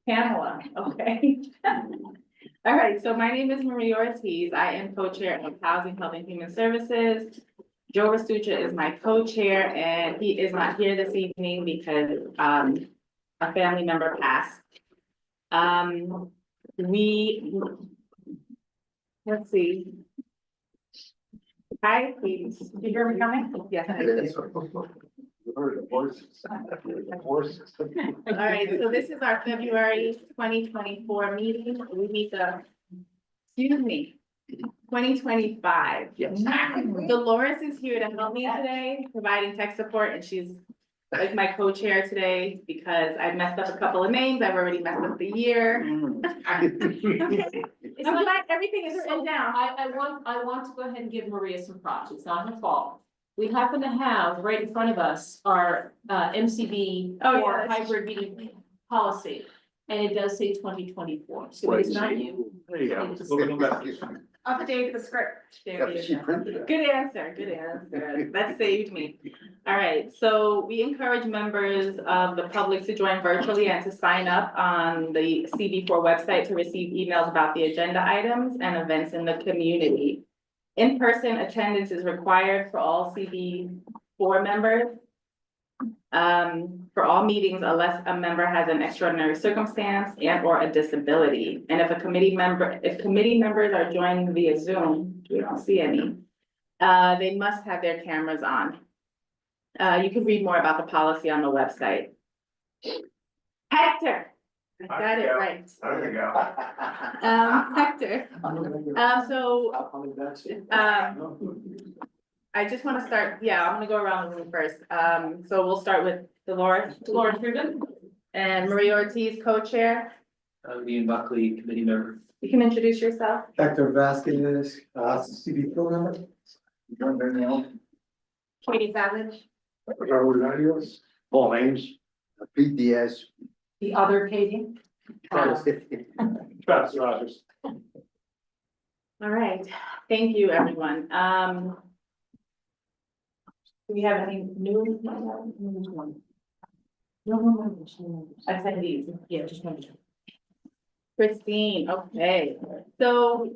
Pamela, okay. All right, so my name is Maria Ortiz. I am co-chair of Housing, Health and Human Services. Joe Restuccia is my co-chair, and he is not here this evening because a family member passed. Let's see. Hi, please. Did you hear me coming? Yes. All right, so this is our February 2024 meeting. We meet excuse me, 2025. Yes. Dolores is here to help me today, providing tech support, and she's like my co-chair today because I messed up a couple of names. I've already messed up the year. It's I'm like, glad everything is written down. I want to go ahead and give Maria some props. It's not her fault. We happen to have right in front of us our MCB4 hybrid meeting policy. And it does say 2024. So it's not you. There you go. Update the script. There you She go. printed it. Good answer, good answer. That saved me. All right, so we encourage members of the public to join virtually and to sign up on the CB4 website to receive emails about the agenda items and events in the community. In-person attendance is required for all CB4 members. For all meetings, unless a member has an extraordinary circumstance and or a disability. And if committee members are joining via Zoom, we don't see any, they must have their cameras on. You can read more about the policy on the website. Hector, I got it right. There you go. Hector, I just want to start, I'm gonna go around the room first. So we'll start with Dolores Rubin and Maria Ortiz, co-chair. Ian Buckley, committee member. You can introduce yourself. Hector Vasquez, CB4 member. John Danielle. Katie Savage. Raul Arias. Paul Ames. Pete Diaz. The other Katie. Travis Rogers. All right, thank you, everyone. Do we have any new? Attendees? Yeah, just one. Christine, okay. So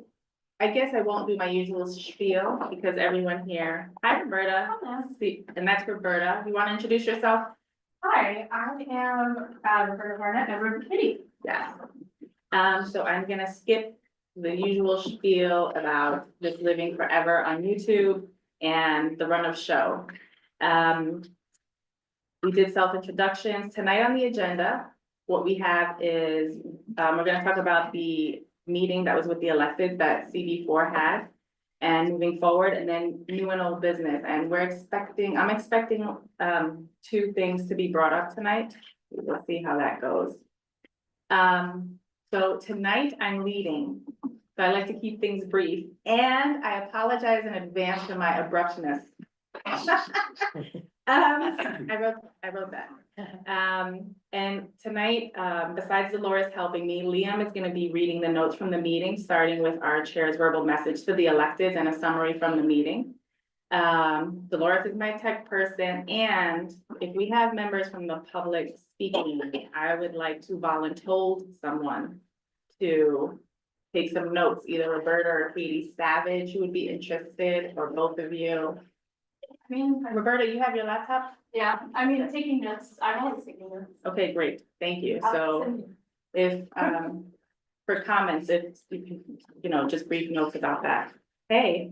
I guess I won't do my usual spiel because everyone here, hi Roberta. See, and that's Roberta. You want to introduce yourself? Hi, I am Roberta Barnett, member of the committee. Yes. So I'm gonna skip the usual spiel about just living forever on YouTube and the run of show. We did self-introductions. Tonight on the agenda, what we have is, we're gonna talk about the meeting that was with the elected that CB4 had and moving forward, and then new and old business. And I'm expecting two things to be brought up tonight. We'll see how that goes. So tonight I'm leading, so I like to keep things brief, and I apologize in advance for my abruptness. I wrote that. And tonight, besides Dolores helping me, Liam is gonna be reading the notes from the meeting, starting with our chair's verbal message to the electeds and a summary from the meeting. Dolores is my tech person, and if we have members from the public speaking, I would like to volunteer someone to take some notes, either Roberta or Katie Savage, who would be interested, or both of you. I mean, Roberta, you have your laptop? yeah, I mean, taking notes, I'm always taking notes. Okay, great, thank you. I'll So send you. if, for comments, if you can, just brief notes about that. Hey,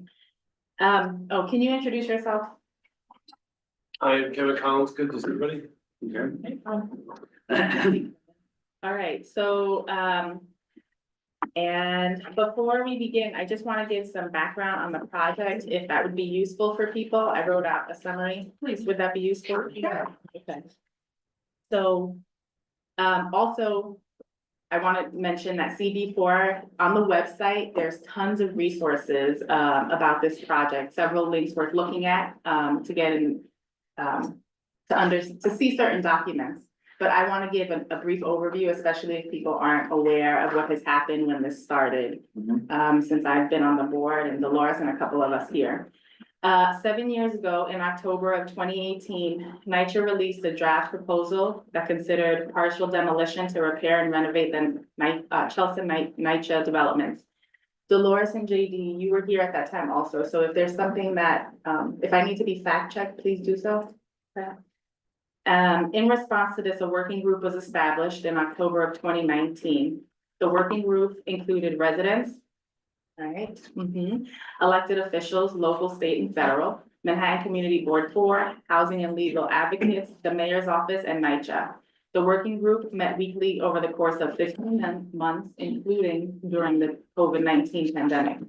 can you introduce yourself? I am Kevin Collins. Good to see everybody. Okay. All right, so, and before we begin, I just want to give some background on the project, if that would be useful for people. I wrote out a summary. Please, would that be useful? Yeah. Okay. So, also, I want to mention that CB4 on the website, there's tons of resources about this project, several links worth looking at to get in, to see certain documents. But I want to give a brief overview, especially if people aren't aware of what has happened when this started, since I've been on the board and Dolores and a couple of us here. 7 years ago, in October of 2018, NYCHA released a draft proposal that considered partial demolition to repair and renovate the Chelsea NYCHA developments. Dolores and JD, you were here at that time also, so if there's something that, if I need to be fact checked, please do so. In response to this, a working group was established in October of 2019. The working group included residents, right, elected officials, local, state, and federal, Manhattan Community Board 4, housing and legal advocates, the mayor's office, and NYCHA. The working group met weekly over the course of 15 months, including during the COVID-19 pandemic.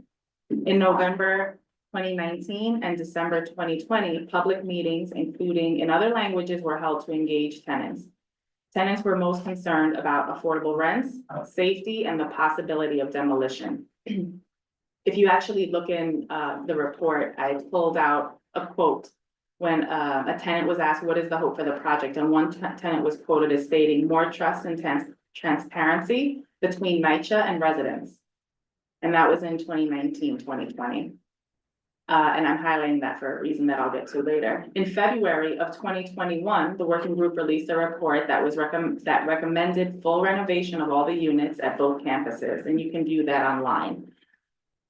In November 2019 and December 2020, public meetings, including in other languages, were held to engage tenants. Tenants were most concerned about affordable rents, safety, and the possibility of demolition. If you actually look in the report, I pulled out a quote when a tenant was asked, what is the hope for the project? And one tenant was quoted as stating, more trust and transparency between NYCHA and residents. And that was in 2019, 2020. And I'm highlighting that for a reason that I'll get to later. In February of 2021, the working group released a report that was recommended full renovation of all the units at both campuses, and you can view that online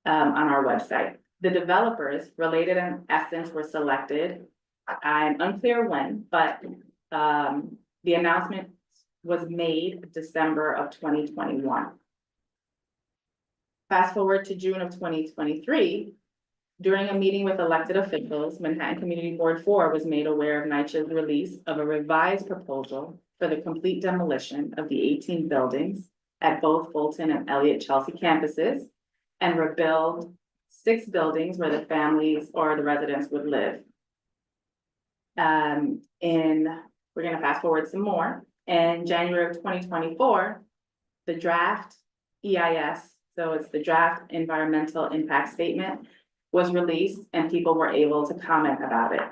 on our website. The developers related in essence were selected. I'm unclear when, but the announcement was made December of 2021. Fast forward to June of 2023. During a meeting with elected officials, Manhattan Community Board 4 was made aware of NYCHA's release of a revised proposal for the complete demolition of the 18 buildings at both Fulton and Elliott Chelsea campuses and rebuild 6 buildings where the families or the residents would live. We're gonna fast forward some more. In January of 2024, the draft EIS, so it's the draft environmental impact statement, was released and people were able to comment about it.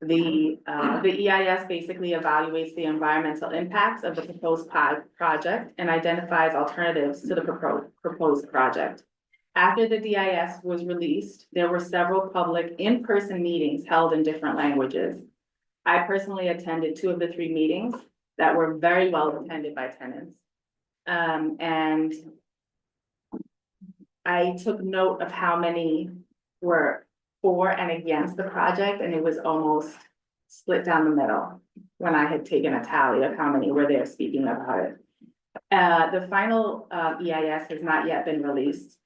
The EIS basically evaluates the environmental impacts of the proposed project and identifies alternatives to the proposed project. After the DIS was released, there were several public in-person meetings held in different languages. I personally attended 2 of the 3 meetings that were very well attended by tenants. And I took note of how many were for and against the project, and it was almost split down the middle when I had taken a tally of how many were there speaking about it. The final EIS has not yet been released.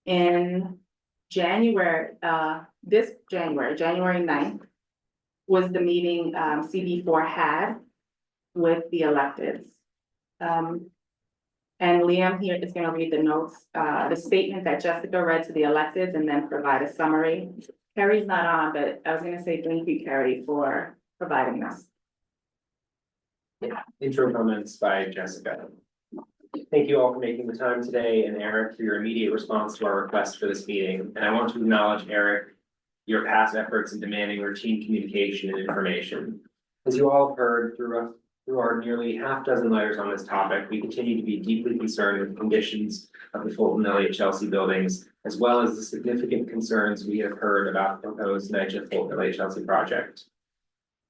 In January, January 9th, was the meeting CB4 had with the electeds. And Liam here is going to read the notes, the statement that Jessica read to the electeds and then provide a summary. Carrie's not on, but I was going to say thank you, Carrie, for providing this. Intro comments by Jessica. Thank you all for making the time today, and Eric for your immediate response to our request for this meeting. And I want to acknowledge, Eric, your past efforts in demanding routine communication and information. As you all have heard through our nearly half-dozen letters on this topic, we continue to be deeply concerned with the conditions of the Fulton Elliott Chelsea buildings, as well as the significant concerns we have heard about the proposed NYCHA Fulton Elliott Chelsea project.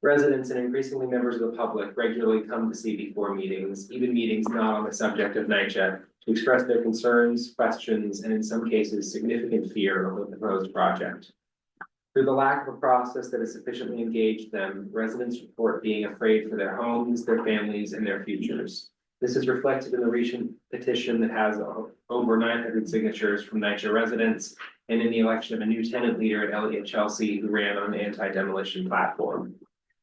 Residents and increasingly members of the public regularly come to CB4 meetings, even meetings not on the subject of NYCHA, to express their concerns, questions, and in some cases, significant fear of the proposed project. Through the lack of a process that has sufficiently engaged them, residents report being afraid for their homes, their families, and their futures. This is reflected in the recent petition that has over 900 signatures from NYCHA residents and in the election of a new tenant leader at Elliott Chelsea who ran on an anti-demolition platform.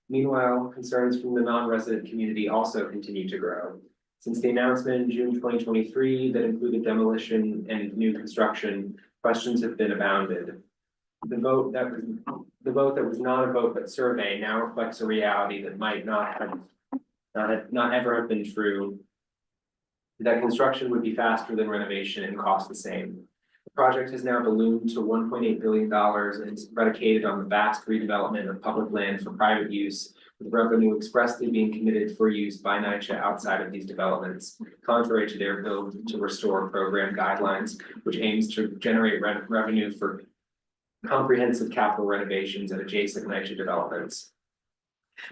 Meanwhile, concerns from the non-resident community also continue to grow. Since the announcement in June 2023 that included demolition and new construction, questions have been abounded. The vote that was not a vote but survey now reflects a reality that might not ever have been true. That construction would be faster than renovation and cost the same. The project has now ballooned to $1.8 billion and is predicated on the vast redevelopment of public land for private use, with revenue expressly being committed for use by NYCHA outside of these developments, contrary to their build to restore program guidelines, which aims to generate revenue for comprehensive capital renovations at adjacent NYCHA developments.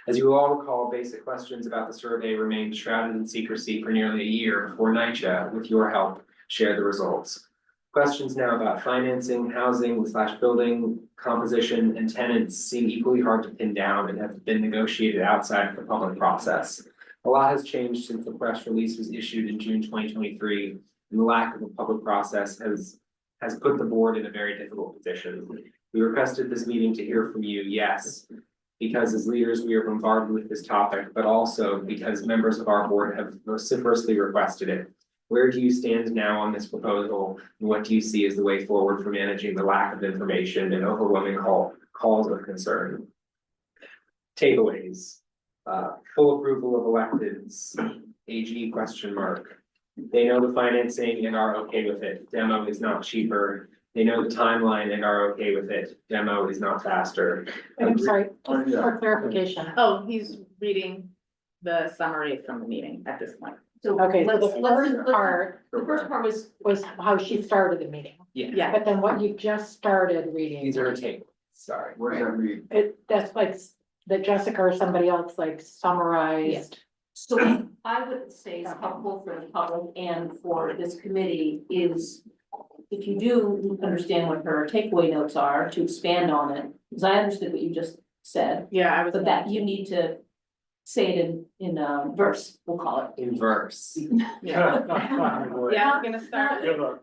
As you all recall, basic questions about the survey remained shrouded in secrecy for nearly a year before NYCHA, with your help, shared the results. Questions now about financing, housing / building composition, and tenants seem equally hard to pin down and have been negotiated outside of the public process. A lot has changed since the press release was issued in June 2023, and the lack of a public process has put the board in a very difficult position. We requested this meeting to hear from you, yes, because as leaders, we are bombarded with this topic, but also because members of our board have vociferously requested it. Where do you stand now on this proposal, and what do you see as the way forward for managing the lack of information and overwhelming calls of concern? Takeaways, full approval of electeds, AG ? They know the financing and are okay with it, demo is not cheaper. They know the timeline and are okay with it, demo is not faster. I'm sorry, for clarification. Oh, he's reading the summary from the meeting at this point. So Okay, so let's, the let's, first part the first part was how she started the meeting, Yeah, but then what you just started reading, These are takeaways, sorry. What does that mean? that's like that Jessica or somebody else like summarized. So I would say is helpful for the public and for this committee is if you do understand what her takeaway notes are, to expand on it, because I understood what you just said, yeah, I was. but that you need to say it in verse, we'll call it. In verse. Yeah, yeah, I'm gonna start. Give a-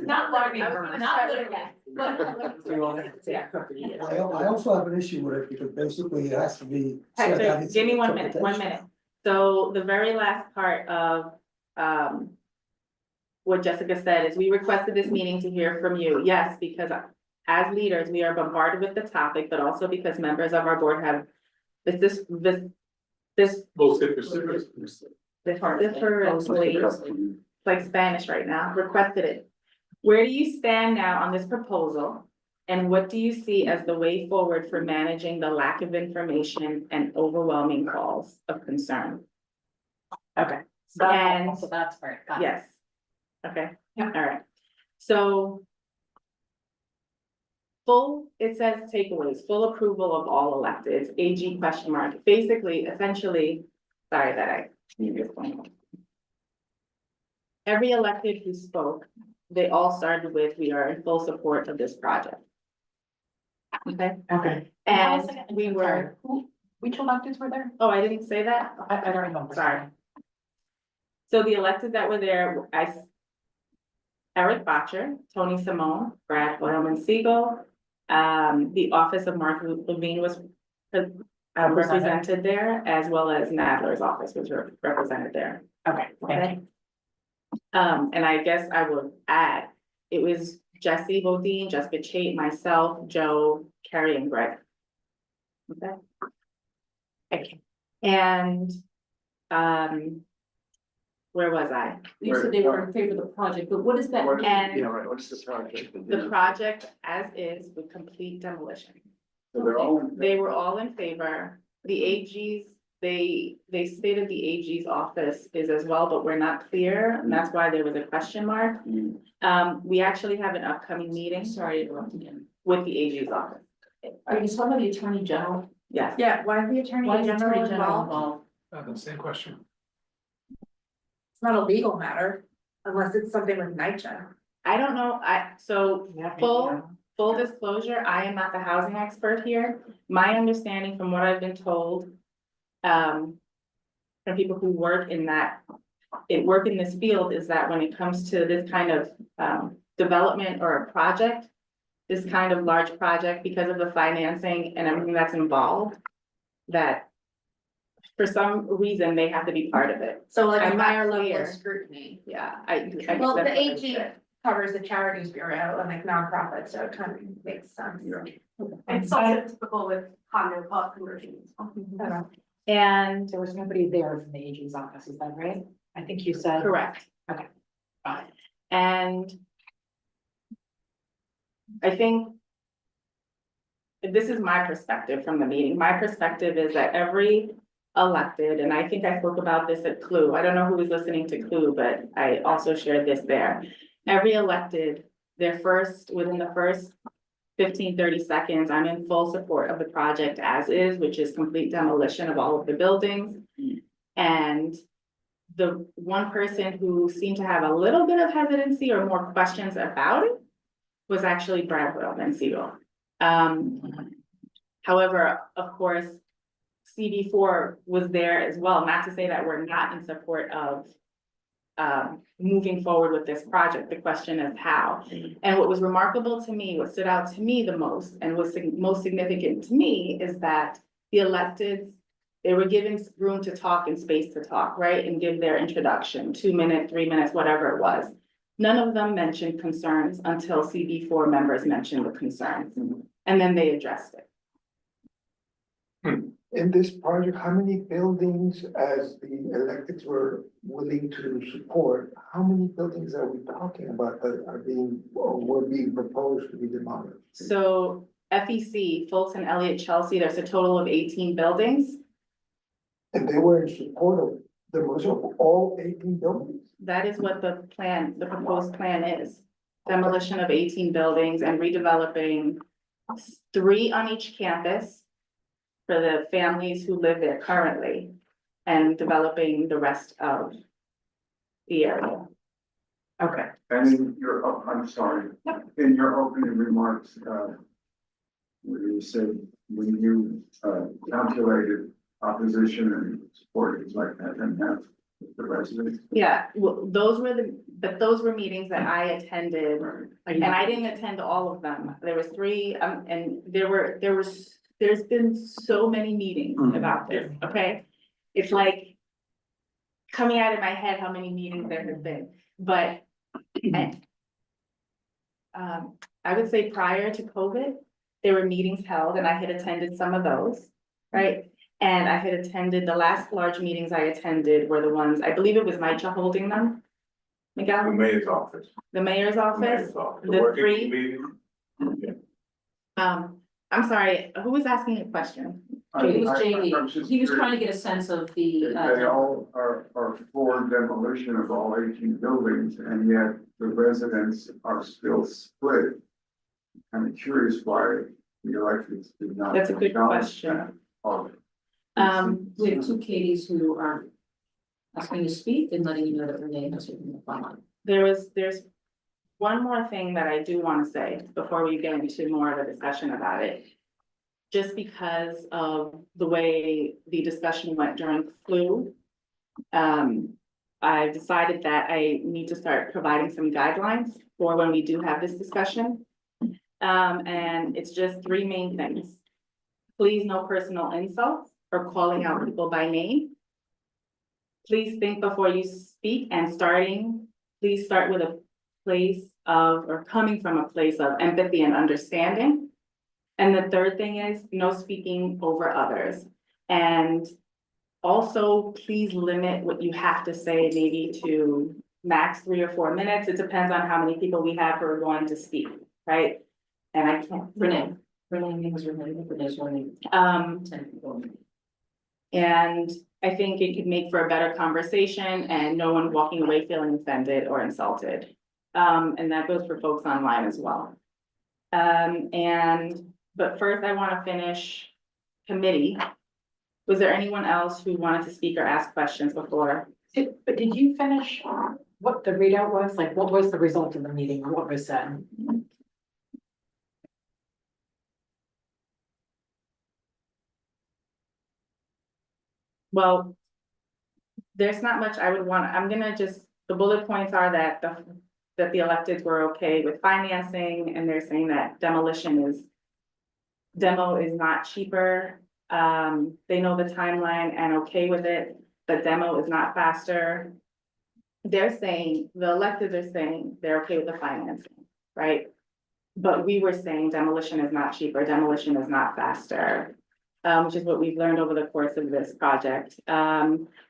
Not learning, I was gonna not start learning, but. I also have an issue with it because basically it has to be. Hector, give me 1 minute, 1 minute. So the very last part of, what Jessica said is we requested this meeting to hear from you. Yes, because as leaders, we are bombarded with the topic, but also because members of our board have vociferously, like Spanish right now, requested it. Where do you stand now on this proposal? And what do you see as the way forward for managing the lack of information and overwhelming calls of concern? Okay. And- So that's right. got it. Yes. Okay, all right. So it says takeaways, full approval of all electeds, AG ? Basically, essentially, sorry that I need this one. Every elected who spoke, they all started with, we are in full support of this project. Okay, Okay. and we were, Which electeds were there? oh, I didn't say that? I don't remember. Sorry. So the elected that were there, Eric Botcher, Tony Simone, Brad Oilman Siegel, the office of Mark Levine was represented there, as well as Nadler's office was represented there. Okay, thank you. And I guess I would add, it was Jesse Bodine, Jessica Chait, myself, Joe, Carrie, and Greg. Okay. Thank you. And, where was I? You said they were in favor of the project, but what does that mean? And Yeah, right, what's this project? the project as is with complete demolition. So they're all. They were all in favor. The AG's, they stated the AG's office is as well, but we're not clear, and that's why there was a question mark. We actually have an upcoming meeting Sorry to interrupt again. with the AG's office. Are you talking about the Attorney General? Yes. Yeah, why is the attorney Why is the general Attorney General involved? involved? Same question. It's not a legal matter unless it's something with NYCHA. I don't know, full disclosure, I am not the housing expert here. My understanding from what I've been told, from people who work in this field is that when it comes to this kind of, development or a project, this kind of large project, because of the financing and everything that's involved, that for some reason, they have to be part of it. So like I'm a not higher level clear. of scrutiny. Yeah, I guess Well, the that's what I AG said. covers the charities bureau and like nonprofits, so it kind of makes sense. It's also typical with condo plot conversions. And There was nobody there from the AG's office, is that right? I think you said. correct. Okay. Fine. And I think this is my perspective from the meeting. My perspective is that every elected, and I think I spoke about this at Clue. I don't know who was listening to Clue, but I also shared this there. Every elected, within the first 15, 30 seconds. I'm in full support of the project as is, which is complete demolition of all of the buildings. And the one person who seemed to have a little bit of hesitancy or more questions about it was actually Brad Wilman Siegel. However, of course, CB4 was there as well, not to say that we're not in support of moving forward with this project. The question is how. And what was remarkable to me, what stood out to me the most and was most significant to me is that the electeds, they were given room to talk and space to talk, right? And give their introduction, 2 minutes, 3 minutes, whatever it was. None of them mentioned concerns until CB4 members mentioned the concerns, and then they addressed it. In this project, how many buildings, as the electeds were willing to support, how many buildings are we talking about that are being, or were being proposed to be demolished? So FEC, Fulton, Elliott, Chelsea, there's a total of 18 buildings. And they were in support of demolition of all 18 buildings? That is what the plan, the proposed plan is. Demolition of 18 buildings and redeveloping 3 on each campus for the families who live there currently and developing the rest of the area. Okay. And in your, I'm sorry, in your opening remarks, you said when you, calculated opposition and support, it's like that, and have the residents. Yeah, well, those were meetings that I attended, and I didn't attend all of them. There was 3, and there's been so many meetings about this, okay? It's like coming out of my head how many meetings there have been, but I would say prior to COVID, there were meetings held and I had attended some of those, right? And I had attended, the last large meetings I attended were the ones, I believe it was NYCHA holding them. The Miguel, mayor's office. the mayor's office, the 3. I'm sorry, who was asking a question? It was JD. He was trying to get a sense of the, They all are for demolition of all 18 buildings, and yet the residents are still split. I'm curious why the electeds did not. That's a good acknowledge question. that. Oh, we have 2 Katies who are asking to speak and letting you know that Renee has written the file. There's one more thing that I do want to say before we get into more of a discussion about it. Just because of the way the discussion went during flu, I decided that I need to start providing some guidelines for when we do have this discussion. And it's just 3 main things. Please, no personal insults or calling out people by name. Please think before you speak, and please start with a place of, or coming from a place of empathy and understanding. And the third thing is no speaking over others. And also, please limit what you have to say maybe to max 3 or 4 minutes. It depends on how many people we have who are going to speak, right? And I can't. Renee was Renee, Renee's running 10 people. And I think it could make for a better conversation and no one walking away feeling offended or insulted. And that goes for folks online as well. But first I want to finish committee. Was there anyone else who wanted to speak or ask questions before? But did you finish what the readout was? Like, what was the result of the meeting or what was said? Well, there's not much I would want, I'm gonna just, the bullet points are that the electeds were okay with financing, and they're saying that demo is not cheaper. They know the timeline and okay with it, but demo is not faster. They're saying, the electeds are saying they're okay with the financing, right? But we were saying demolition is not cheaper, demolition is not faster. Which is what we've learned over the course of this project.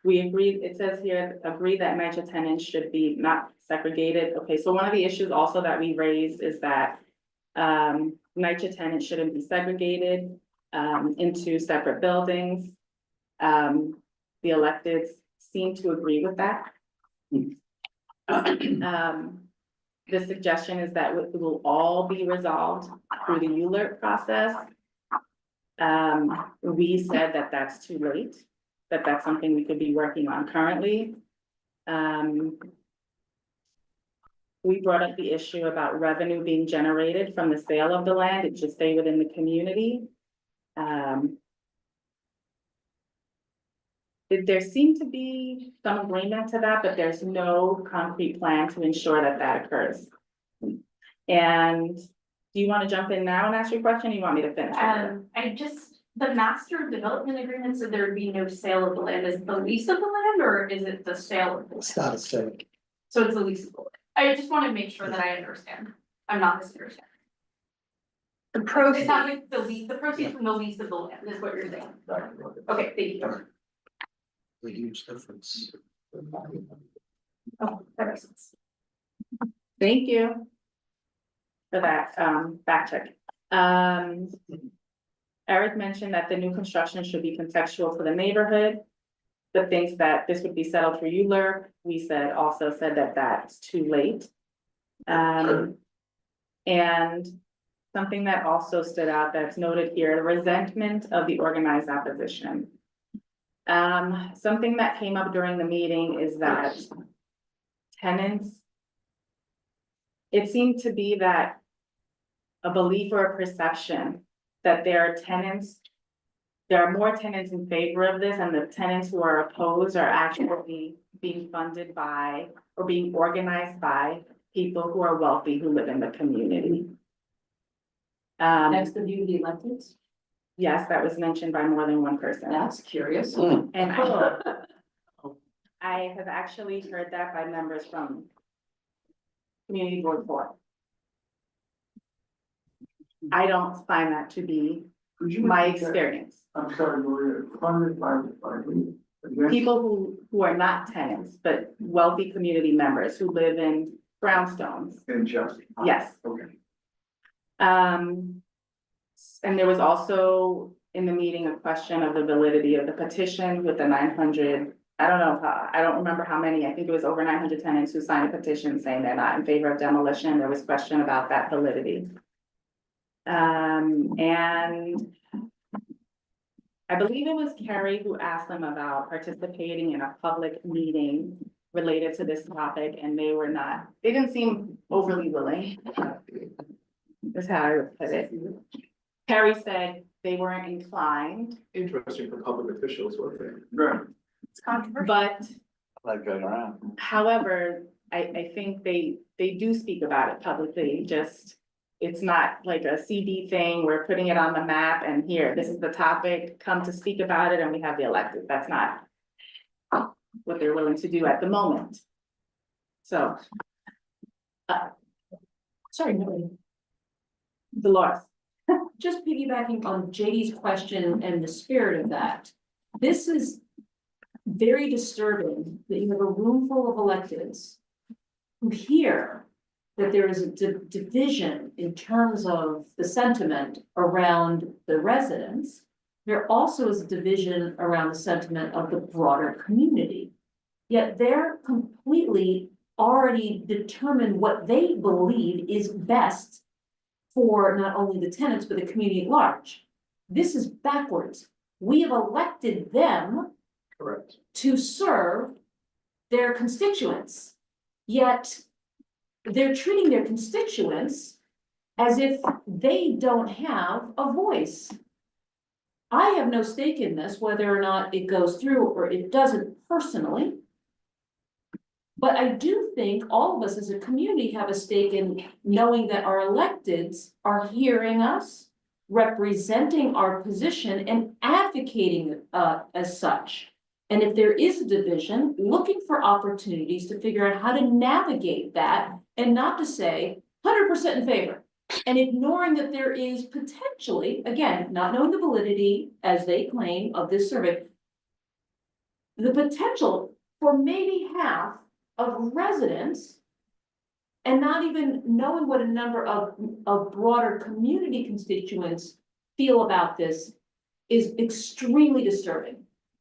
We agreed, it says here, agree that NYCHA tenants should be not segregated. Okay, so one of the issues also that we raised is that NYCHA tenants shouldn't be segregated into separate buildings. The electeds seem to agree with that. the suggestion is that it will all be resolved through the ULERT process. We said that that's too late, that that's something we could be working on currently. We brought up the issue about revenue being generated from the sale of the land. It should stay within the community. There seemed to be some agreement to that, but there's no concrete plan to ensure that that occurs. And do you want to jump in now and ask your question? Or you want me to finish? The master development agreement said there would be no sale of the land. Is it the lease of the land or is it the sale of the It's land? not a sale. So it's the lease of the land. I just want to make sure that I understand. I'm not misunderstanding. The It's proceeds, not like the proceeds from the lease of the land is what you're saying. Okay, thank you. A huge difference. Oh, that makes sense. Thank you for that, fact check. Eric mentioned that the new construction should be contextual to the neighborhood. The things that this would be settled through ULERP, we also said that that's too late. And something that also stood out that's noted here, the resentment of the organized opposition. Something that came up during the meeting is that tenants, it seemed to be that a belief or a perception that there are more tenants in favor of this, and the tenants who are opposed are actually being funded by or being organized by people who are wealthy who live in the community. That's the view of the electeds? Yes, that was mentioned by more than one person. That's curious. And I have actually heard that by members from Community Board 4. I don't find that to be Could you my repeat that? experience. I'm sorry, Maria, funded by who? Again? People who are not tenants, but wealthy community members who live in brownstones. In Chelsea? Yes. Okay. And there was also in the meeting a question of the validity of the petition with the 900. I don't remember how many. I think it was over 900 tenants who signed a petition saying they're not in favor of demolition. There was question about that validity. And I believe it was Carrie who asked them about participating in a public meeting related to this topic, and they didn't seem overly willing. That's how I would put it. Carrie said they weren't inclined, Interesting for public officials, weren't they? Right. it's controversial. but Like going around. however, I think they do speak about it publicly, just it's not like a CD thing, we're putting it on the map and here, this is the topic, come to speak about it and we have the elected. That's not what they're willing to do at the moment. So. Sorry, no. Dolores. Just piggybacking on JD's question and the spirit of that. This is very disturbing that you have a room full of electeds who hear that there is a division in terms of the sentiment around the residents. There also is a division around the sentiment of the broader community. Yet they're completely already determined what they believe is best for not only the tenants, but the community at large. This is backwards. We have elected them Correct. to serve their constituents, yet they're treating their constituents as if they don't have a voice. I have no stake in this, whether or not it goes through or it doesn't personally. But I do think all of us as a community have a stake in knowing that our electeds are hearing us, representing our position and advocating as such. And if there is a division, looking for opportunities to figure out how to navigate that and not to say 100% in favor. And ignoring that there is potentially, again, not knowing the validity as they claim of this survey, the potential for maybe half of residents and not even knowing what a number of broader community constituents feel about this is extremely disturbing.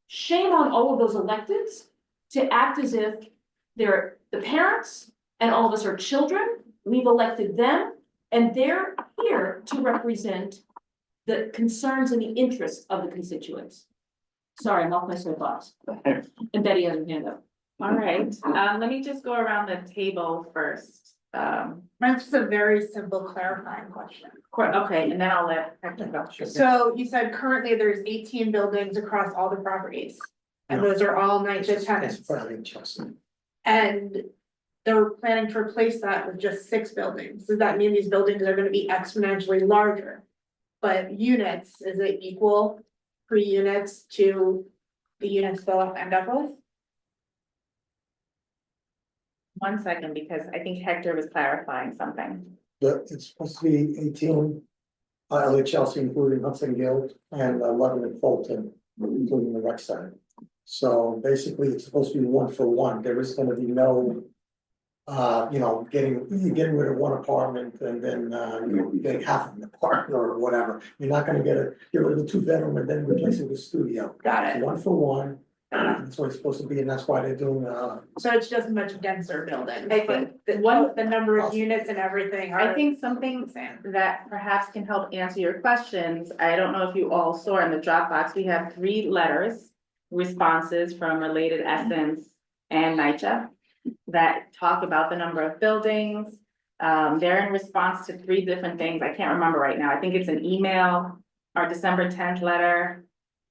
Shame on all of those electeds to act as if they're the parents and all of us are children we've elected them, and they're here to represent the concerns and the interests of the constituents. Sorry, I'm off my soapbox. And Betty has her hand up. All right, let me just go around the table first. Mine's just a very simple clarifying question. Okay, and then I'll let Hector go. So you said currently there's 18 buildings across all the properties. And those are all NYCHA tenants. Probably Chelsea. And they're planning to replace that with just 6 buildings. Does that mean these buildings are gonna be exponentially larger? But units, is it equal pre-units to the units they'll end up with? 1 second, because I think Hector was clarifying something. It's supposed to be 18, LA Chelsea, including Hudson Guild, and 11 at Fulton, including the rec center. So basically, it's supposed to be 1 for 1. There is gonna be no, getting rid of one apartment and then, getting half of an apartment or whatever. You're not gonna get rid of the 2-bedroom and then replace it with studio. Got It's it. 1 for 1. That's what it's supposed to be, and that's why they're doing, So it's just much denser buildings, I but think one- the number of units and everything are. I think something Same. that perhaps can help answer your questions, I don't know if you all saw in the Dropbox, we have 3 letters, responses from Related Essence and NYCHA that talk about the number of buildings. They're in response to 3 different things. I can't remember right now. I think it's an email, our December 10th letter.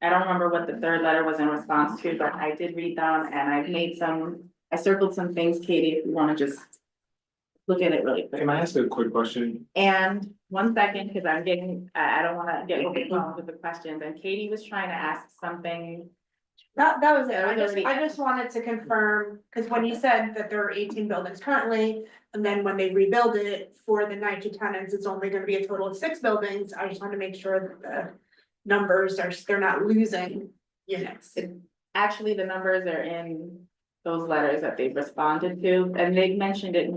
I don't remember what the 3rd letter was in response to, but I did read them and I circled some things, Katie, if you wanna just look at it really quick. Can I ask a quick question? And 1 second, because I'm getting, I don't wanna get overwhelmed with the questions, and Katie was trying to ask something. That was it. That was already- I just wanted to confirm, because when you said that there are 18 buildings currently, and then when they rebuild it for the NYCHA tenants, it's only gonna be a total of 6 buildings. I just want to make sure that the numbers they're not losing units. Actually, the numbers are in those letters that they've responded to, and they've mentioned it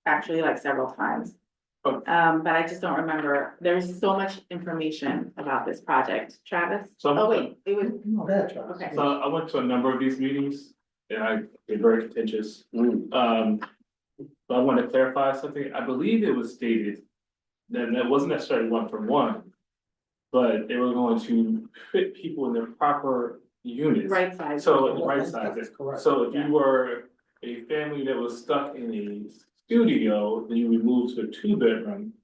actually like several times. Oh. But I just don't remember. There's so much information about this project. Travis? So I'm- Oh, wait, it was, no, that's right. okay. So I went to a number of these meetings and I get very contentious. But I want to clarify something. I believe it was stated that that wasn't necessarily 1 for 1. But they were going to fit people in their proper units. Right side. So the right size. That's correct. So if you were a family that was stuck in a studio, then you would move to a 2-bedroom.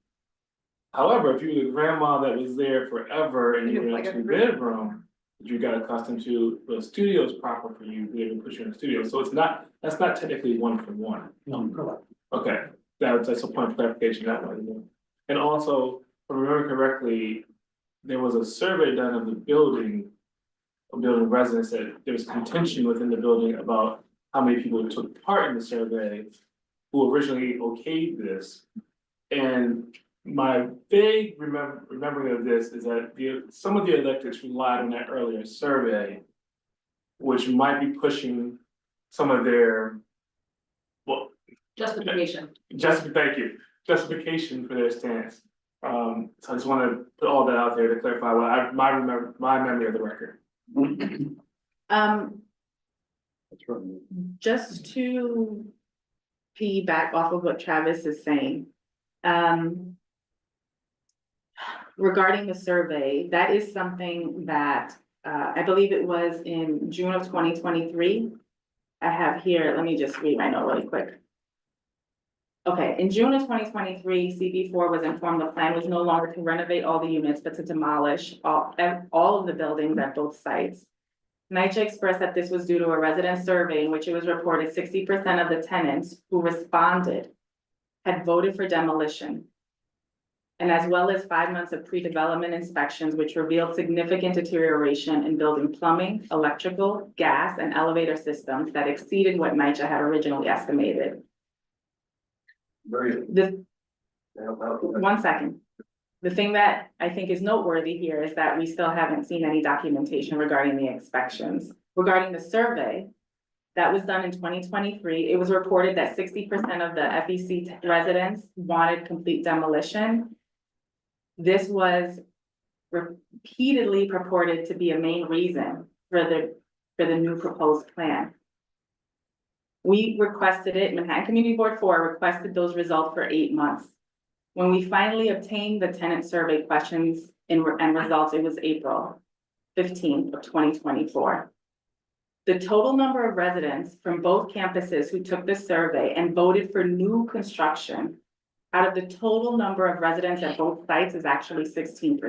However, if you were a grandma that was there forever and you were in a 2-bedroom, you got accustomed to, the studio is proper for you, we would put you in a studio, so that's not technically 1 for 1. No, correct. Okay, that's a point of clarification that way. And also, if I remember correctly, there was a survey done of the building residents, that there was contention within the building about how many people took part in the survey who originally okayed this. And my vague remembering of this is that some of the electeds relied on that earlier survey, which might be pushing some of their, well, Justification. justification for their stance. So I just want to put all that out there to clarify what my memory of the record. Just to piggyback off of what Travis is saying. Regarding the survey, that is something that, I believe it was in June of 2023. I have here, let me just read my note really quick. Okay, in June of 2023, CB4 was informed the plan was no longer to renovate all the units, but to demolish all of the buildings at both sites. NYCHA expressed that this was due to a resident survey in which it was reported 60% of the tenants who responded had voted for demolition. And as well as 5 months of pre-development inspections, which revealed significant deterioration in building plumbing, electrical, gas, and elevator systems that exceeded what NYCHA had originally estimated. The 1 second. The thing that I think is noteworthy here is that we still haven't seen any documentation regarding the inspections. Regarding the survey that was done in 2023, it was reported that 60% of the FEC residents wanted complete demolition. This was repeatedly purported to be a main reason for the new proposed plan. We requested it, Manhattan Community Board 4 requested those results for 8 months. When we finally obtained the tenant survey questions and results, it was April 15th of 2024. The total number of residents from both campuses who took the survey and voted for new construction out of the total number of residents at both sites is actually 16%.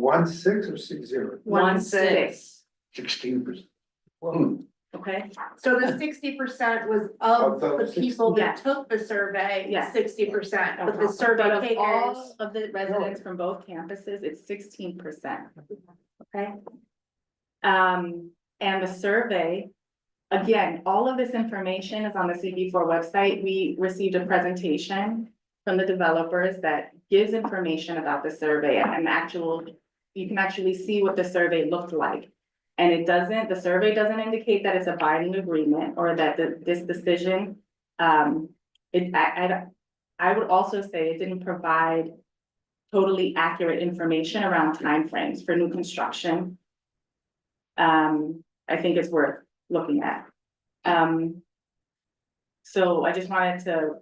1-6 or 6-0? 1-6, 16%. okay? So the 60% was of Of the those people that 60, took the survey, Yes. 60%, but the But survey of takers. all of the residents from both campuses, it's 16%, okay? And the survey, again, all of this information is on the CB4 website. We received a presentation from the developers that gives information about the survey and you can actually see what the survey looked like. And the survey doesn't indicate that it's a binding agreement or that this decision, I would also say it didn't provide totally accurate information around timeframes for new construction. I think it's worth looking at. So I just wanted to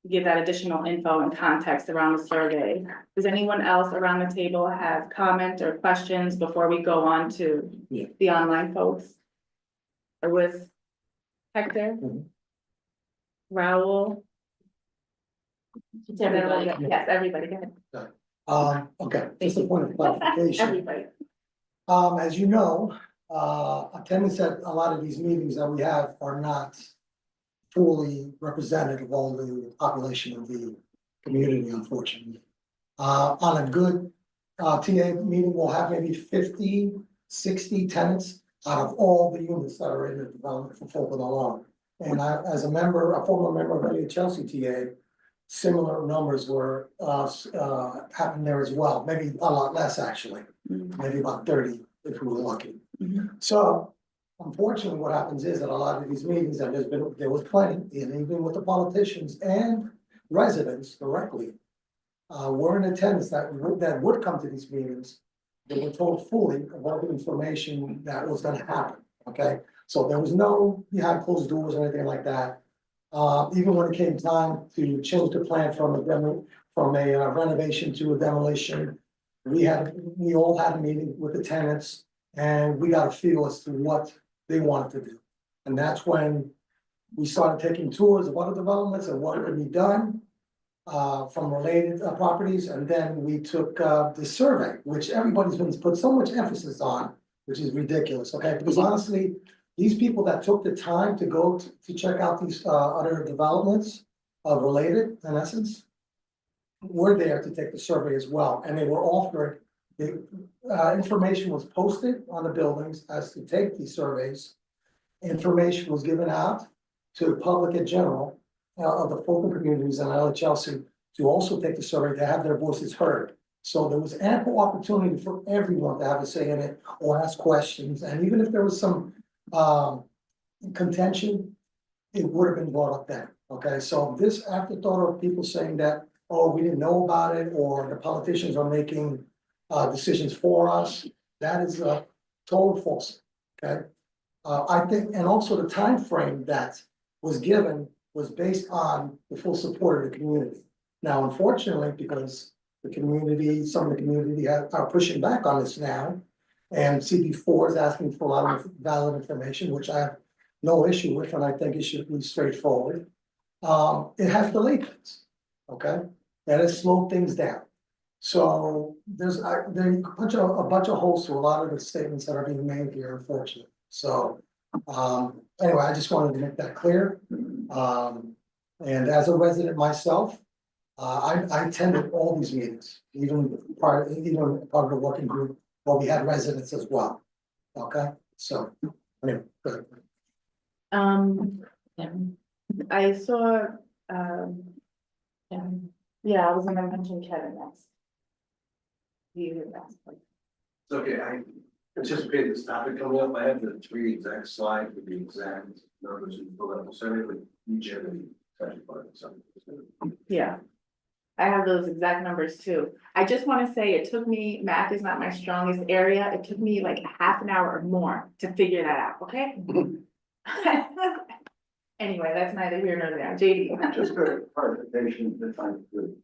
give that additional info and context around the survey. Does anyone else around the table have comment or questions before we go on to the online folks? Or with Hector? Raul? It's everybody. Yes, everybody, go ahead. Okay, just a point of clarification. Everybody. As you know, attendance at a lot of these meetings that we have are not fully representative of all the population of the community, unfortunately. On a good, TA meeting, we'll have maybe 50, 60 tenants out of all the units that are in the development for Fulton alone. And I, as a former member of NYCHA TA, similar numbers were, happened there as well, maybe a lot less actually, maybe about 30 if we were lucky. So unfortunately, what happens is that a lot of these meetings, and there was plenty, and even with the politicians and residents directly, were in attendance that would come to these meetings. They were told fully about the information that was gonna happen, okay? So there was no behind closed doors or anything like that. Even when it came time to change the plan from a renovation to a demolition, we all had a meeting with the tenants and we got a feel as to what they wanted to do. And that's when we started taking tours of other developments and what could be done from related properties. And then we took the survey, which everybody's been put so much emphasis on, which is ridiculous, okay? Because honestly, these people that took the time to go to check out these other developments related, in essence, were there to take the survey as well. And they were offered, the information was posted on the buildings as to take these surveys. Information was given out to the public in general of the Fulton communities and NYCHA to also take the survey, to have their voices heard. So there was ample opportunity for everyone to have a say in it or ask questions. And even if there was some contention, it would have been brought up then. Okay, so this afterthought of people saying that, oh, we didn't know about it, or the politicians are making decisions for us, that is a total false. Okay, I think, and also the time frame that was given was based on the full support of the community. Now, unfortunately, because the community, some of the community are pushing back on this now, and CB4 is asking for a lot of valid information, which I have no issue with, and I think it should be straightforward. It has delayed things, okay? That has slowed things down. So there's a bunch of holes to a lot of the statements that are being made here, unfortunately. So anyway, I just wanted to make that clear. And as a resident myself, I attended all these meetings, even part of the working group, but we had residents as well. Okay, so anyway, good. I saw, yeah, I was gonna mention Kevin next. You next. It's okay, I anticipate this topic coming up. I have the 3 exact slides with the exact numbers and fill out the survey with each of the touch points. Yeah. I have those exact numbers too. I just want to say it took me, math is not my strongest area. It took me like a half an hour or more to figure that out, okay? Anyway, that's neither here nor there. JD. Just a clarification if I could.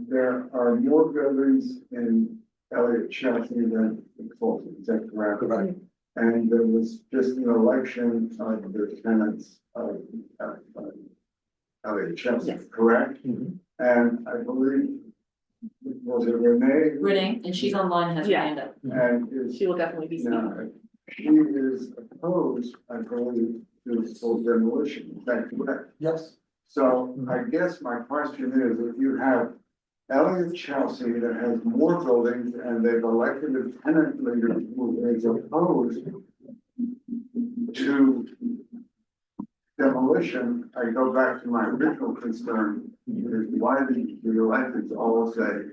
There are more buildings in Elliott Chelsea than in Fulton, is that correct? Correct. And there was just an election of the tenants of Elliott Chelsea, Yes. correct? Mhm. And I believe, was it Renee? Renee, and she's online, has her Yeah. hand up. And is, She will definitely be speaking. now, she is opposed, I believe, to full demolition, is that correct? Yes, So I guess my question is, if you have Elliott Chelsea that has more buildings and they've elected a tenant leader who is opposed to demolition, I go back to my original concern, is why the electeds all say,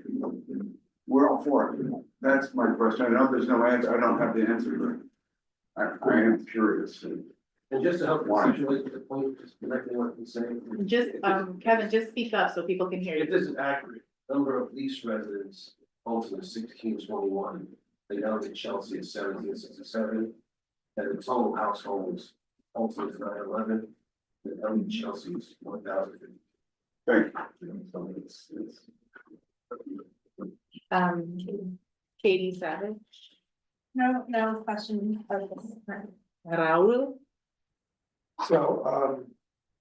we're all for it. That's my question. I know there's no answer. I don't have the answer, but I am curious. And just to help Why? situate the point, just connecting what you're saying. Just, Kevin, just speak up so people can hear If you. this is accurate, number of leased residents, Fulton is 1621, the Elliott Chelsea is 1767, and the total households, Fulton is 911, and Elliott Chelsea is 1000. Thank you. So it's. Katie Savage, No question. Raul. So,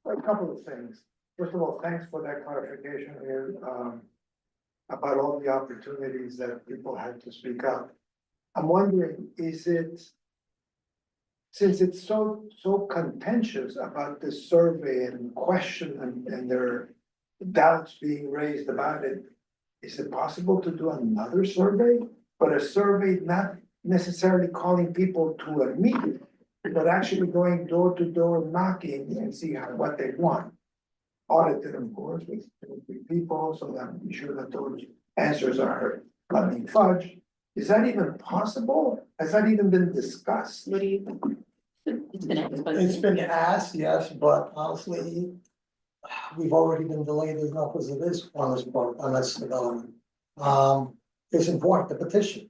a couple of things. First of all, thanks for that clarification here, about all the opportunities that people had to speak up. I'm wondering, is it, since it's so contentious about this survey and question and there are doubts being raised about it, is it possible to do another survey? But a survey not necessarily calling people to a meeting, but actually going door to door knocking and see what they want. Audited, of course, with people, so that I'm sure that those answers are not being fudged. Is that even possible? Has that even been discussed? What do you think? it's been asked, yes, but honestly, we've already been delayed enough as it is on this part, on this development. It's important, the petition.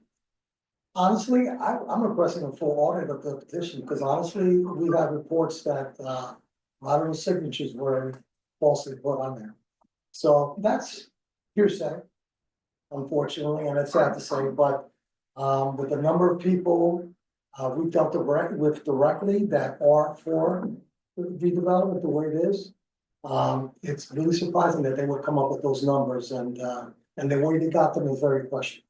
Honestly, I'm requesting a full audit of the petition, because honestly, we've had reports that, a lot of the signatures were falsely put on there. So that's hearsay, unfortunately, and it's sad to say, but, with the number of people, we've dealt with directly that are for redevelopment the way it is. It's really surprising that they would come up with those numbers, and the way they got them is very questionable.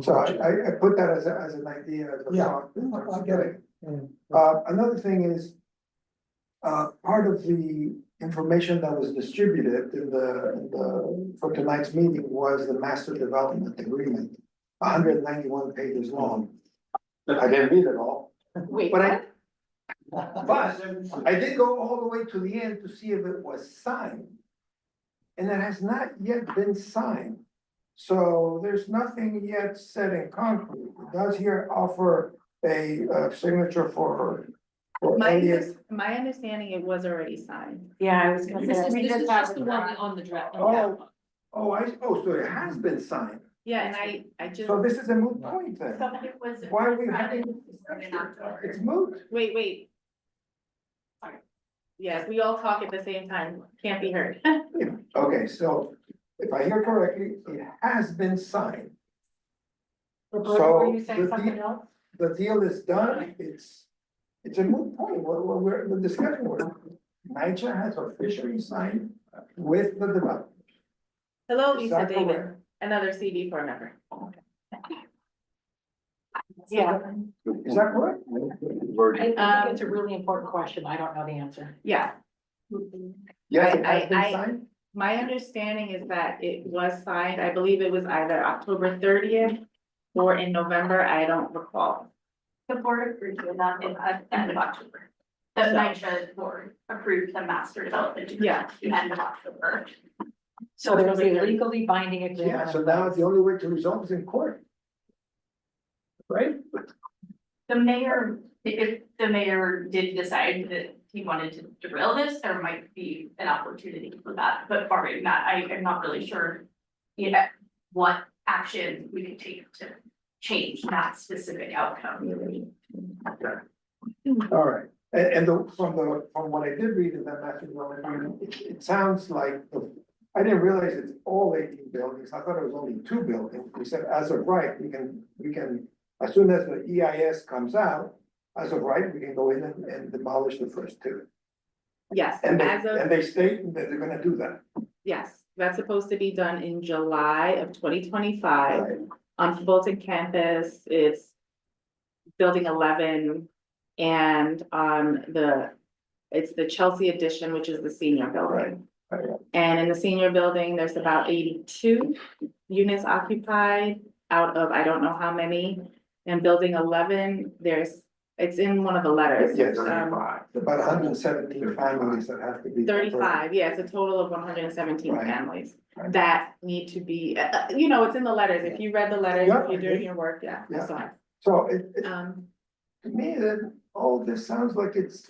So I put that as an idea, as a Yeah, thought. I get it. Another thing is, part of the information that was distributed for tonight's meeting was the master development agreement. 191 pages long. I didn't read it all, Wait, but I did go all the way to the end to see if it was signed. And it has not yet been signed. So there's nothing yet set in concrete. It does here offer a signature for Elliot. My understanding, it was already signed. yeah, I was gonna This say. is, we this just is have just the it one draft. on the draft. So it has been signed. Yeah, and I just, So this is a moot point then. So it was. Why are we having? In October. It's moot. wait. Yes, we all talk at the same time, can't be heard. Okay, so if I hear correctly, it has been signed. Roberta, So were you saying the something deal- else? The deal is done. It's a moot point. We're discussing. NYCHA has officially signed with the developer. Hello, Is Lisa that David, correct? another CB4 member. Yeah, Is that correct? I think it's a really important question. I don't know the answer. Yeah, Yes, it has been I- signed. my understanding is that it was signed, I believe it was either October 30th or in November, I don't recall. The board approved it at the end of October. The NYCHA board approved the master development agreement Yeah. at the end of October. So there's a legally binding Yeah, agreement. so now the only way to resolve is in court. Right? The mayor, if the mayor did decide that he wanted to derail this, there might be an opportunity for that, but barring that, I am not really sure. Yet what action we could take to change that specific outcome. All right, From what I did read in that master development agreement, it sounds like, I didn't realize it's all 18 buildings, I thought it was only 2 buildings, we said, as of right, we can, as soon as the EIS comes out, as of right, we can go in and demolish the first 2. Yes, And as of, they state that they're gonna do that. yes, that's supposed to be done in July of 2025. Right. On Fulton campus, it's building 11 and it's the Chelsea addition, which is the senior building. Right. And in the senior building, there's about 82 units occupied out of, I don't know how many. And building 11, it's in one of the letters. Yes, about 117 families that have to be. 35, yeah, it's a total of 117 Right. families Right. that need to be, it's in the letters. If you read the letters, Yeah, if you're I doing did. your work, yeah, Yeah. that's fine. So to me, that all this sounds like it's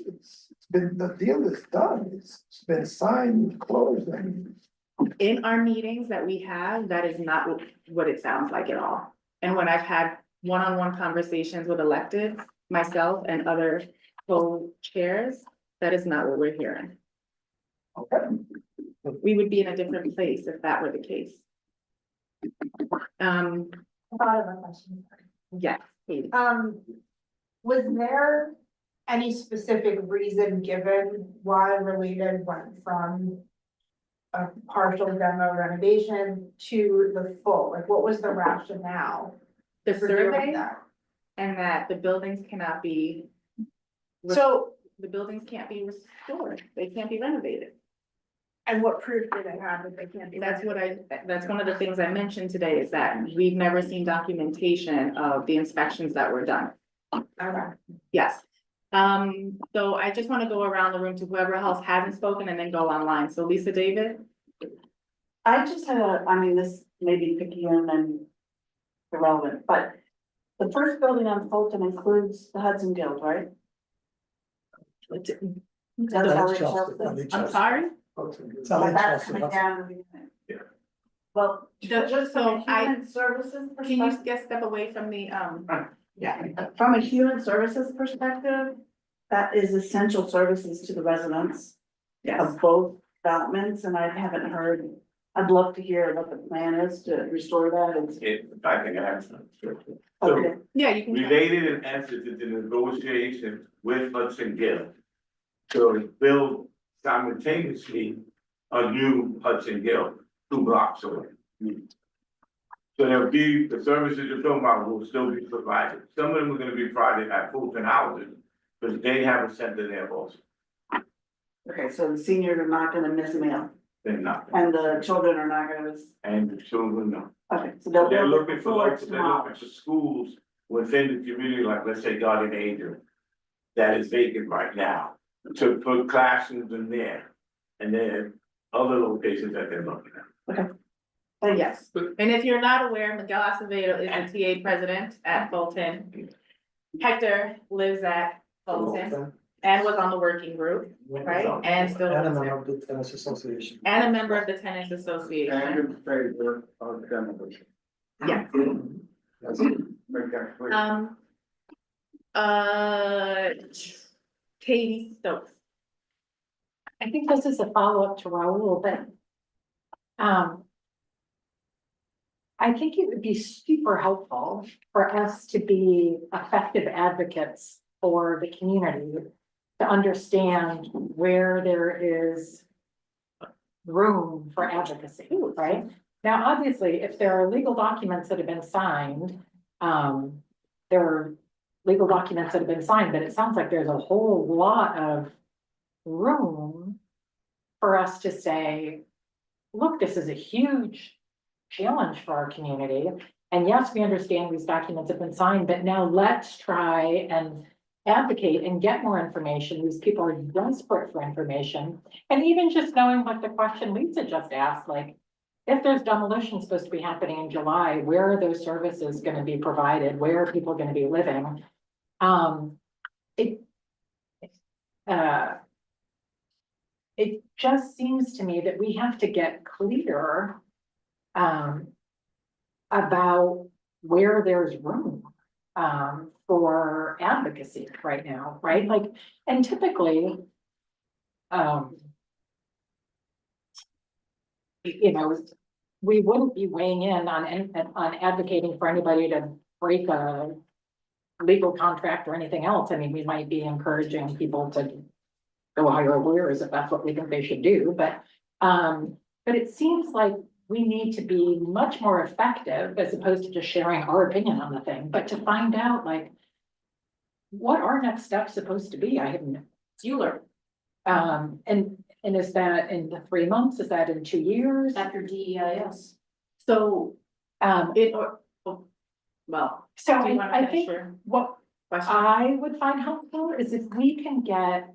been, the deal is done, it's been signed, closed, and. In our meetings that we have, that is not what it sounds like at all. And when I've had one-on-one conversations with elected, myself and other co-chairs, that is not what we're hearing. Okay. We would be in a different place if that were the case. Yes, Katie. Was there any specific reason given why related went from a partial demo renovation to the full? Like, what was the rationale? The for doing survey that? and that the buildings cannot be. So, The buildings can't be restored, they can't be renovated. and what proof do they have that they can't be? That's one of the things I mentioned today, is that we've never seen documentation of the inspections that were done. Okay. Yes. So I just want to go around the room to whoever else hasn't spoken and then go online. So Lisa David? I just had this may be picky and irrelevant, but the first building on Fulton includes the Hudson Guild, right? That's That's LHS. Chelsea. I'm sorry? It's But that's LHS, coming down. in the beginning. Yeah. Well, just from a human services Can you perspective, just step away from the, from a human services perspective, that is essential services to the residents yes, of both developments, and I haven't heard, I'd love to hear what the plan is to restore that and. If I can answer. Okay. yeah, you can. Related and answered to the negotiation with Hudson Gill. To build simultaneously a new Hudson Gill 2 blocks away. So there'll be, the services you're talking about will still be provided. Some of them are gonna be provided at Fulton Housing, because they have a center there also. Okay, so the seniors are not gonna miss a meal, They're not, and the children are not gonna miss, and the children, no. okay, so they'll They're build it looking for, before they're tomorrow. looking for schools within the community, like, let's say, Guardian Angel. That is vacant right now, to put classrooms in there. And then other locations that they're looking at. Yes, and if you're not aware, Miguel Acevedo is the TA president at Fulton. Hector lives at Fulton and was on the working group, right? And still And a lives member there. of the tennis association. And a member of the tenants And association. in favor of demolition. Yes. Let's make that clear. Katie Stokes. I think this is a follow-up to Raul, but I think it would be super helpful for us to be effective advocates for the community to understand where there is room for advocacy, right? Now, obviously, if there are legal documents that have been signed, there are legal documents that have been signed, but it sounds like there's a whole lot of room for us to say, look, this is a huge challenge for our community. And yes, we understand these documents have been signed, but now let's try and advocate and get more information. These people are desperate for information. And even just knowing what the question Lisa just asked, like, if there's demolition supposed to be happening in July, where are those services going to be provided? Where are people going to be living? It just seems to me that we have to get clear about where there's room. for advocacy right now, right? Like, and typically, you know, we wouldn't be weighing in on advocating for anybody to break a legal contract or anything else. I mean, we might be encouraging people to go hire lawyers if that's what we think they should do, but it seems like we need to be much more effective as opposed to just sharing our opinion on the thing, but to find out like, what are next steps supposed to be? I haven't, You learn and is that in the 3 months? Is that in 2 years? after DEIS. So, it, or, oh, well, So do you want to I finish think your what question? I would find helpful is if we can get,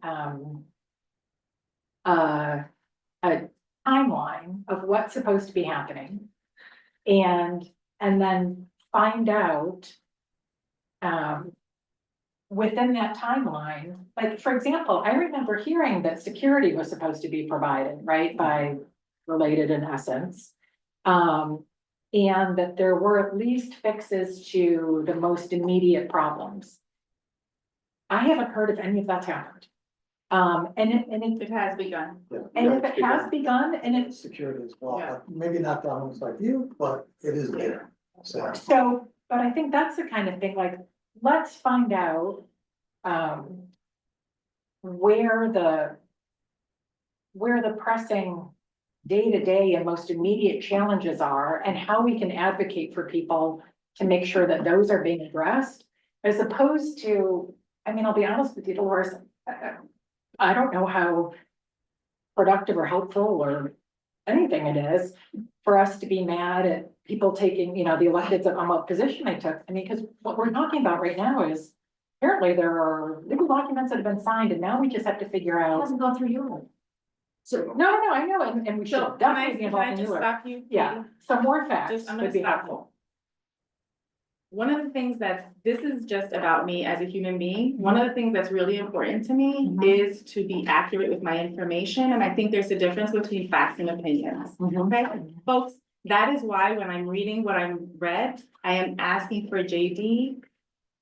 a timeline of what's supposed to be happening. And then find out, within that timeline, like, for example, I remember hearing that security was supposed to be provided, right, by Related in essence. And that there were at least fixes to the most immediate problems. I haven't heard if any of that's happened. It has begun. And if it has begun, and it's Security as well, Yeah. but maybe not the homes like you, but it is there. So, so, but I think that's the kind of thing, like, let's find out, where the pressing day-to-day and most immediate challenges are and how we can advocate for people to make sure that those are being addressed, as opposed to, I mean, I'll be honest with you, Dolores, I don't know how productive or helpful or anything it is for us to be mad at people taking, you know, the electeds on what position they took. I mean, because what we're talking about right now is apparently there are legal documents that have been signed and now we just have to figure It out. hasn't gone through your. So, no, I know, and we So should can I, definitely be can involved I in just newer. stop you? Yeah, some more facts Just, I'm would gonna be stop helpful. you. One of the things this is just about me as a human being. One of the things that's really important to me Mhm. is to be accurate with my information. And I think there's a difference between facts and opinions. Okay, folks, that is why when I'm reading what I'm read, I am asking for JD,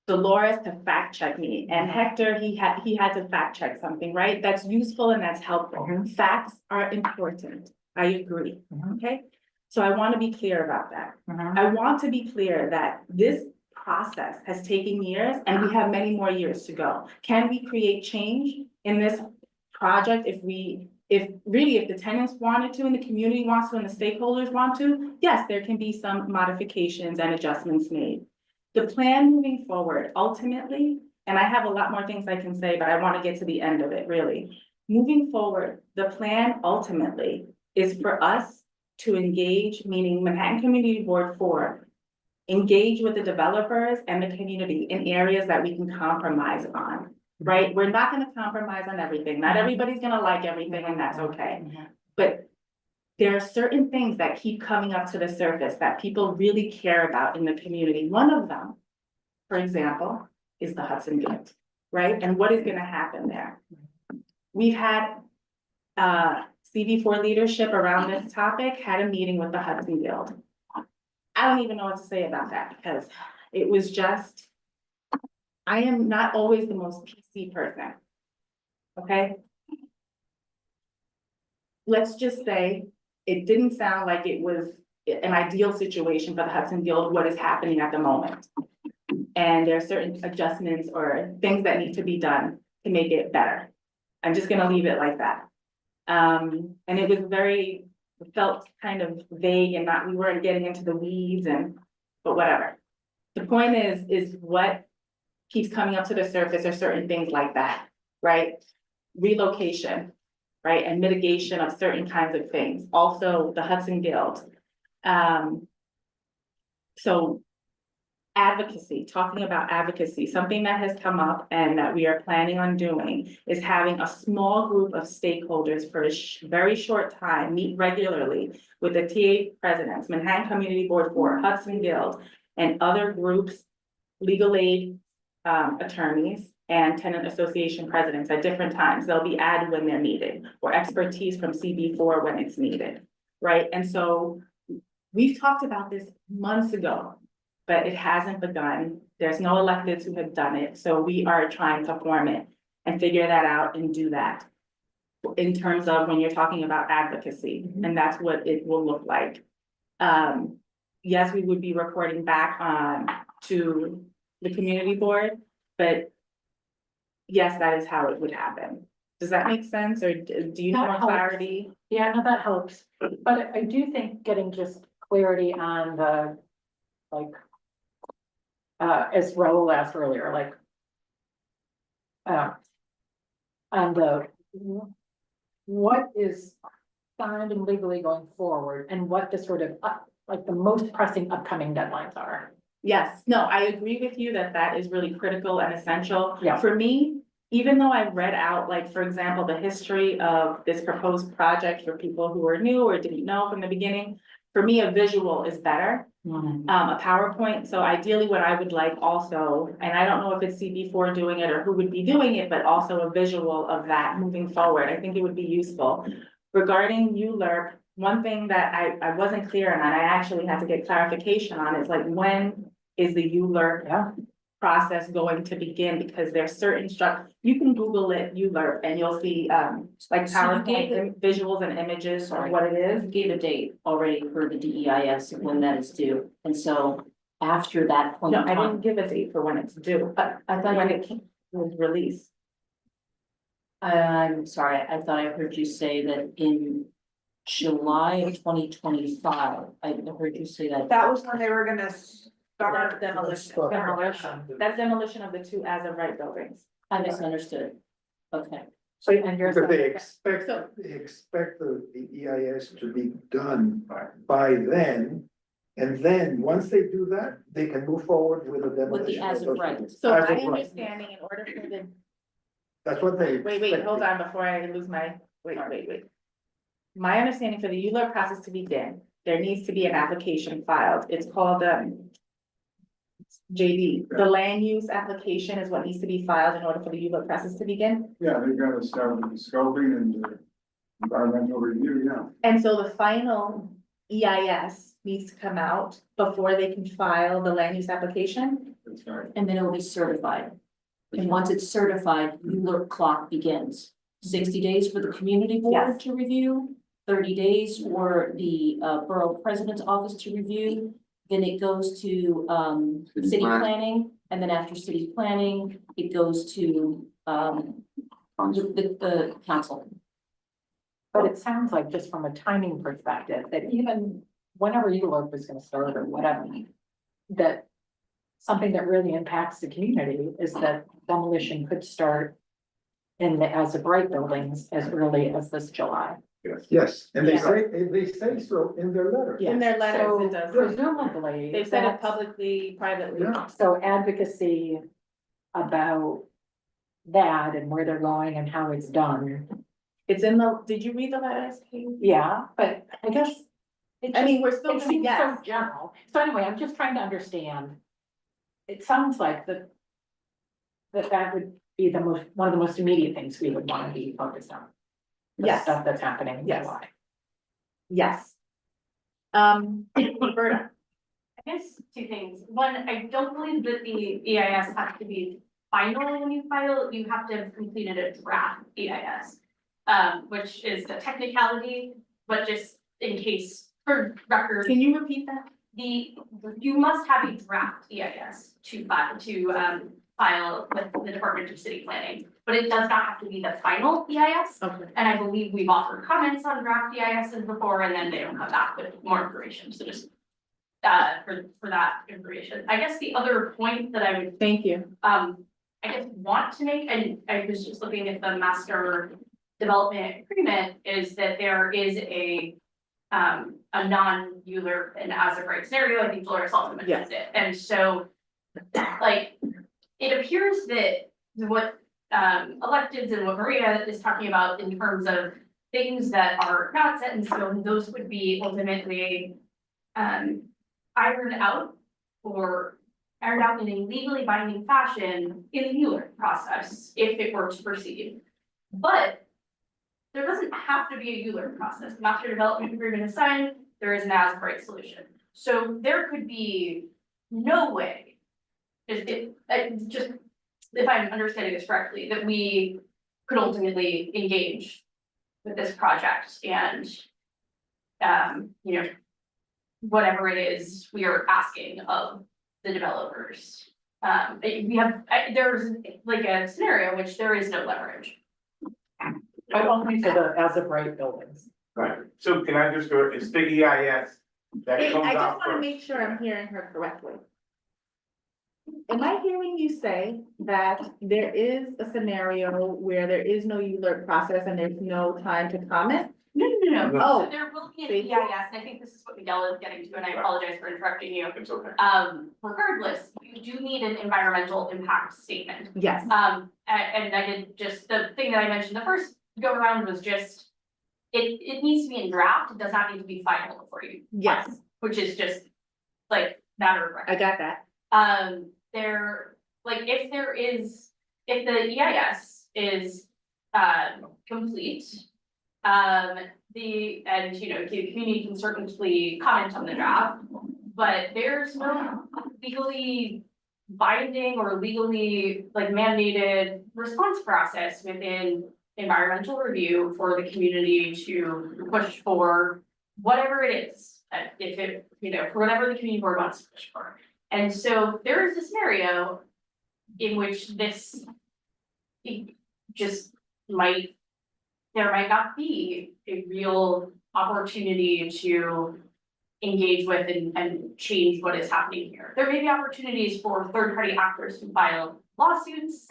Dolores to fact check me, and Hector, he had to fact check something, right? That's useful and that's helpful. Facts are important. I agree, okay? So I want to be clear about that. I want to be clear that this process has taken years and we have many more years to go. Can we create change in this project if the tenants wanted to and the community wants to and the stakeholders want to? Yes, there can be some modifications and adjustments made. The plan moving forward, ultimately, and I have a lot more things I can say, but I want to get to the end of it, really. Moving forward, the plan ultimately is for us to engage, meaning Manhattan Community Board 4, engage with the developers and the community in areas that we can compromise on, right? We're not gonna compromise on everything. Not everybody's gonna like everything, and that's okay. But there are certain things that keep coming up to the surface that people really care about in the community. One of them, for example, is the Hudson Guild, right? And what is gonna happen there? We've had CB4 leadership around this topic, had a meeting with the Hudson Guild. I don't even know what to say about that because it was just, I am not always the most PC person. Okay? Let's just say it didn't sound like it was an ideal situation for the Hudson Guild, what is happening at the moment. And there are certain adjustments or things that need to be done to make it better. I'm just gonna leave it like that. And it was felt kind of vague and we weren't getting into the weeds but whatever. The point is what keeps coming up to the surface are certain things like that, right? Relocation, right? And mitigation of certain kinds of things. Also the Hudson Guild. So advocacy, talking about advocacy, something that has come up and that we are planning on doing is having a small group of stakeholders for a very short time, meet regularly with the TA presidents, Manhattan Community Board 4, Hudson Guild, and other groups, legal aid attorneys, and tenant association presidents at different times. They'll be added when they're needed, or expertise from CB4 when it's needed, right? And so we've talked about this months ago. but it hasn't begun. There's no electeds who have done it, so we are trying to form it and figure that out and do that. In terms of when you're talking about advocacy, and that's what it will look like. Yes, we would be reporting back on to the community board, but yes, that is how it would happen. Does that make sense, or do you have That more helps. clarity? Yeah, no, that helps, but I do think getting just clarity on the, like. As Raul asked earlier, like. On the. What is signed and legally going forward and what the sort of, like the most pressing upcoming deadlines are. Yes, no, I agree with you that that is really critical and essential. Yeah. For me, even though I've read out, like, for example, the history of this proposed project for people who are new or didn't know from the beginning, for me, a visual is better, a PowerPoint. So ideally what I would like also, and I don't know if it's CB4 doing it or who would be doing it, but also a visual of that moving forward. I think it would be useful. Regarding ULURP, one thing that I wasn't clear on, and I actually had to get clarification on, is like, when is the ULURP process going to begin? Because there's certain you can Google it, ULURP, and you'll see, like So you gave PowerPoint visuals and images of what it is. Gave a date already for the DEIS and when that is due, and so after that point No, in I time. didn't give a date for when it's due, I thought when you, it was released. I'm sorry, I thought I heard you say that in July of 2025, I heard you say that. That was when they were gonna That's start. demolition. Demolition. That's demolition of the two as of right buildings. I misunderstood. Okay, So, and you're Because saying, they expect the EIS to be done by then. And then, once they do that, they can move forward with the demolition. as of those right. buildings. So As my of right. understanding, in order for the, That's what they. wait, hold on, before I lose my, wait. My understanding, for the ULURP process to begin, there needs to be an application filed. It's called, JD, the land use application is what needs to be filed in order for the ULURP process to begin. Yeah, they gotta start with the scoping and the environmental review, yeah. And so the final EIS needs to come out before they can file the land use application. That's right. and then it will be certified. And once it's certified, ULURP clock begins. 60 days for the community board Yes. to review, 30 days for the borough president's office to review. Then it goes to city planning, and then after city planning, it goes to the council. but it sounds like just from a timing perspective, that even whenever ULURP is gonna start or whatever. That something that really impacts the community is that demolition could start. In the as of right buildings as early as this July. Yes, and they Yeah. say so in their letter. In their letters, So it does. presumably. They've said it that's- publicly, privately. Yeah. So advocacy about that and where they're going and how it's done. It's in the, did you read the letters, Kate? Yeah, but I guess. it I mean, just- we're still It gonna seems so guess. general. So anyway, I'm just trying to understand. It sounds like that would be one of the most immediate things we would want to be focused on. The Yes. stuff that's happening in Yes. July. Yes. Roberta, I guess two things. One, I don't believe that the EIS has to be final when you file, you have to have completed a draft EIS. Which is a technicality, but just in case for record. can you repeat that? You must have a draft EIS to file with the Department of City Planning, but it does not have to be the final EIS. Okay. And I believe we've offered comments on draft EISs before, and then they don't come back with more information, so just for that information. I guess the other point that I would Thank you. I guess want to make, and I was just looking at the master development agreement, is that there is a non-ULURP and as of right scenario. I think Dolores also mentions it, and so like it appears that what electeds and what Maria is talking about in terms of things that are not set in stone, those would be ultimately ironed out in a legally binding fashion in the ULURP process if it were to proceed. But there doesn't have to be a ULURP process. Master development agreement is signed, there is an as-of-right solution. So there could be no way. Just, if I'm understanding this correctly, that we could ultimately engage with this project and, you know, whatever it is we are asking of the developers. We have, there's like a scenario in which there is no leverage. But only for the as of right buildings. Right, so can I just go, it's the EIS that Wait, comes I just out wanna first. make sure I'm hearing her correctly. Am I hearing you say that there is a scenario where there is no ULURP process and there's no time to comment? No. Oh. So there will be an See? EIS, and I think this is what Miguel is getting to, and I apologize for interrupting you. It's okay. Regardless, you do need an environmental impact statement. Yes. And I did just, the thing that I mentioned the first go around was just, it needs to be in draft, it does not need to be final before you. Yes, Which is just like matter of I record. got that. Like, if the EIS is, complete, you know, the community can certainly comment on the draft, but there's no legally binding or legally like mandated response process within environmental review for the community to push for whatever it is, if it, you know, for whatever the community board wants to push for. And so there is a scenario in which this just there might not be a real opportunity to engage with and change what is happening here. There may be opportunities for third-party actors to file lawsuits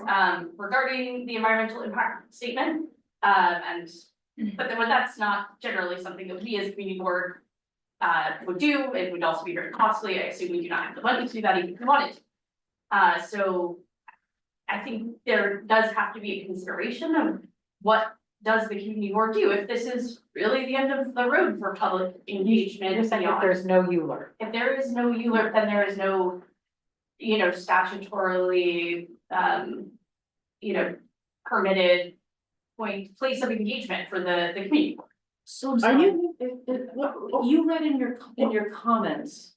regarding the environmental impact statement. But then that's not generally something that we as a community board would do. It would also be very costly. I assume we do not have the money to do that even if we wanted to. So I think there does have to be a consideration of what does the community board do if this is really the end of the road for public engagement. You're saying if there's no ULURP. If there is no ULURP, then there is no, you know, statutorily, you know, permitted place of engagement for the community board. So I'm Are sorry, you? you read in your comments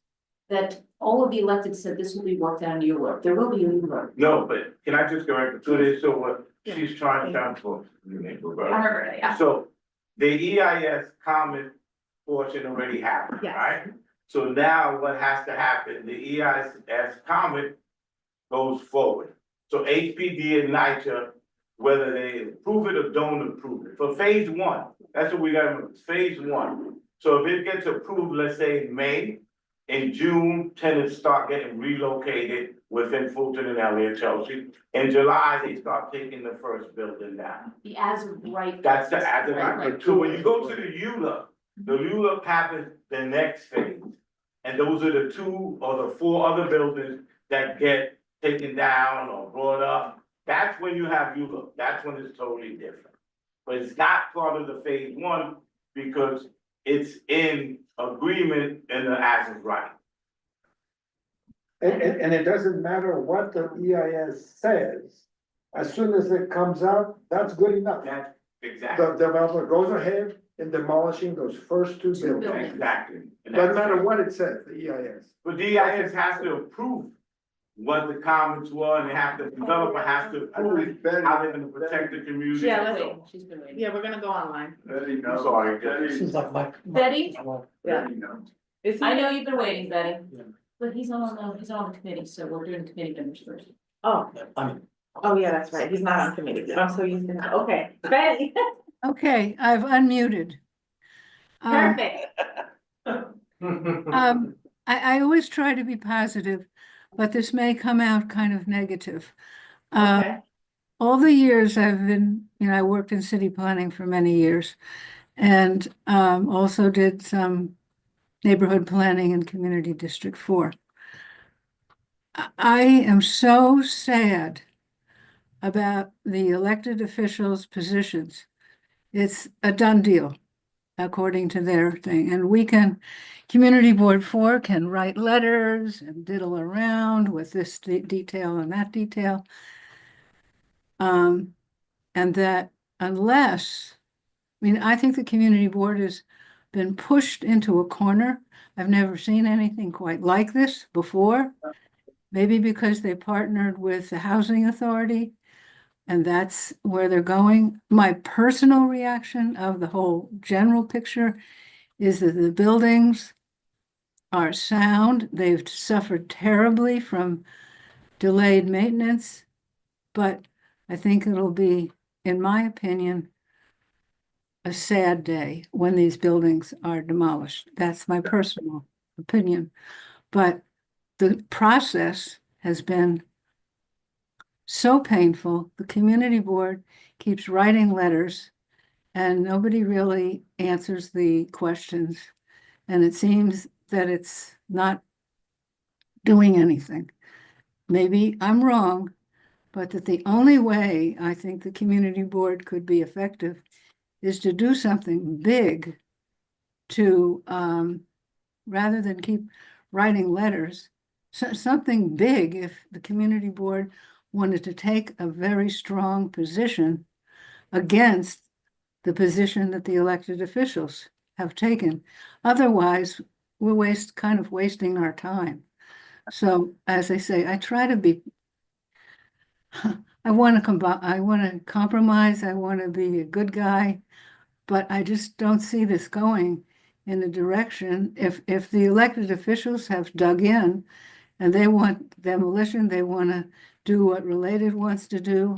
that all of the elected said this will be worked out in ULURP. There will be a ULURP. No, but can I just correct to this, so what she's trying to sound for, Roberta, yeah. So the EIS comment portion already happened, Yes. right? So now what has to happen, the EIS comment goes forward. So HPD and NYCHA, whether they approve it or don't approve it, for phase one, that's what we got to remember, phase one. So if it gets approved, let's say in May, in June, tenants start getting relocated within Fulton and Elliott, Chelsea. In July, they start taking the first building down. The as of right. That's the as of Right, right. So when you go to the ULURP happens the next phase. And those are the 2 or the 4 other buildings that get taken down or brought up. That's when you have ULURP. That's when it's totally different. But it's not part of the phase one because it's in agreement in the as of right. And it doesn't matter what the EIS says, as soon as it comes out, that's good enough. That's exactly. The developer goes ahead in demolishing those first 2 buildings. Exactly. And Doesn't that's- matter what it says, the EIS. But the EIS has to approve what the comments were, and they have to, developer has to approve how they're gonna protect the community. Yeah, let's- So, She's been waiting. Yeah, we're gonna go online. I'm sorry. Seems like my. Betty? Yeah. Is he? I know you've been waiting, Betty. Yeah. But he's on the committee, so we're doing committee members first. Oh, I mean, oh, yeah, that's right. He's not on committee. I'm so used to that. Okay, Betty. Okay, I've unmuted. Perfect. I always try to be positive, but this may come out kind of negative. Okay. All the years I've been, I worked in city planning for many years and also did some neighborhood planning in Community District 4. I am so sad about the elected officials' positions. It's a done deal, according to their thing. And Community Board 4 can write letters and diddle around with this detail and that detail. And that unless, I think the Community Board has been pushed into a corner I've never seen anything quite like this before. Maybe because they partnered with the housing authority and that's where they're going. My personal reaction of the whole general picture is that the buildings are sound. They've suffered terribly from delayed maintenance, but I think it'll be, in my opinion, a sad day when these buildings are demolished. That's my personal opinion. But the process has been so painful. The community board keeps writing letters and nobody really answers the questions. And it seems that it's not doing anything. Maybe I'm wrong, but that the only way I think the community board could be effective is to do something big to, rather than keep writing letters, something big if the community board wanted to take a very strong position against the position that the elected officials have taken. Otherwise, we're kind of wasting our time. So as I say, I try to be, I want to compromise, I want to be a good guy, but I just don't see this going in the direction. If the elected officials have dug in and they want demolition, they want to do what Related wants to do,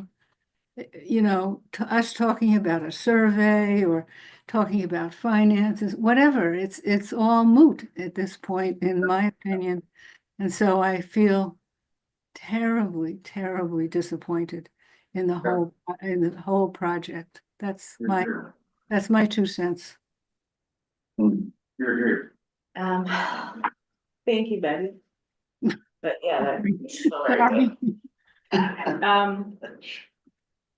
you know, to us talking about a survey or talking about finances, whatever, it's all moot at this point, in my opinion. And so I feel terribly, terribly disappointed in the whole project. That's my 2 cents. Here. Thank you, Betty. But yeah, that's all right.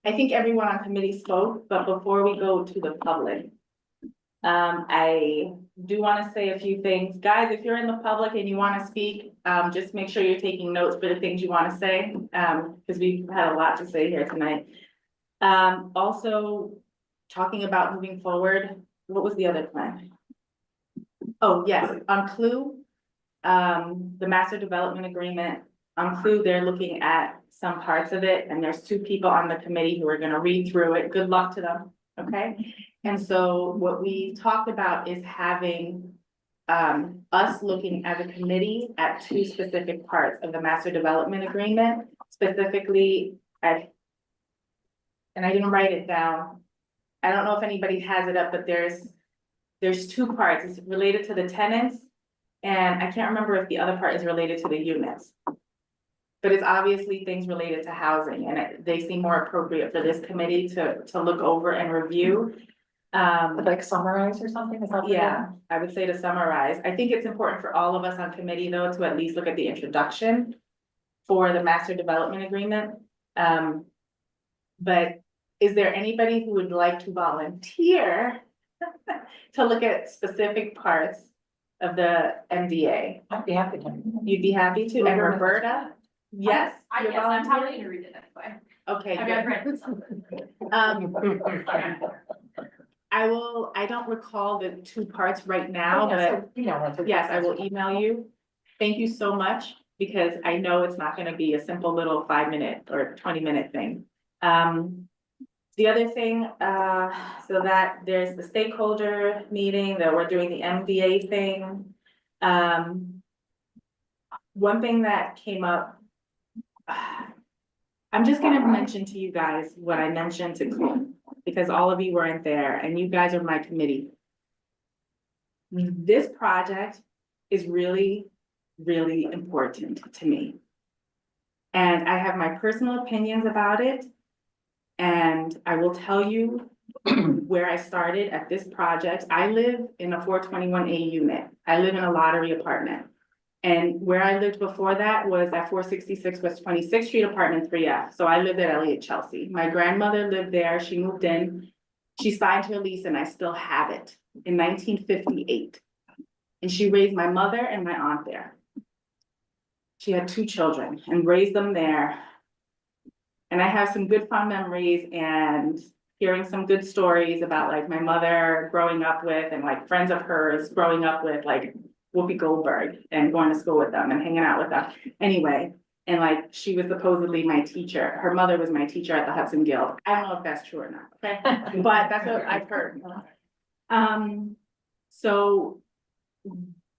I think everyone on committee spoke, but before we go to the public, I do want to say a few things. Guys, if you're in the public and you want to speak, just make sure you're taking notes for the things you want to say, because we've had a lot to say here tonight. Also, talking about moving forward, what was the other plan? Oh, yes, on Clue, the master development agreement, on Clue, they're looking at some parts of it, and there's 2 people on the committee who are gonna read through it. Good luck to them, okay? And so what we talked about is having us looking as a committee at 2 specific parts of the master development agreement, specifically at, and I didn't write it down. I don't know if anybody has it up, but there's 2 parts. It's related to the tenants, and I can't remember if the other part is related to the units. But it's obviously things related to housing, and they seem more appropriate for this committee to look over and review. Like summarize or something, is that? Yeah, I would say to summarize. I think it's important for all of us on committee, though, to at least look at the introduction for the master development agreement. But is there anybody who would like to volunteer to look at specific parts of the MDA? I'd be happy to. You'd be happy to, and Roberta? Yes? I'm happy to read it anyway. Okay, I've good. read some. I don't recall the 2 parts right now, but yes, I will email you. Thank you so much, because I know it's not gonna be a simple little 5-minute or 20-minute thing. The other thing, so that there's the stakeholder meeting, that we're doing the MDA thing. One thing that came up, I'm just gonna mention to you guys what I mentioned to Clint, because all of you weren't there and you guys are my committee. This project is really, really important to me. And I have my personal opinions about it. And I will tell you where I started at this project. I live in a 421A unit. I live in a lottery apartment. And where I lived before that was at 466 West 26th Street, apartment 3F. So I lived at Elliott Chelsea. My grandmother lived there. She moved in. She signed her lease and I still have it in 1958. And she raised my mother and my aunt there. She had 2 children and raised them there. And I have some good fond memories and hearing some good stories about like my mother growing up with and like friends of hers growing up with, like Whoopi Goldberg and going to school with them and hanging out with them. Anyway, and like, she was supposedly my teacher. Her mother was my teacher at the Hudson Guild. I don't know if that's true or not, okay? But that's what I've heard. So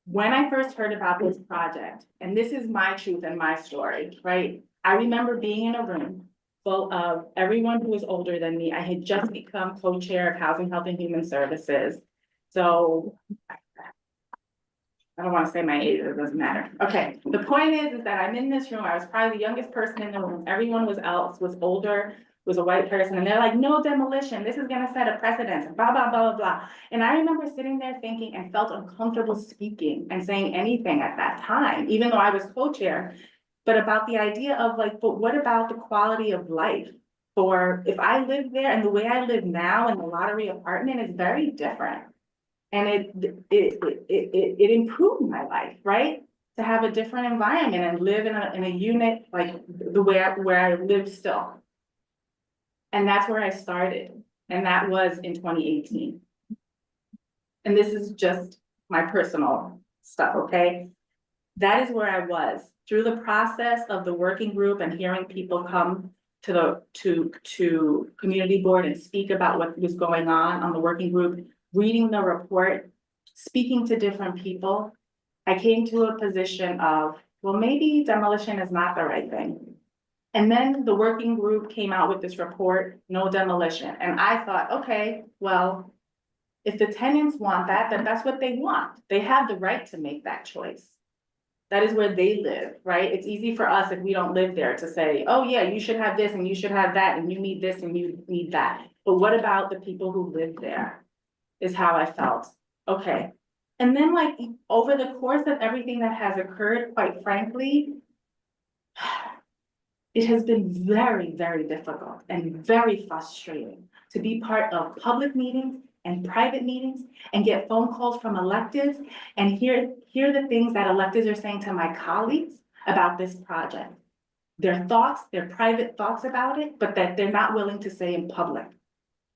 when I first heard about this project, and this is my truth and my story, right? I remember being in a room full of everyone who was older than me. I had just become co-chair of Housing, Health and Human Services. So I don't want to say my age, it doesn't matter. Okay, the point is that I'm in this room. I was probably the youngest person in the room. Everyone was older, was a white person, and they're like, no demolition. This is gonna set a precedent, blah, blah, blah, blah, blah. And I remember sitting there thinking and felt uncomfortable speaking and saying anything at that time, even though I was co-chair, but about the idea of like, but what about the quality of life? For if I lived there, and the way I live now in the Lottery apartment is very different. And it improved my life, right? To have a different environment and live in a unit like the way where I live still. And that's where I started, and that was in 2018. And this is just my personal stuff, okay? That is where I was through the process of the working group and hearing people come to community board and speak about what was going on the working group, reading the report, speaking to different people. I came to a position of, well, maybe demolition is not the right thing. And then the working group came out with this report, no demolition. And I thought, okay, well, if the tenants want that, then that's what they want. They have the right to make that choice. That is where they live, right? It's easy for us if we don't live there to say, oh yeah, you should have this and you should have that and you need this and you need that. But what about the people who live there is how I felt. Okay. And then like over the course of everything that has occurred, quite frankly, it has been very, very difficult and very frustrating to be part of public meetings and private meetings and get phone calls from electeds and hear the things that electeds are saying to my colleagues about this project. Their thoughts, their private thoughts about it, but that they're not willing to say in public.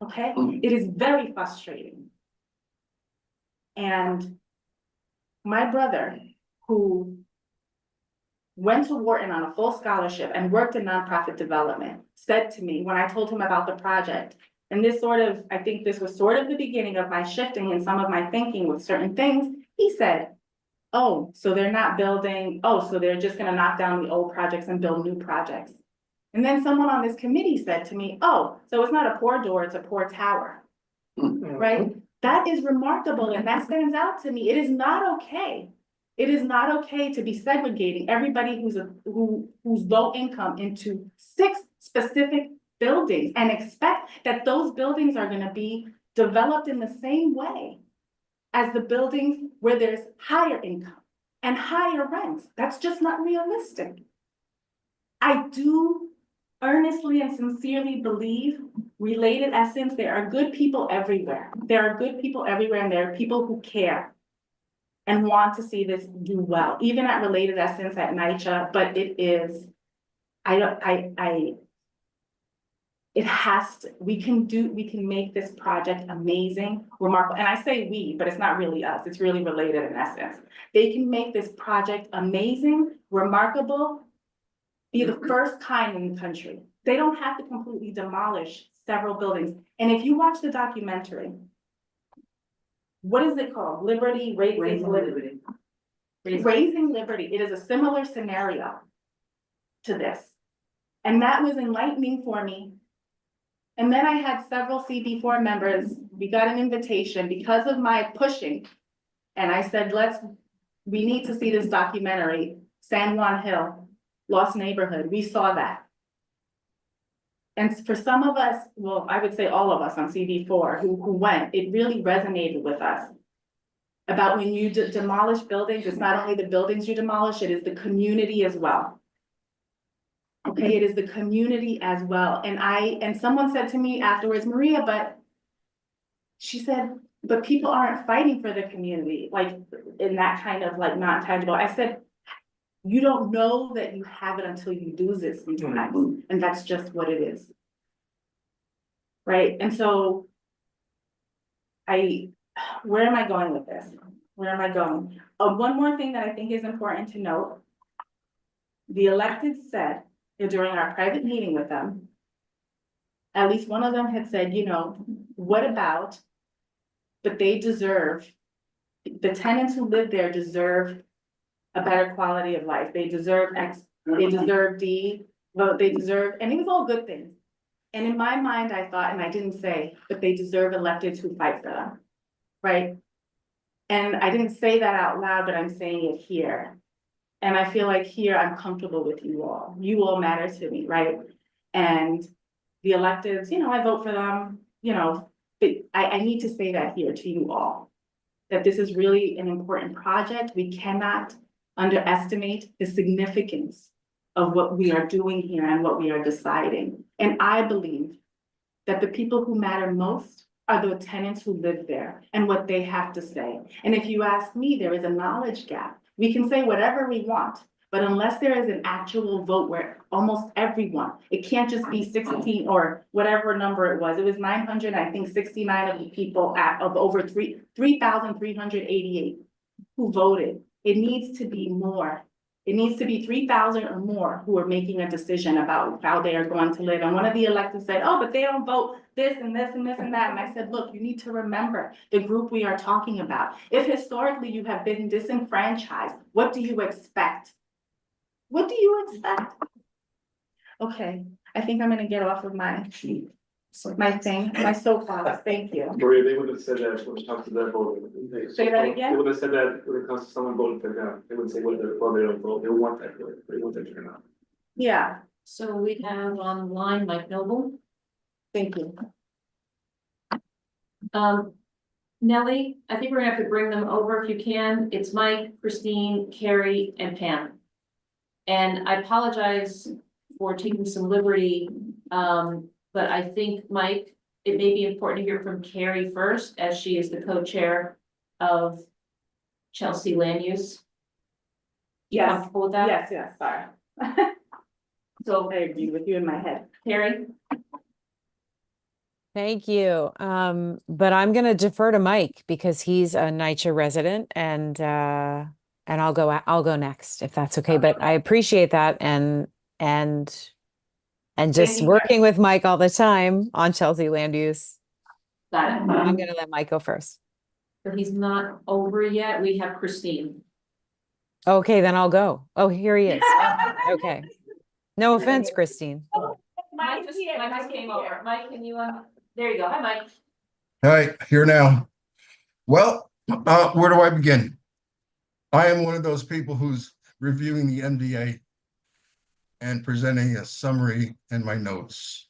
Okay? It is very frustrating. And my brother, who went to Wharton on a full scholarship and worked in nonprofit development, said to me when I told him about the project, and this sort of, I think this was sort of the beginning of my shifting in some of my thinking with certain things. He said, oh, so they're not building, oh, so they're just gonna knock down the old projects and build new projects. And then someone on this committee said to me, oh, so it's not a poor door, it's a poor tower, right? That is remarkable and that stands out to me. It is not okay. It is not okay to be segregating everybody who's low income into 6 specific buildings and expect that those buildings are gonna be developed in the same way as the buildings where there's higher income and higher rents. That's just not realistic. I do earnestly and sincerely believe, related essence, there are good people everywhere. There are good people everywhere and there are people who care and want to see this do well, even at related essence at NYCHA, but it is, it has to, we can make this project amazing, remarkable. And I say we, but it's not really us, it's really related in essence. They can make this project amazing, remarkable, be the first kind in the country. They don't have to completely demolish several buildings. And if you watch the documentary, what is it called? Raising Liberty. Raising Liberty. It is a similar scenario to this. And that was enlightening for me. And then I had several CB4 members, we got an invitation because of my pushing. And I said, we need to see this documentary, San Juan Hill, Lost Neighborhood. We saw that. And for some of us, well, I would say all of us on CB4 who went, it really resonated with us. About when you demolish buildings, it's not only the buildings you demolish, it is the community as well. Okay, it is the community as well. And someone said to me afterwards, Maria, but she said, but people aren't fighting for the community, like in that kind of like not tangible. I said, you don't know that you have it until you lose it sometimes. And that's just what it is. Right, and so where am I going with this? where am I going? One more thing that I think is important to note. The elected said during our private meeting with them, at least one of them had said, you know, what about, but they deserve, the tenants who live there deserve a better quality of life. They deserve X, they deserve D, well, they deserve, and it was all good things. And in my mind, I thought, and I didn't say, but they deserve electeds who fight for them, right? And I didn't say that out loud, but I'm saying it here. And I feel like here I'm comfortable with you all. You all matter to me, right? And the electeds, you know, I vote for them, you know, but I need to say that here to you all. That this is really an important project. We cannot underestimate the significance of what we are doing here and what we are deciding. And I believe that the people who matter most are the tenants who live there and what they have to say. And if you ask me, there is a knowledge gap. We can say whatever we want, but unless there is an actual vote where almost everyone, it can't just be 16 or whatever number it was 900, I think 69 of the people of over 3,388 who voted. It needs to be more. It needs to be 3,000 or more who are making a decision about how they are going to live. And one of the electeds said, oh, but they don't vote this and this and this and that. And I said, look, you need to remember the group we are talking about. If historically you have been disenfranchised, what do you expect? What do you expect? Okay, I think I'm gonna get off of my soapbox. Thank you. Maria, they would have said that when it comes to their voting. Say that again? They would have said that when it comes to someone voting for them, they would say whether they don't vote, they want that, they want that turnout. Yeah, So we have online Mike Noble. thank you. Nellie, I think we're gonna have to bring them over if you can. It's Mike, Christine, Carrie, and Pam. And I apologize for taking some liberty, but I think, Mike, it may be important to hear from Carrie first, as she is the co-chair of Chelsea Land Use. You Yes. comfortable with that? Yes, sorry. So, I agree with you in my head. Carrie? Thank you. But I'm going to defer to Mike because he's a NYCHA resident and I'll go next if that's okay. But I appreciate that and just working with Mike all the time on Chelsea Land Use. Got it. I'm going to let Mike go first. So he's not over yet. We have Christine. Okay, then I'll go. Oh, here he is. Okay. No offense, Christine. Mike just came over. Mike, can you, there you go. Hi, Mike. Hi, here now. Well, where do I begin? I am one of those people who's reviewing the MDA and presenting a summary and my notes.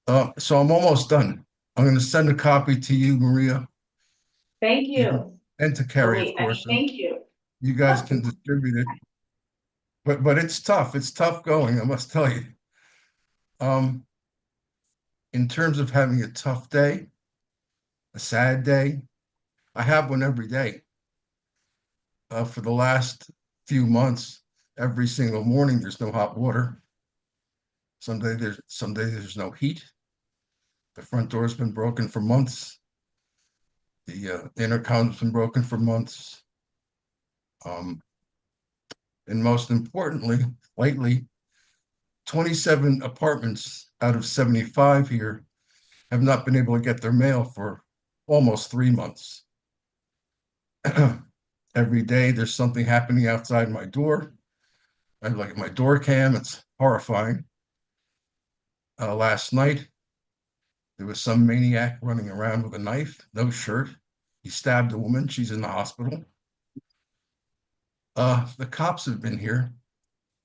So I'm almost done. I'm going to send a copy to you, Maria. Thank you. And to Carrie, of course. Thank you. You guys can distribute it. But it's tough. It's tough going, I must tell you. In terms of having a tough day, a sad day, I have one every day. For the last few months, every single morning, there's no hot water. Some days there's no heat. The front door's been broken for months. The intercom's been broken for months. And most importantly, lately, 27 apartments out of 75 here have not been able to get their mail for almost 3 months. Every day there's something happening outside my door. I look at my door cam, it's horrifying. Last night, there was some maniac running around with a knife, no shirt. He stabbed a woman, she's in the hospital. The cops have been here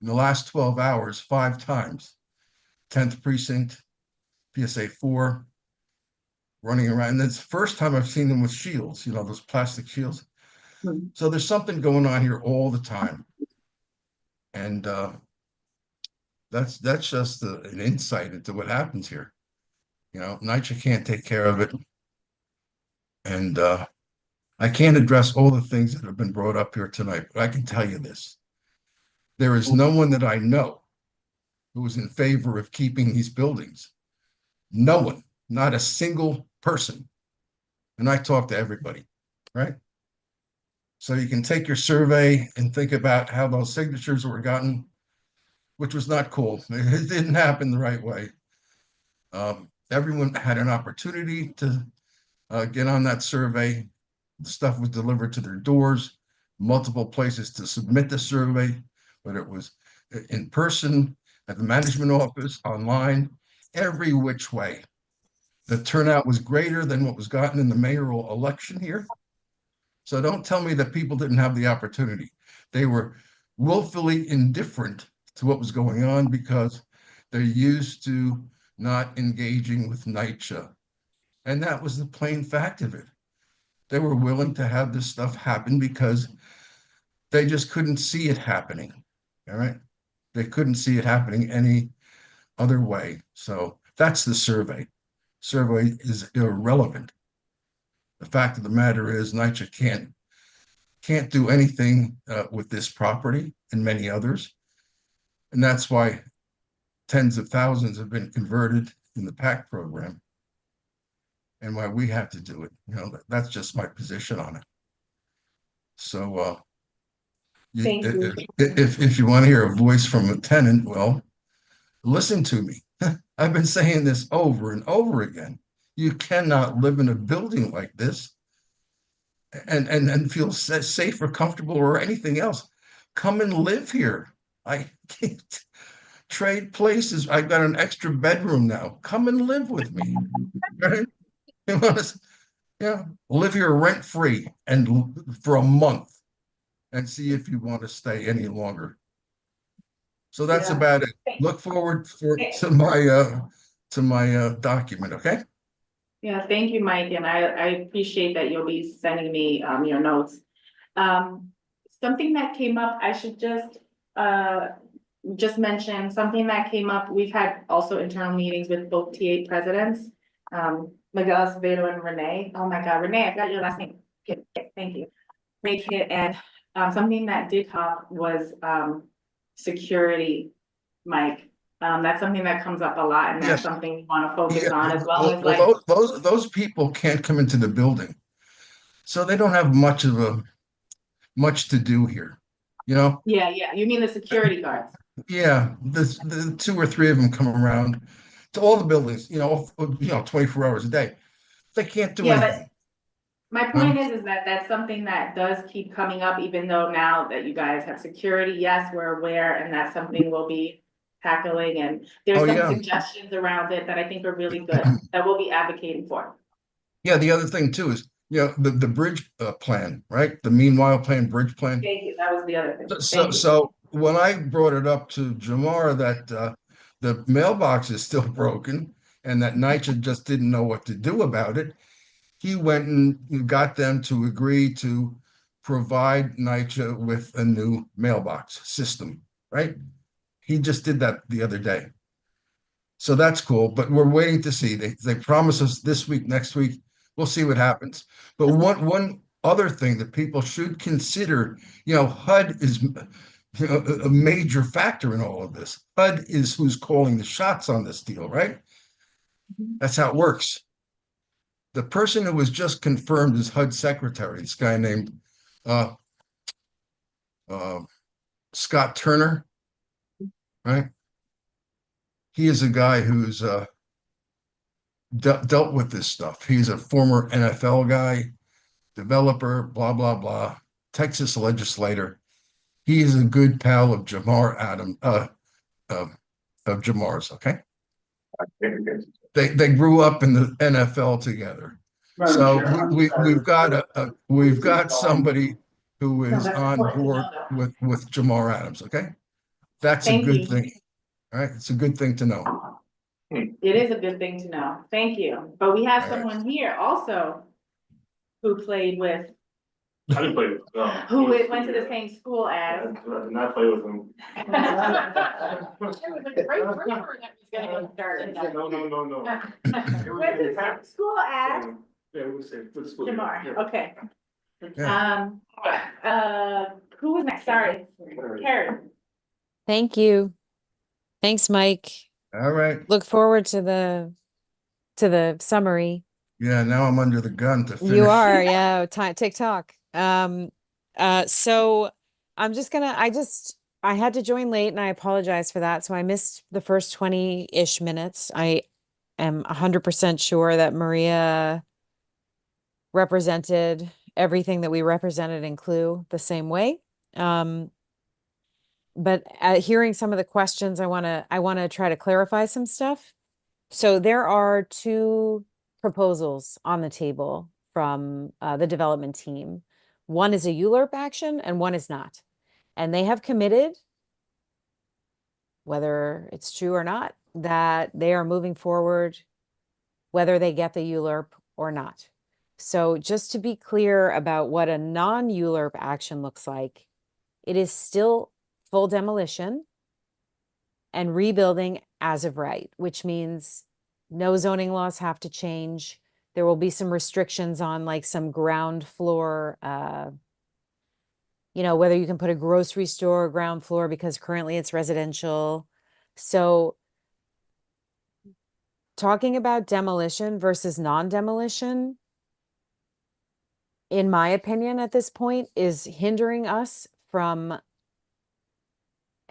in the last 12 hours, 5 times. 10th precinct, PSA 4, running around. And it's the first time I've seen them with shields, you know, those plastic shields. So there's something going on here all the time. And that's just an insight into what happens here. You know, NYCHA can't take care of it. And I can't address all the things that have been brought up here tonight, but I can tell you this. There is no one that I know who is in favor of keeping these buildings. No one, not a single person. And I talk to everybody, right? So you can take your survey and think about how those signatures were gotten, which was not cool. It didn't happen the right way. Everyone had an opportunity to get on that survey. The stuff was delivered to their doors, multiple places to submit the survey, whether it was in person, at the management office, online, every which way. The turnout was greater than what was gotten in the mayoral election here. So don't tell me that people didn't have the opportunity. They were willfully indifferent to what was going on because they're used to not engaging with NYCHA. And that was the plain fact of it. They were willing to have this stuff happen because they just couldn't see it happening. All right. They couldn't see it happening any other way. So that's the survey. Survey is irrelevant. The fact of the matter is NYCHA can't do anything with this property and many others. And that's why tens of thousands have been converted in the PAC program. And why we have to do it. You know, that's just my position on it. So Thank you. if you want to hear a voice from a tenant, well, listen to me. I've been saying this over and over again. You cannot live in a building like this and feel safe or comfortable or anything else. Come and live here. I can't trade places. I've got an extra bedroom now. Come and live with me. Right? Yeah, live here rent free and for a month and see if you want to stay any longer. So that's about it. Look forward to my document, okay? Yeah, thank you, Mike, and I appreciate that you'll be sending me your notes. Something that came up, I should just mention something that came up. We've had also internal meetings with both TA presidents, Miguel Acevedo and Renee. Oh my God, Renee, I got your last name. Thank you. Make it, and something that did come up was security, Mike. That's something that comes up a lot, and that's something we want to focus on, as well as like those people can't come into the building, so they don't have much to do here, you know. Yeah, you mean the security guards? Yeah, the 2 or 3 of them come around to all the buildings, you know, 24 hours a day. They can't do anything. But my point is that that's something that does keep coming up, even though now that you guys have security, yes, we're aware, and that's something we'll be tackling, and there's some suggestions around it that I think are really good that we'll be advocating for. Yeah, the other thing too is, you know, the bridge plan, right? The meanwhile plan, bridge plan. Thank you. That was the other thing. So when I brought it up to Jamar that the mailbox is still broken and that NYCHA just didn't know what to do about it, he went and got them to agree to provide NYCHA with a new mailbox system, right? He just did that the other day. So that's cool, but we're waiting to see. They promise us this week, next week. We'll see what happens. But one other thing that people should consider, you know, HUD is a major factor in all of this. HUD is who's calling the shots on this deal, right? That's how it works. The person who was just confirmed as HUD secretary, this guy named Scott Turner, right? He is a guy who's dealt with this stuff. He's a former NFL guy, developer, blah, blah, blah, Texas legislator. He is a good pal of Jamar of Jamar's, okay? They grew up in the NFL together. So we've got somebody who is on board with Jamar Adams, okay? That's a good thing. All right, it's a good thing to know. It is a good thing to know. Thank you. But we have someone here also who played with. I didn't play with who went to the same school as. I did not play with him. It was a great rumor that was gonna start. No. Went to the same school as. Yeah, we was saying, good school. Jamar, okay. Who was next? Sorry, Karen. Thank you. Thanks, Mike. All right. Look forward to the summary. Yeah, now I'm under the gun to finish. You are, yeah. TikTok. So I'm just gonna, I had to join late and I apologize for that. So I missed the first 20-ish minutes. I am 100% sure that Maria represented everything that we represented in Clue the same way. But hearing some of the questions, I want to try to clarify some stuff. So there are two proposals on the table from the development team. One is a ULURP action and one is not. And they have committed, whether it's true or not, that they are moving forward, whether they get the ULURP or not. So just to be clear about what a non-ULURP action looks like, it is still full demolition and rebuilding as of right, which means no zoning laws have to change. There will be some restrictions on like some ground floor, whether you can put a grocery store ground floor because currently it's residential. So talking about demolition versus non-demolition, in my opinion, at this point, is hindering us from,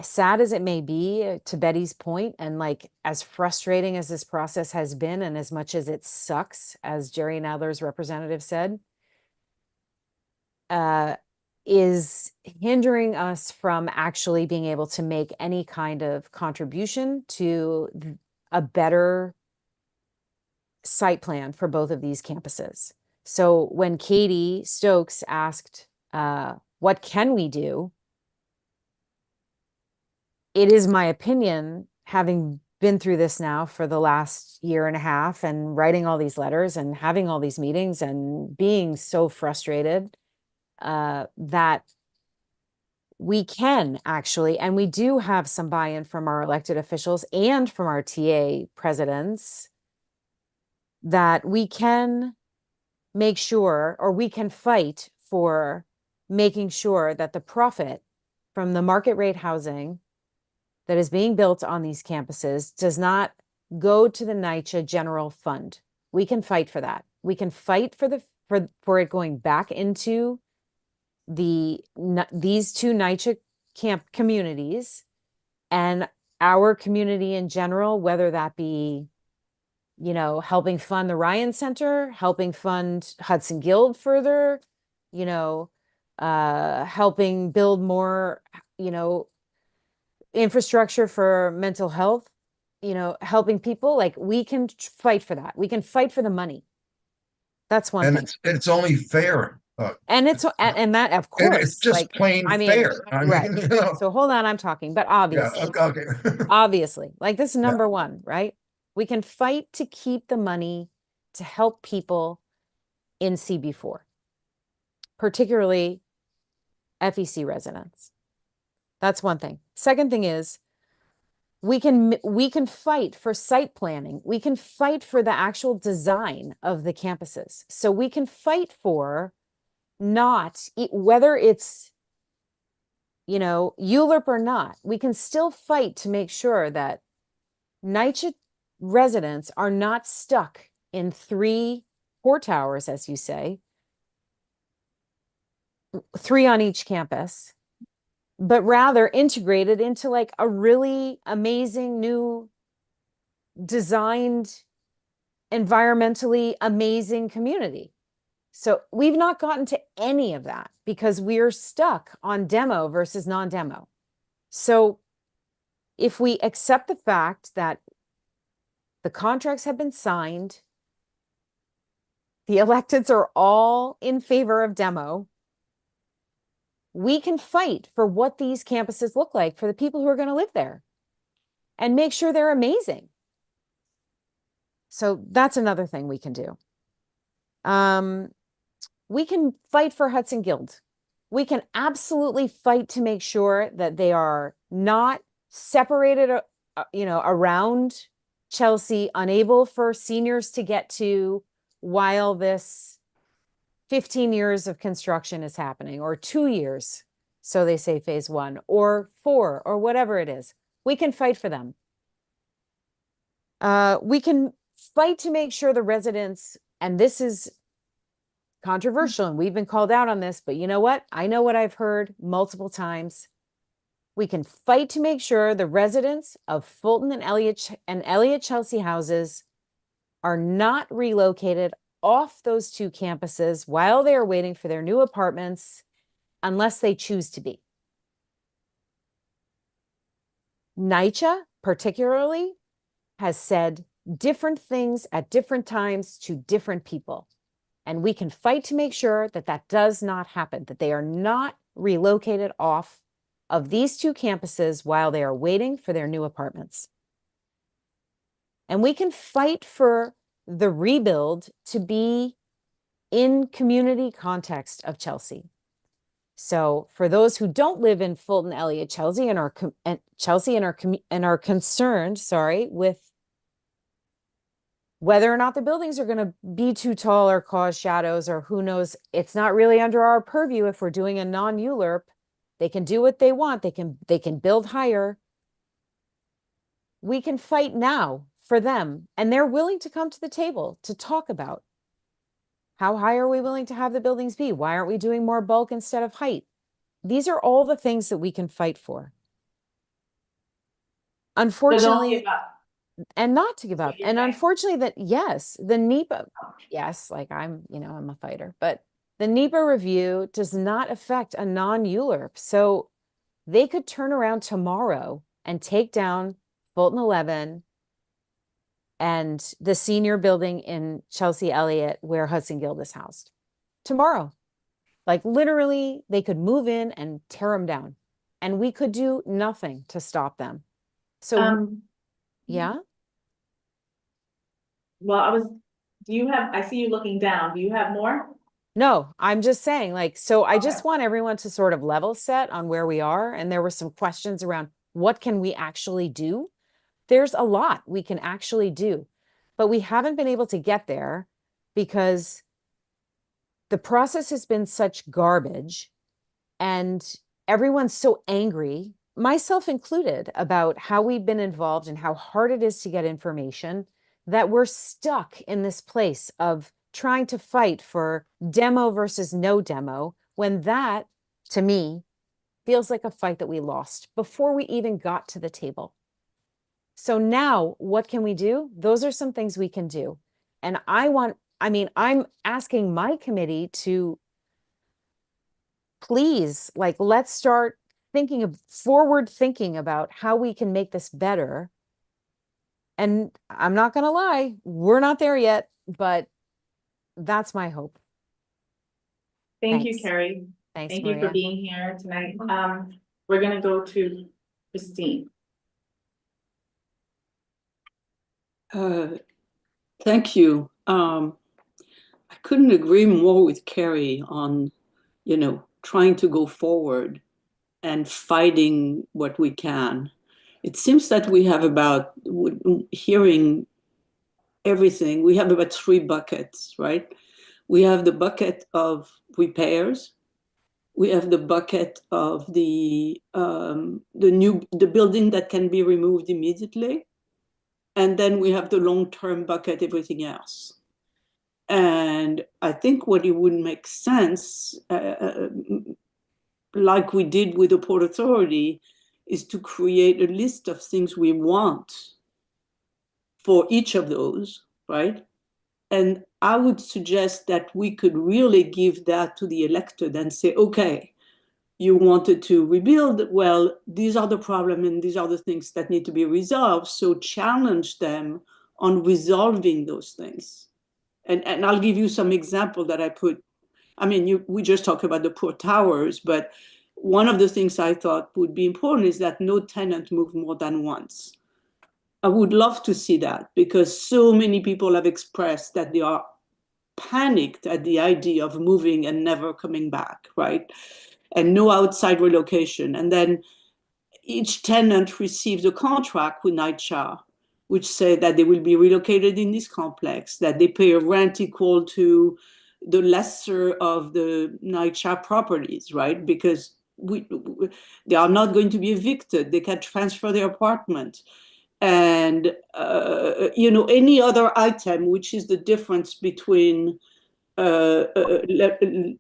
sad as it may be, to Betty's point, and like as frustrating as this process has been, and as much as it sucks, as Jerry Nadler's representative said, is hindering us from actually being able to make any kind of contribution to a better site plan for both of these campuses. So when Katie Stokes asked, what can we do? It is my opinion, having been through this now for the last year and a half and writing all these letters and having all these meetings and being so frustrated, that we can actually, and we do have some buy-in from our elected officials and from our TA presidents, that we can make sure, or we can fight for making sure that the profit from the market rate housing that is being built on these campuses does not go to the NYCHA general fund. We can fight for that. We can fight for it going back into these two NYCHA camp communities and our community in general, whether that be, helping fund the Ryan Center, helping fund Hudson Guild further, helping build more, infrastructure for mental health, helping people. Like, we can fight for that. We can fight for the money. That's one thing. It's only fair. And that, of And course, it's just plain fair. Right. So hold on, I'm talking, but obviously, okay. obviously, like, this is number one, right? We can fight to keep the money to help people in CB4, particularly FEC residents. That's one thing. Second thing is, we can fight for site planning. We can fight for the actual design of the campuses. So we can fight for whether it's, ULURP or not, we can still fight to make sure that NYCHA residents are not stuck in 3 core towers, as you say, 3 on each campus, but rather integrated into like a really amazing new designed, environmentally amazing community. So we've not gotten to any of that because we're stuck on demo versus non-demo. So if we accept the fact that the contracts have been signed, the electeds are all in favor of demo, we can fight for what these campuses look like for the people who are going to live there and make sure they're amazing. So that's another thing we can do. We can fight for Hudson Guild. We can absolutely fight to make sure that they are not separated, around Chelsea, unable for seniors to get to while this 15 years of construction is happening, or 2 years, so they say phase 1, or 4, or whatever it is. We can fight for them. We can fight to make sure the residents, and this is controversial and we've been called out on this, but you know what? I know what I've heard multiple times. We can fight to make sure the residents of Fulton and Elliott Chelsea houses are not relocated off those two campuses while they are waiting for their new apartments, unless they choose to be. NYCHA particularly has said different things at different times to different people. And we can fight to make sure that that does not happen, that they are not relocated off of these two campuses while they are waiting for their new apartments. And we can fight for the rebuild to be in community context of Chelsea. So for those who don't live in Fulton, Elliott, Chelsea, and are concerned, with whether or not the buildings are going to be too tall or cause shadows, or who knows, it's not really under our purview. If we're doing a non-ULURP, they can do what they want. They can build higher. We can fight now for them, and they're willing to come to the table to talk about how high are we willing to have the buildings be? Why aren't we doing more bulk instead of height? These are all the things that we can fight for. Unfortunately, and not to give up. And unfortunately that, yes, the NEPA, yes, like I'm a fighter, but the NEPA review does not affect a non-ULURP. So they could turn around tomorrow and take down Fulton 11 and the senior building in Chelsea Elliott where Hudson Guild is housed tomorrow. Like literally they could move in and tear them down and we could do nothing to stop them. So yeah. Well, I see you looking down. Do you have more? No, I'm just saying, so I just want everyone to sort of level set on where we are. And there were some questions around what can we actually do? There's a lot we can actually do, but we haven't been able to get there because the process has been such garbage and everyone's so angry, myself included, about how we've been involved and how hard it is to get information, that we're stuck in this place of trying to fight for demo versus no demo, when that, to me, feels like a fight that we lost before we even got to the table. So now what can we do? Those are some things we can do. And I'm asking my committee to please, let's start forward thinking about how we can make this better. And I'm not going to lie, we're not there yet, but that's my hope. Thank you, Carrie. Thanks, Thank Maria. you for being here tonight. We're going to go to Christine. Thank you. I couldn't agree more with Carrie on, trying to go forward and fighting what we can. It seems that we have hearing everything, we have about 3 buckets, right? We have the bucket of repairs. We have the bucket of the building that can be removed immediately. And then we have the long-term bucket, everything else. And I think what it would make sense, like we did with the Port Authority, is to create a list of things we want for each of those, right? And I would suggest that we could really give that to the elected and say, okay, you wanted to rebuild, well, these are the problems and these are the things that need to be resolved. So challenge them on resolving those things. And I'll give you some example that I put. We just talked about the poor towers, but one of the things I thought would be important is that no tenant move more than once. I would love to see that because so many people have expressed that they are panicked at the idea of moving and never coming back, right? And no outside relocation. And then each tenant receives a contract with NYCHA, which say that they will be relocated in this complex, that they pay a rent equal to the lesser of the NYCHA properties, right? Because they are not going to be evicted. They can transfer their apartment. And, any other item, which is the difference between the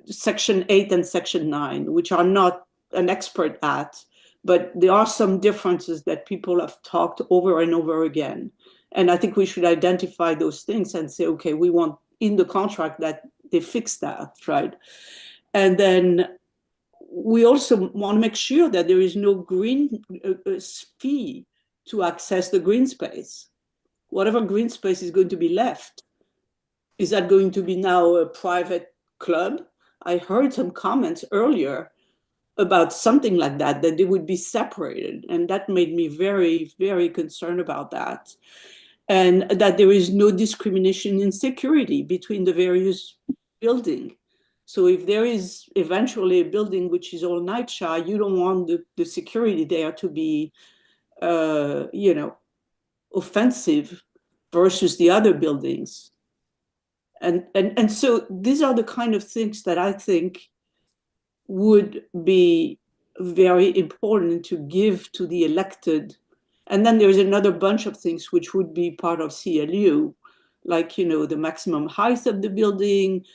section 8 and section 9, which are not an expert at, but there are some differences that people have talked over and over again. And I think we should identify those things and say, okay, we want in the contract that they fix that, right? And then we also want to make sure that there is no green fee to access the green space. Whatever green space is going to be left, is that going to be now a private club? I heard some comments earlier about something like that, that they would be separated. And that made me very, very concerned about that. And that there is no discrimination in security between the various buildings. So if there is eventually a building which is all NYCHA, you don't want the security there to be, offensive versus the other buildings. And so these are the kind of things that I think would be very important to give to the elected. And then there's another bunch of things which would be part of CLU, like, the maximum height of the building,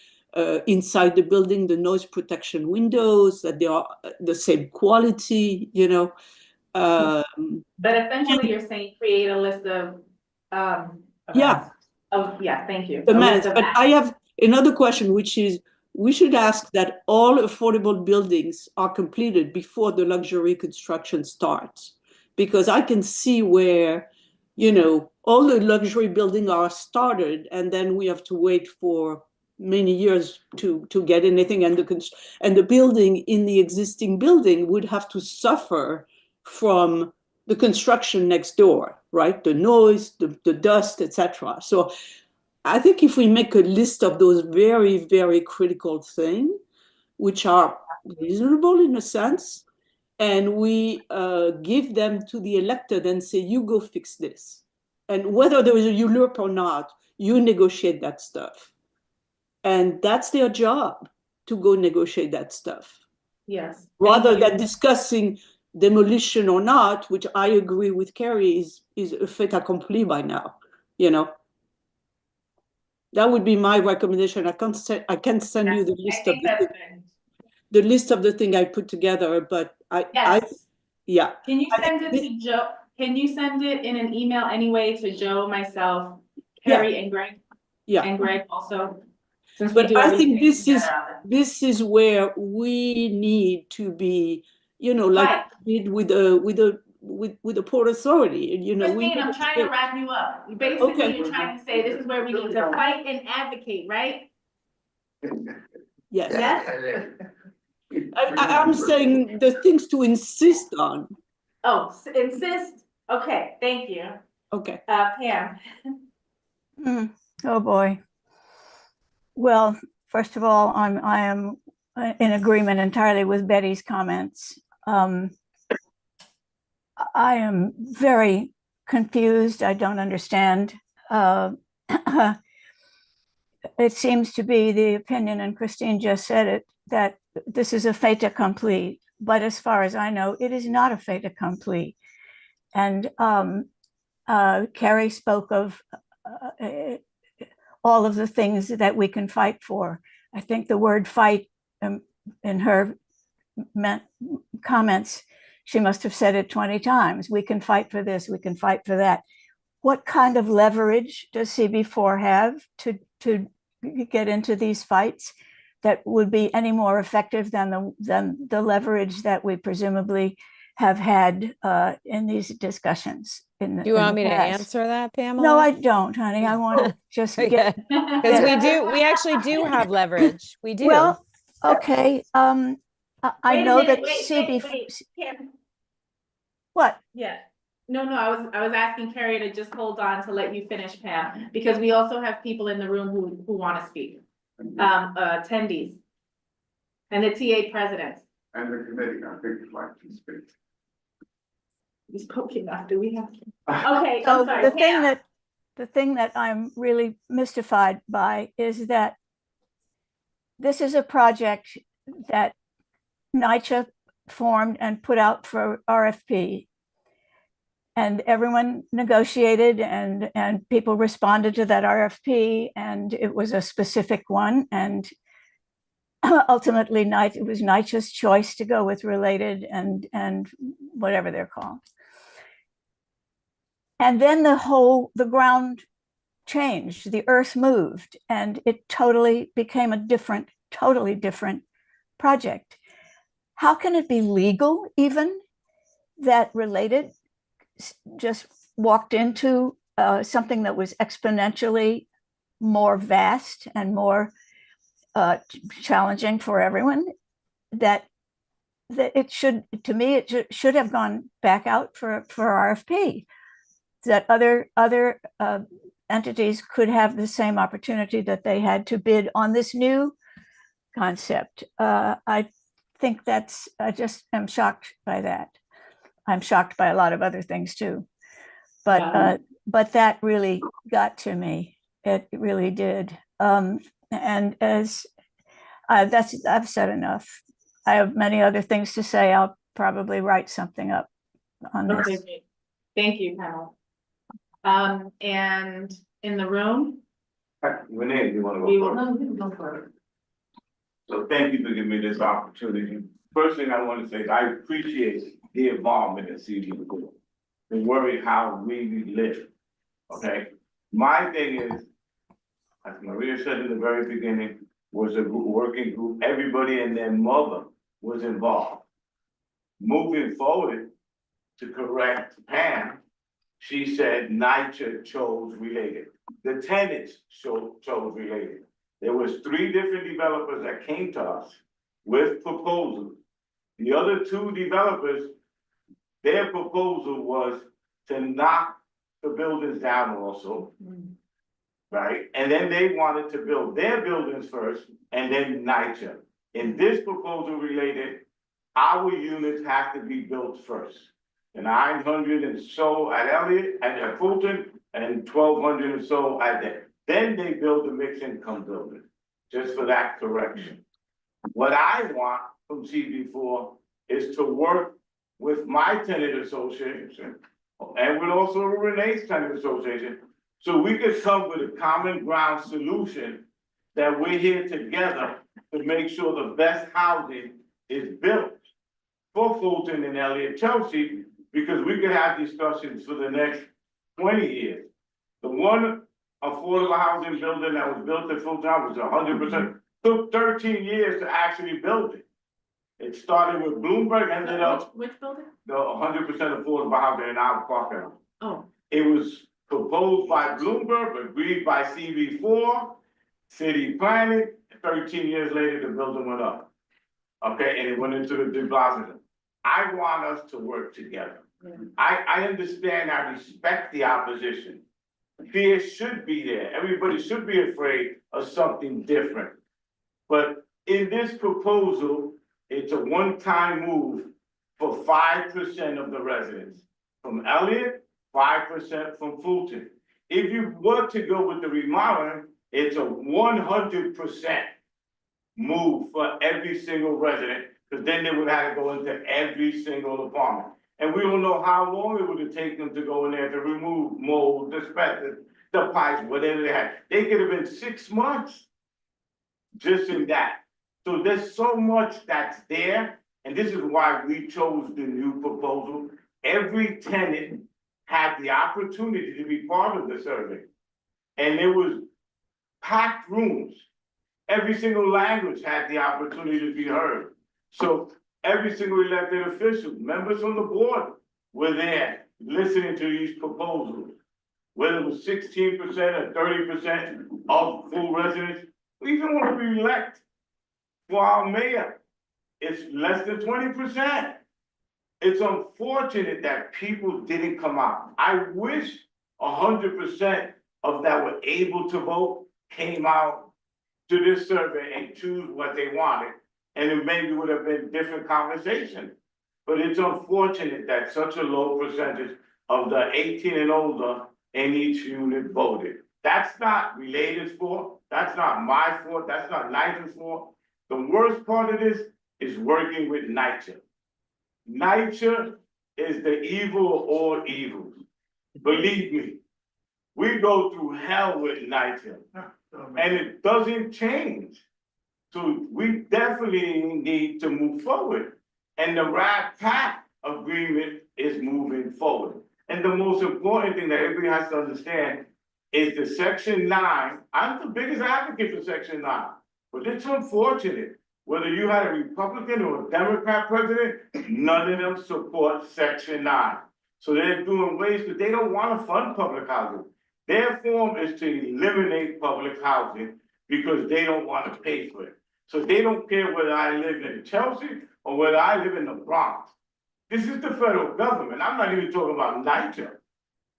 inside the building, the noise protection windows, that they are the same quality, But essentially you're saying create a list of, yeah. Oh, yeah, thank you. Demands. But I have another question, which is, we should ask that all affordable buildings are completed before the luxury construction starts. Because I can see where, all the luxury buildings are started, and then we have to wait for many years to get anything, and the building in the existing building would have to suffer from the construction next door, right? The noise, the dust, etc. So I think if we make a list of those very, very critical things, which are reasonable in a sense, and we give them to the elected and say, you go fix this. And whether there is a ULURP or not, you negotiate that stuff. And that's their job, to go negotiate that stuff. Yes. Rather than discussing demolition or not, which I agree with Carrie is a fait accompli by now, That would be my recommendation. I can send you the list of the list of the thing I put together, but yeah. Can you send it to Joe? Can you send it in an email anyway to Joe, myself, Carrie, and Greg? Yeah. And Greg also. But I think this is where we need to be, like we did with the Port Authority, Christine, I'm trying to wrap you up. Basically, you're trying to say this is where we need to fight and advocate, right? Yes. Yes? I'm saying the things to insist on. Oh, insist? Okay, thank you. Okay. Pam. Oh, boy. Well, first of all, I am in agreement entirely with Betty's comments. I am very confused. I don't understand. It seems to be the opinion, and Christine just said it, that this is a fait accompli. But as far as I know, it is not a fait accompli. And Carrie spoke of all of the things that we can fight for. I think the word fight in her comments, she must have said it 20 times. We can fight for this, we can fight for that. What kind of leverage does CB4 have to get into these fights that would be any more effective than the leverage that we presumably have had in these discussions? Do you want me to answer that, Pamela? No, I don't, honey. I want to just get, because we actually do have leverage. We do. Well, okay. I know that CB. What? Yeah. No, I was asking Carrie to just hold on to let you finish, Pam, because we also have people in the room who want to speak. Attendees. And the TA presidents. And the committee, I think would like to speak. We spoke enough, do we have to? Okay, So I'm sorry. the thing that I'm really mystified by is that this is a project that NYCHA formed and put out for RFP. and everyone negotiated and people responded to that RFP, and it was a specific one. And ultimately, it was NYCHA's choice to go with related and whatever they're called. And then the ground changed, the earth moved, and it totally became a totally different project. How can it be legal even that related just walked into something that was exponentially more vast and more challenging for everyone, that it should, to me, it should have gone back out for RFP, that other entities could have the same opportunity that they had to bid on this new concept. I think I just am shocked by that. I'm shocked by a lot of other things too. But that really got to me. It really did. And as I've said enough. I have many other things to say. I'll probably write something up on this. Okay, great. Thank you, Carol. And in the room, Renee, you want to we go will. first? No, we can go for it. So thank you for giving me this opportunity. First thing I want to say is I appreciate the involvement in CB4. The worry how we live, okay? My thing is, as Maria said in the very beginning, was a working group, everybody and their mother was involved. Moving forward to correct Pam, she said NYCHA chose related. The tenants chose related. There was 3 different developers that came to us with proposals. The other 2 developers, their proposal was to knock the buildings down also. Right? And then they wanted to build their buildings first and then NYCHA. In this proposal related, our units have to be built first. The 900 and so at Elliott and at Fulton and 1200 and so at that. Then they build the mixed income building, just for that correction. What I want from CB4 is to work with my tenant association and with also Renee's tenant association, so we could come with a common ground solution that we're here together to make sure the best housing is built for Fulton and Elliott, Chelsea, because we could have discussions for the next 20 years. The one affordable housing building that was built at Fulton was 100%, took 13 years to actually build it. It started with Bloomberg, ended up Which building? the 100% affordable housing in our park. Oh. It was proposed by Bloomberg, agreed by CB4, city planning, 13 years later, the building went up. Okay, and it went into the deposit. I want us to work together. I understand, I respect the opposition. Fear should be there. Everybody should be afraid of something different. But in this proposal, it's a one-time move for 5% of the residents. From Elliott, 5% from Fulton. If you were to go with the remodeling, it's a 100% move for every single resident, because then they would have to go into every single apartment. And we don't know how long it would have taken them to go in there to remove mold, asbestos, the pipes, whatever they had. They could have been 6 months just in that. So there's so much that's there, and this is why we chose the new proposal. Every tenant had the opportunity to be part of the survey. And there was packed rooms. Every single language had the opportunity to be heard. So every single elected official, members on the board were there listening to these proposals. Whether it was 16% or 30% of full residents, we even want to re-elect for our mayor. It's less than 20%. It's unfortunate that people didn't come out. I wish 100% of that were able to vote came out to this survey and choose what they wanted. And it maybe would have been different conversation. But it's unfortunate that such a low percentage of the 18 and older in each unit voted. That's not related for, that's not my fault, that's not NYCHA's fault. The worst part of this is working with NYCHA. NYCHA is the evil of all evils. Believe me, we go through hell with NYCHA, and it doesn't change. So we definitely need to move forward. And the RAT-PAC agreement is moving forward. And the most important thing that everybody has to understand is the Section 9. I'm the biggest advocate for Section 9, but it's unfortunate. Whether you had a Republican or a Democrat president, none of them support Section 9. So they're doing ways because they don't want to fund public housing. Their form is to eliminate public housing because they don't want to pay for it. So they don't care whether I live in Chelsea or whether I live in the Bronx. This is the federal government. I'm not even talking about NYCHA.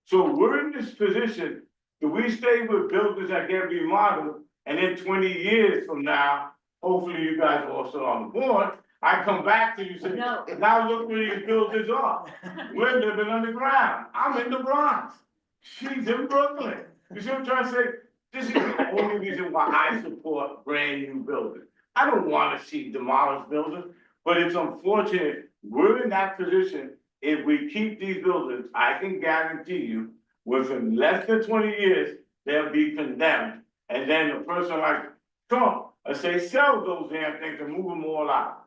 So we're in this position. Do we stay with buildings that get remodeled and then 20 years from now, hopefully you guys are also on board, I come back to you and say, now look where these buildings are. We're living underground. I'm in the Bronx. She's in Brooklyn. You see what I'm trying to say? This is the only reason why I support brand new buildings. I don't want to see demolished buildings, but it's unfortunate. We're in that position. If we keep these buildings, I can guarantee you, within less than 20 years, they'll be condemned. And then a person like Trump will say, sell those damn things and move them all out.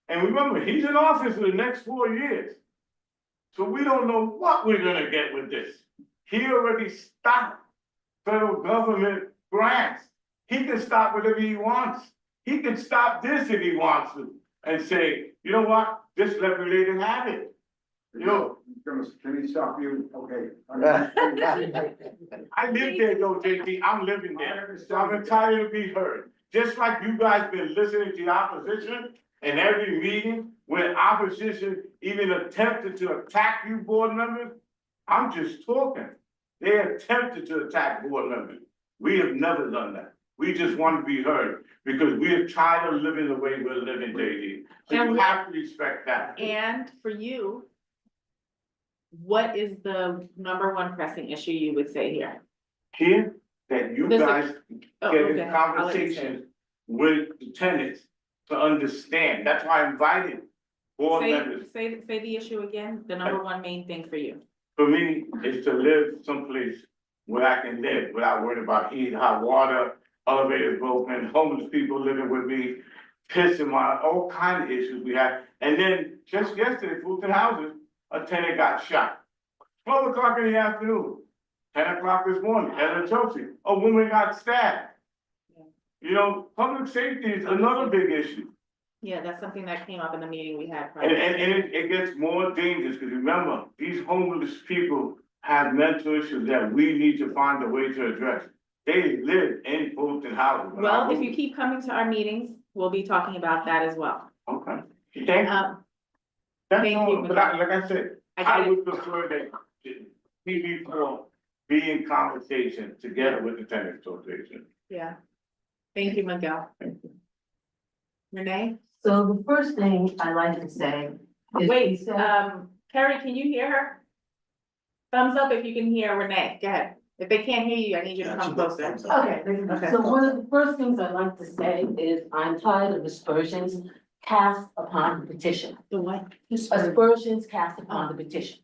And remember, he's in office for the next 4 years. So we don't know what we're gonna get with this. He already stopped federal government grants. He can stop whatever he wants. He can stop this if he wants to and say, you know what, just let related have it. You know. Can he stop you? Okay. I live there though, JT, I'm living there, so I'm entitled to be heard. Just like you guys been listening to the opposition in every meeting, when opposition even attempted to attack you board members, I'm just talking. They attempted to attack board members. We have never done that. We just want to be heard because we are tired of living the way we're living, JD. So you have to respect that. And for you, what is the #1 pressing issue you would say here? Here, that you There's a- guys Oh, get okay. in I'll let you say it. conversations with the tenants to understand. That's why I invited board members. Say the issue again, the #1 main thing for you. For me, is to live someplace where I can live without worrying about heat, hot water, elevators broken, homeless people living with me, piss in my, all kind of issues we had. And then just yesterday, Fulton Houses, a tenant got shot. 12 o'clock in the afternoon, 10 o'clock this morning, at Chelsea, a woman got stabbed. You know, public safety is another big issue. Yeah, that's something that came up in the meeting we had. And it gets more dangerous, because remember, these homeless people have mental issues that we need to find a way to address. They live in Fulton Houses. Well, if you keep coming to our meetings, we'll be talking about that as well. Okay, thank you. Thank all, you. but like I said, I would prefer that CB4 be in conversation together with the tenant association. Yeah. Thank you, Miguel. Renee? So the first thing I like to say is. Wait, Carrie, can you hear her? Thumbs up if you can hear Renee. Go ahead. If they can't hear you, I need you to come closer. Okay, so one of the first things I'd like to say is I'm tired of aspersions cast upon the petition. The what? Aspersions cast upon the petition.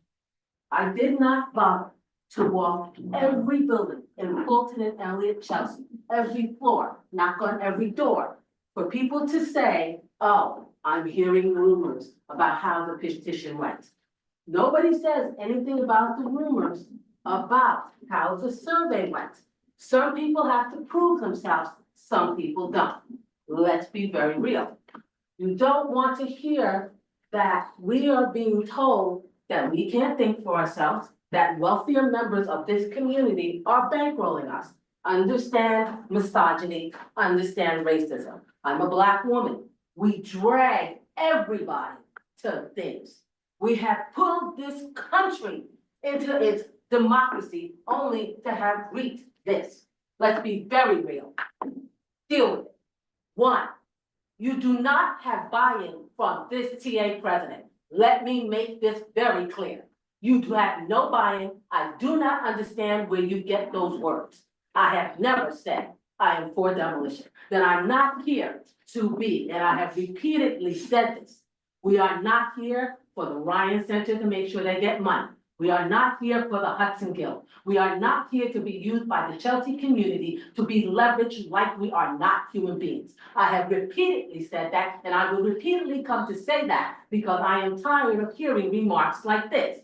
I did not bother to walk every building in Fulton and Elliott, Chelsea, every floor, knock on every door, for people to say, oh, I'm hearing rumors about how the petition went. Nobody says anything about the rumors about how the survey went. Some people have to prove themselves, some people don't. Let's be very real. You don't want to hear that we are being told that we can't think for ourselves, that wealthier members of this community are bankrolling us. Understand misogyny, understand racism. I'm a Black woman. We drag everybody to things. We have pulled this country into its democracy only to have reached this. Let's be very real. Deal with it. One, you do not have buy-in from this TA president. Let me make this very clear. You do have no buy-in. I do not understand where you get those words. I have never said I am for demolition, that I'm not here to be, and I have repeatedly said this. We are not here for the Ryan Center to make sure they get money. We are not here for the Hudson Guild. We are not here to be used by the Chelsea community to be leveraged like we are not human beings. I have repeatedly said that, and I will repeatedly come to say that because I am tired of hearing remarks like this.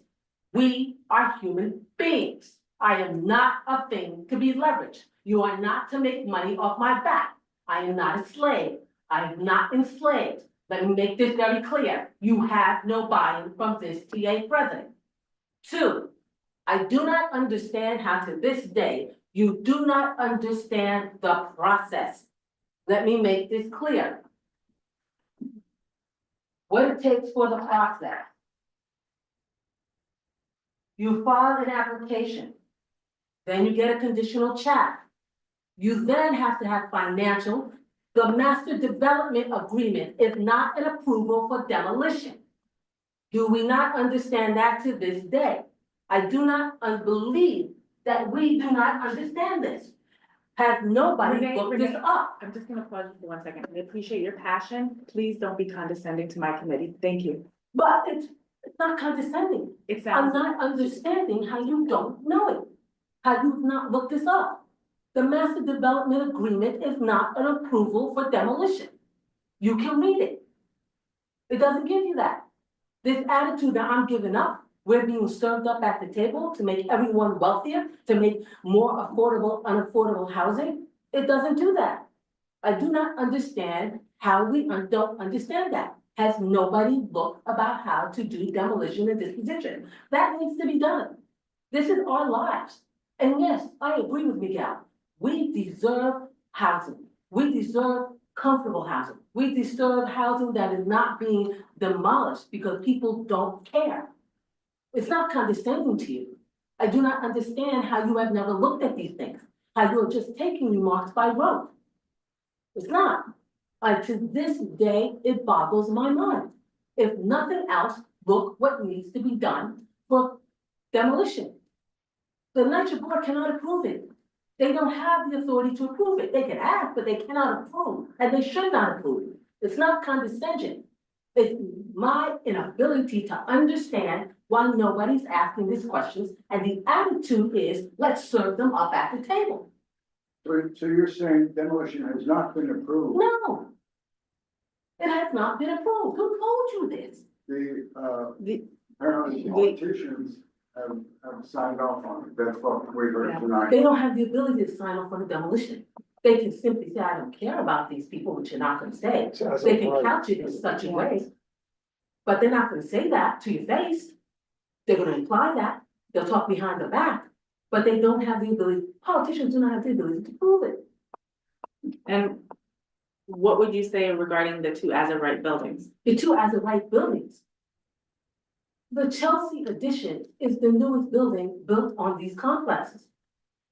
We are human beings. I am not a thing to be leveraged. You are not to make money off my back. I am not a slave. I am not enslaved. Let me make this very clear. You have no buy-in from this TA president. 2, I do not understand how to this day, you do not understand the process. Let me make this clear. What it takes for the process. You file an application, then you get a conditional chapter. You then have to have financial. The master development agreement is not an approval for demolition. Do we not understand that to this day? I do not believe that we do not understand this. Has nobody looked this up? I'm just gonna pause you for 1 second. I appreciate your passion. Please don't be condescending to my committee. Thank you. But it's not condescending. It I'm sounds, not understanding how you don't know it. How you've not looked this up. The master development agreement is not an approval for demolition. You can read it. It doesn't give you that. This attitude that I'm giving up, we're being served up at the table to make everyone wealthier, to make more affordable, unaffordable housing. It doesn't do that. I do not understand how we don't understand that. Has nobody looked about how to do demolition and disposition? That needs to be done. This is our lives. And yes, I agree with Miguel. We deserve housing. We deserve comfortable housing. We deserve housing that is not being demolished because people don't care. It's not condescending to you. I do not understand how you have never looked at these things, how you're just taking remarks by rote. It's not. To this day, it boggles my mind. If nothing else, look what needs to be done for demolition. The NYCHA board cannot approve it. They don't have the authority to approve it. They can ask, but they cannot approve, and they should not approve it. It's not condescension. It's my inability to understand why nobody's asking these questions, and the attitude is, let's serve them up at the table. So you're saying demolition has not been approved? No. It has not been approved. Who told you this? Apparently politicians have signed off on it. That's what we heard tonight. They don't have the ability to sign off on a demolition. They can simply say, I don't care about these people, which you're not gonna say. They can couch it in such a way. But they're not gonna say that to your face. They're gonna imply that. They'll talk behind the back, but they don't have the ability, politicians do not have the ability to prove it. and what would you say regarding the 2 as-of-right buildings? The 2 as-of-right buildings. The Chelsea addition is the newest building built on these complexes.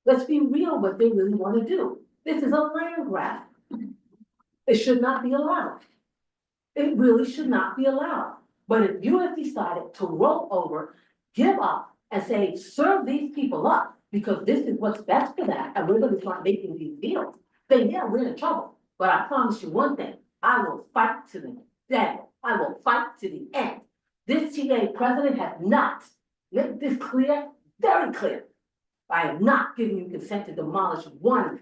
Let's be real what they really want to do. This is a land grab. It should not be allowed. It really should not be allowed. But if you have decided to roll over, give up, and say, serve these people up, because this is what's best for that, and we're gonna start making these deals, then yeah, we're in trouble. But I promise you one thing, I will fight to the death. I will fight to the end. This TA president has not made this clear, very clear. I am not giving you consent to demolish one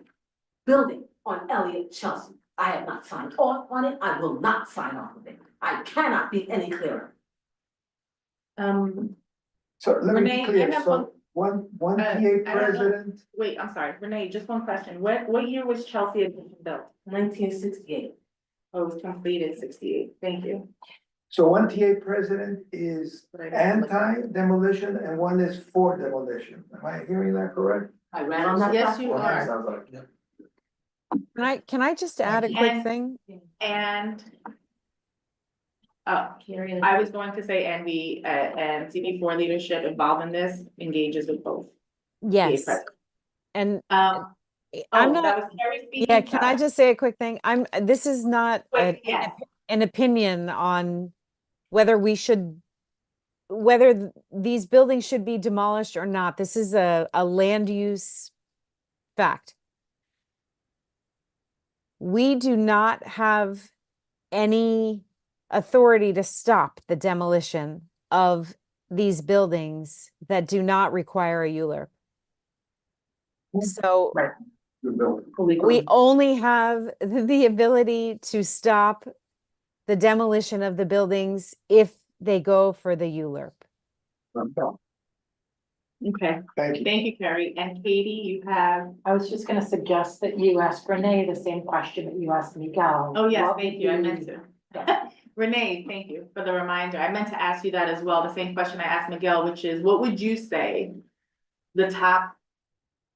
building on Elliott Chelsea. I have not signed off on it. I will not sign off on it. I cannot be any clearer. So let me Renee, be I clear, have so one I TA don't know. president, Wait, I'm sorry, Renee, just one question. What year was Chelsea addition built? 1968. Oh, it was completed 68. Thank you. so one TA president is anti-demolition and one is for demolition. Am I hearing that correct? I ran on that. Yes, you platform. are. Can I just add a quick And- thing? And I was going to say, and the and CB4 leadership involved in this engages with both. Yes. president. And I'm I'm that not, was Carrie speaking. yeah, can I just say a quick thing? This is not Wait, yes. an opinion on whether we should, whether these buildings should be demolished or not. This is a land use fact. We do not have any authority to stop the demolition of these buildings that do not require a ULURP. So we only have the ability to stop the demolition of the buildings if they go for the ULURP. Okay, Thank you. thank you, Carrie. And Katie, you have, I was just gonna suggest that you ask Renee the same question that you asked Miguel. oh yes, What thank would you, I be- meant to. Renee, thank you for the reminder. I meant to ask you that as well, the same question I asked Miguel, which is, what would you say the top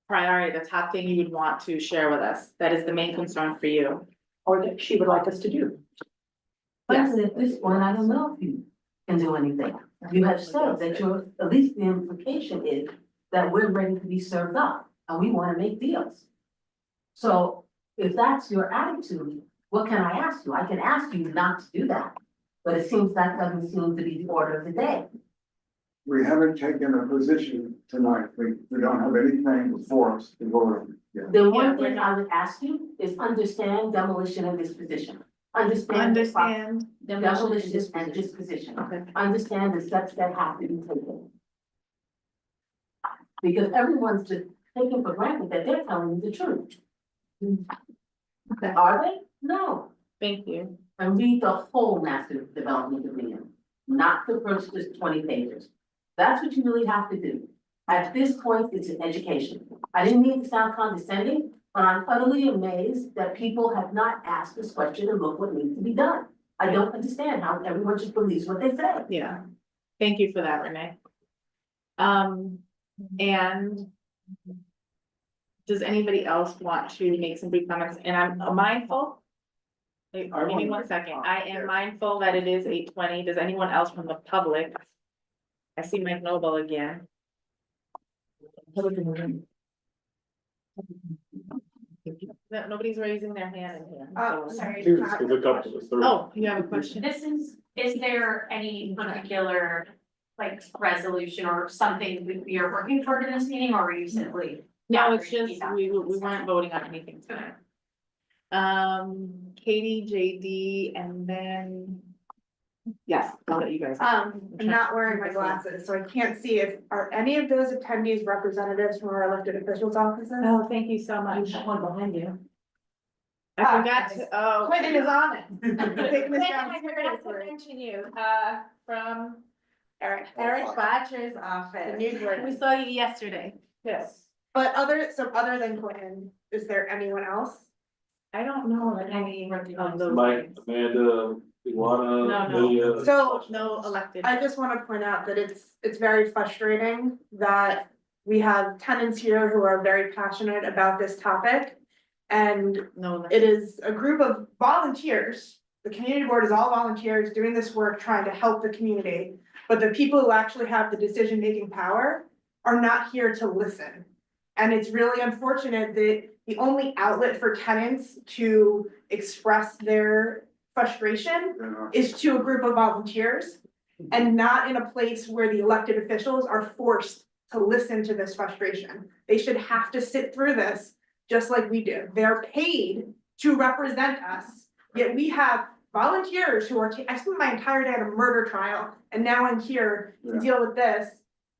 priority, the top thing you would want to share with us that is the main concern for you? Or that she would like us to do. But at this point, I don't know if you can do anything. You have said that you're, at least the implication is that we're ready to be served up and we want to make deals. So if that's your attitude, what can I ask you? I can ask you not to do that. But it seems that doesn't seem to be the order of the day. We haven't taken a position tonight. We don't have anything before us to vote on. The one thing I would ask you is understand demolition and disposition. Understand demolition and disposition. Understand the steps that have to be taken. Because everyone's just taking for granted that they're telling you the truth. Okay. Are they? No. Thank you. And read the whole master development agreement, not the first just 20 pages. That's what you really have to do. At this point, it's an education. I didn't mean to sound condescending, but I'm utterly amazed that people have not asked this question and look what needs to be done. I don't understand how everyone just believes what they say. Yeah, thank you for that, Renee. And does anybody else want to make some brief comments? And I'm mindful. Wait, give me 1 second. I am mindful that it is 8:20. Does anyone else from the public? I see Mike Noble again. No, nobody's raising their hand in here. Oh, so- sorry. Oh, you have a question? Is there any particular, like, resolution or something we are working toward in this meeting, or are you simply? No, it's just, we weren't voting on anything tonight. Katie, JD, and then. Yes, I'll let you guys. I'm not wearing my glasses, so I can't see are any of those attendees representatives from our elected officials' offices? Oh, thank you so much. One behind you. I forgot to, oh. Clinton is on it. Taking this Clinton, down I forgot to seriously. mention you, from Eric. Botcher's office. The new Clinton. We saw you yesterday. Yes. But other than Clinton, is there anyone else? I don't know any of those. Mike, names. Amanda, Iguana, No. Leah. So No elected. I just want to point out that it's very frustrating that we have tenants here who are very passionate about this topic. And No. it is a group of volunteers. The community board is all volunteers doing this work, trying to help the community. But the people who actually have the decision-making power are not here to listen. And it's really unfortunate that the only outlet for tenants to express their frustration is to a group of volunteers and not in a place where the elected officials are forced to listen to this frustration. They should have to sit through this just like we do. They're paid to represent us, yet we have volunteers who are, I spent my entire day at a murder trial and now I'm here to deal with this.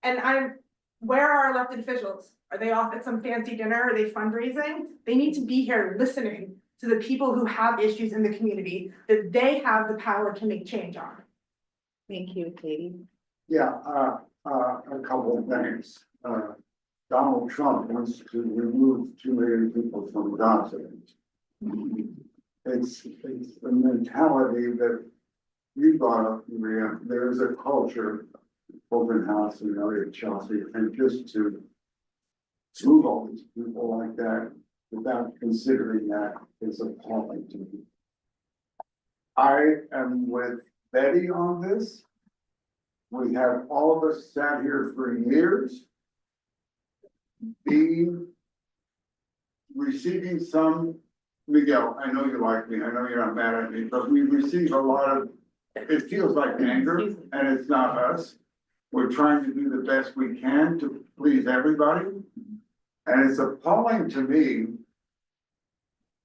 And where are our elected officials? Are they off at some fancy dinner? Are they fundraising? They need to be here listening to the people who have issues in the community that they have the power to make change on. Thank you, Katie. Yeah, a couple of things. Donald Trump wants to remove 2 million people from Gaza. It's the mentality that you brought up, Maria. There is a culture, open house in area Chelsea, and just to move all these people like that without considering that is appalling to me. I am with Betty on this. We have all of us sat here for years, receiving some, Miguel, I know you like me, I know you're not mad at me, but we receive a lot of, it feels like anger, and it's not us. We're trying to do the best we can to please everybody. And it's appalling to me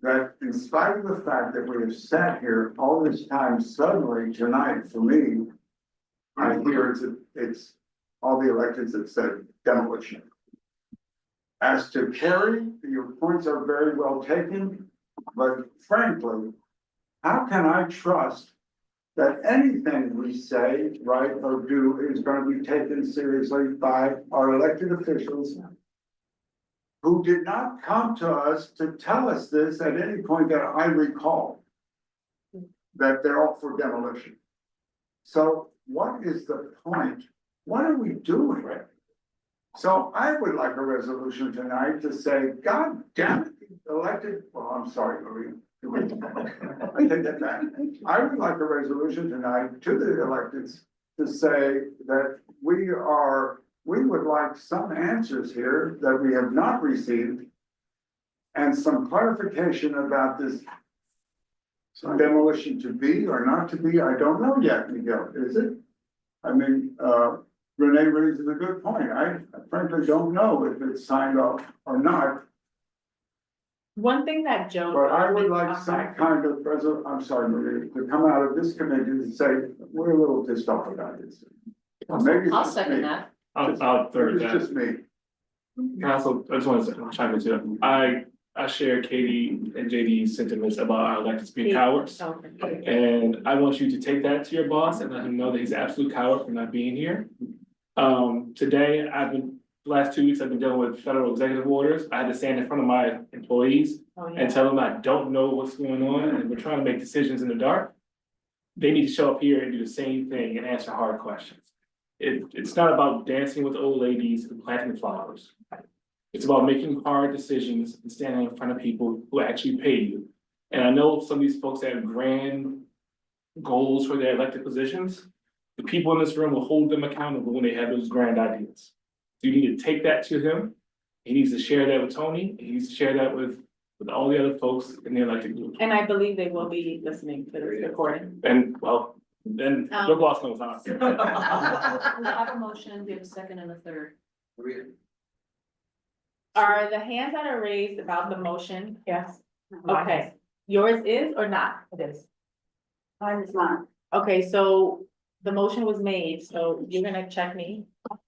that in spite of the fact that we have sat here all this time, suddenly tonight, for me, I hear it's all the electeds have said demolition. As to Carrie, your points are very well taken, but frankly, how can I trust that anything we say, write, or do is going to be taken seriously by our elected officials who did not come to us to tell us this at any point that I recall, that they're all for demolition. So what is the point? What are we doing? So I would like a resolution tonight to say, God damn it, elected, well, I'm sorry, Maria. I take that back. I would like a resolution tonight to the electeds to say that we would like some answers here that we have not received and some clarification about this demolition to be or not to be. I don't know yet, Miguel, is it? I mean, Renee raises a good point. I frankly don't know if it's signed off or not. One thing that Joe. But I would like some kind of I'm sorry, Maria, to come out of this committee to say, we're a little pissed off about this. Maybe it's I'll just second me. that. I'll third Maybe that. it's just me. Council, I just want to chime in too. I share Katie and JD's sentiments about our electeds being cowards. And I want you to take that to your boss and let him know that he's an absolute coward for not being here. Today, the last 2 weeks, I've been dealing with federal executive orders. I had to stand in front of my employees and tell them I don't know what's going on and we're trying to make decisions in the dark. They need to show up here and do the same thing and answer hard questions. It's not about dancing with old ladies and planting flowers. It's about making hard decisions and standing in front of people who actually pay you. And I know some of these folks have grand goals for their elected positions. The people in this room will hold them accountable when they have those grand ideas. So you need to take that to him. He needs to share that with Tony. He needs to share that with all the other folks in the elected group. And I believe they will be listening to this recording. And well, then your boss knows how. We have a motion, we have a second and a third. Are the hands that are raised about the motion? Yes. Okay, yours is or not? It is. Mine is not. Okay, so the motion was made, so you're gonna check me.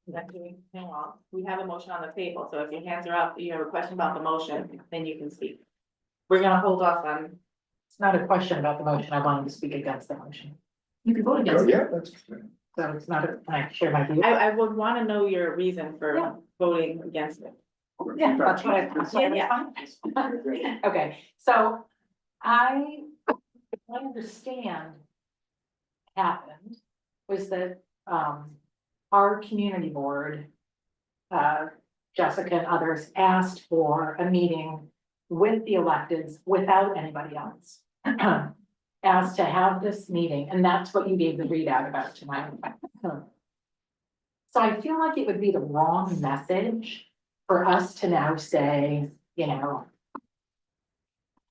Not doing anything wrong. We have a motion on the table, so if your hands are up, you have a question about the motion, then you can speak. We're gonna hold off on. It's not a question about the motion. I wanted to speak against the motion. You can vote against it. Yeah, that's. So it's not, can I share my view? I would wanna know your reason for voting against it. Yeah, that's what Okay, so I understand happened was that, our community board, Jessica and others asked for a meeting with the electeds without anybody else. Asked to have this meeting, and that's what you gave the readout about tonight. So I feel like it would be the wrong message for us to now say, you know,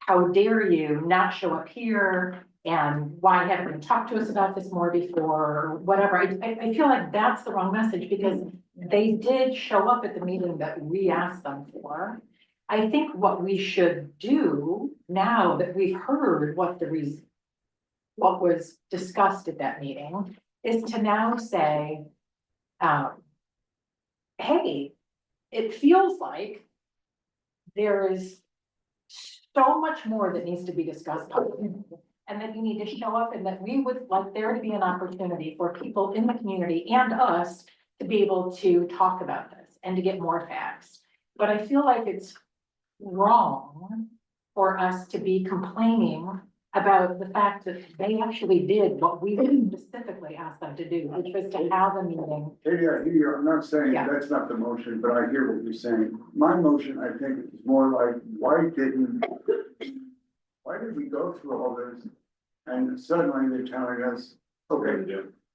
how dare you not show up here, and why haven't you talked to us about this more before, or whatever. I feel like that's the wrong message, because they did show up at the meeting that we asked them for. I think what we should do now that we've heard what was discussed at that meeting is to now say, hey, it feels like there is so much more that needs to be discussed publicly, and that you need to show up, and that we would like there to be an opportunity for people in the community and us to be able to talk about this and to get more facts. But I feel like it's wrong for us to be complaining about the fact that they actually did what we specifically asked them to do, which was to have a meeting. Katie, I hear you. I'm not saying Yeah. that's not the motion, but I hear what you're saying. My motion, I think, is more like, why did we go through all this? And suddenly they're telling us, okay,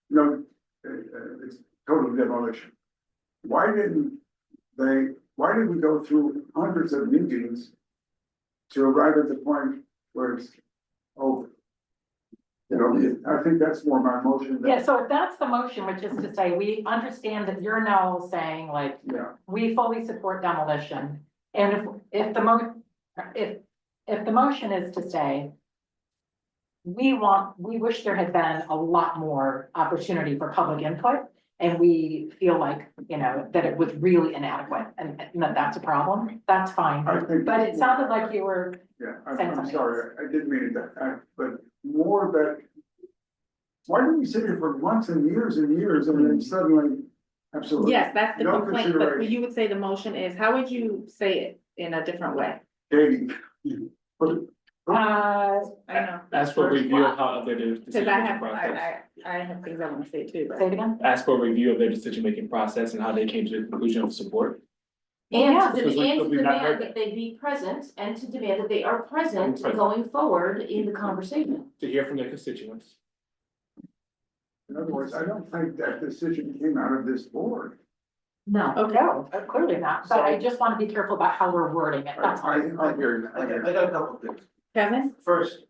no, it's total demolition. Why did we go through hundreds of meetings to arrive at the point where it's over? You know, I think that's more my motion. Yeah, so if that's the motion, which is to say, we understand that you're now saying like, Yeah. we fully support demolition. And if if the motion is to say, we wish there had been a lot more opportunity for public input, and we feel like, you know, that it was really inadequate, and that that's a problem, that's fine. I think. But it sounded like you were, Yeah, saying I'm something sorry, I didn't mean that, but more that. Why did we sit here for months and years and then suddenly, absolutely. Yes, that's the No complaint, but consideration. you would say the motion is, how would you say it in a different way? Katie, but I know. Ask for a review of how their Cause decision-making process. I have things I wanna say too, but. say it again? Ask for a review of their decision-making process and how they came to the conclusion of support. And Yeah, to because we- and to we've not heard demand that. that they be present and to demand that they are present Present. going forward in the conversation. To hear from their constituents. in other words, I don't think that decision came out of this board. No. No, clearly not, but I just want to be careful about how we're wording it, that's all. I hear you, I got a couple of things. Kevin? First,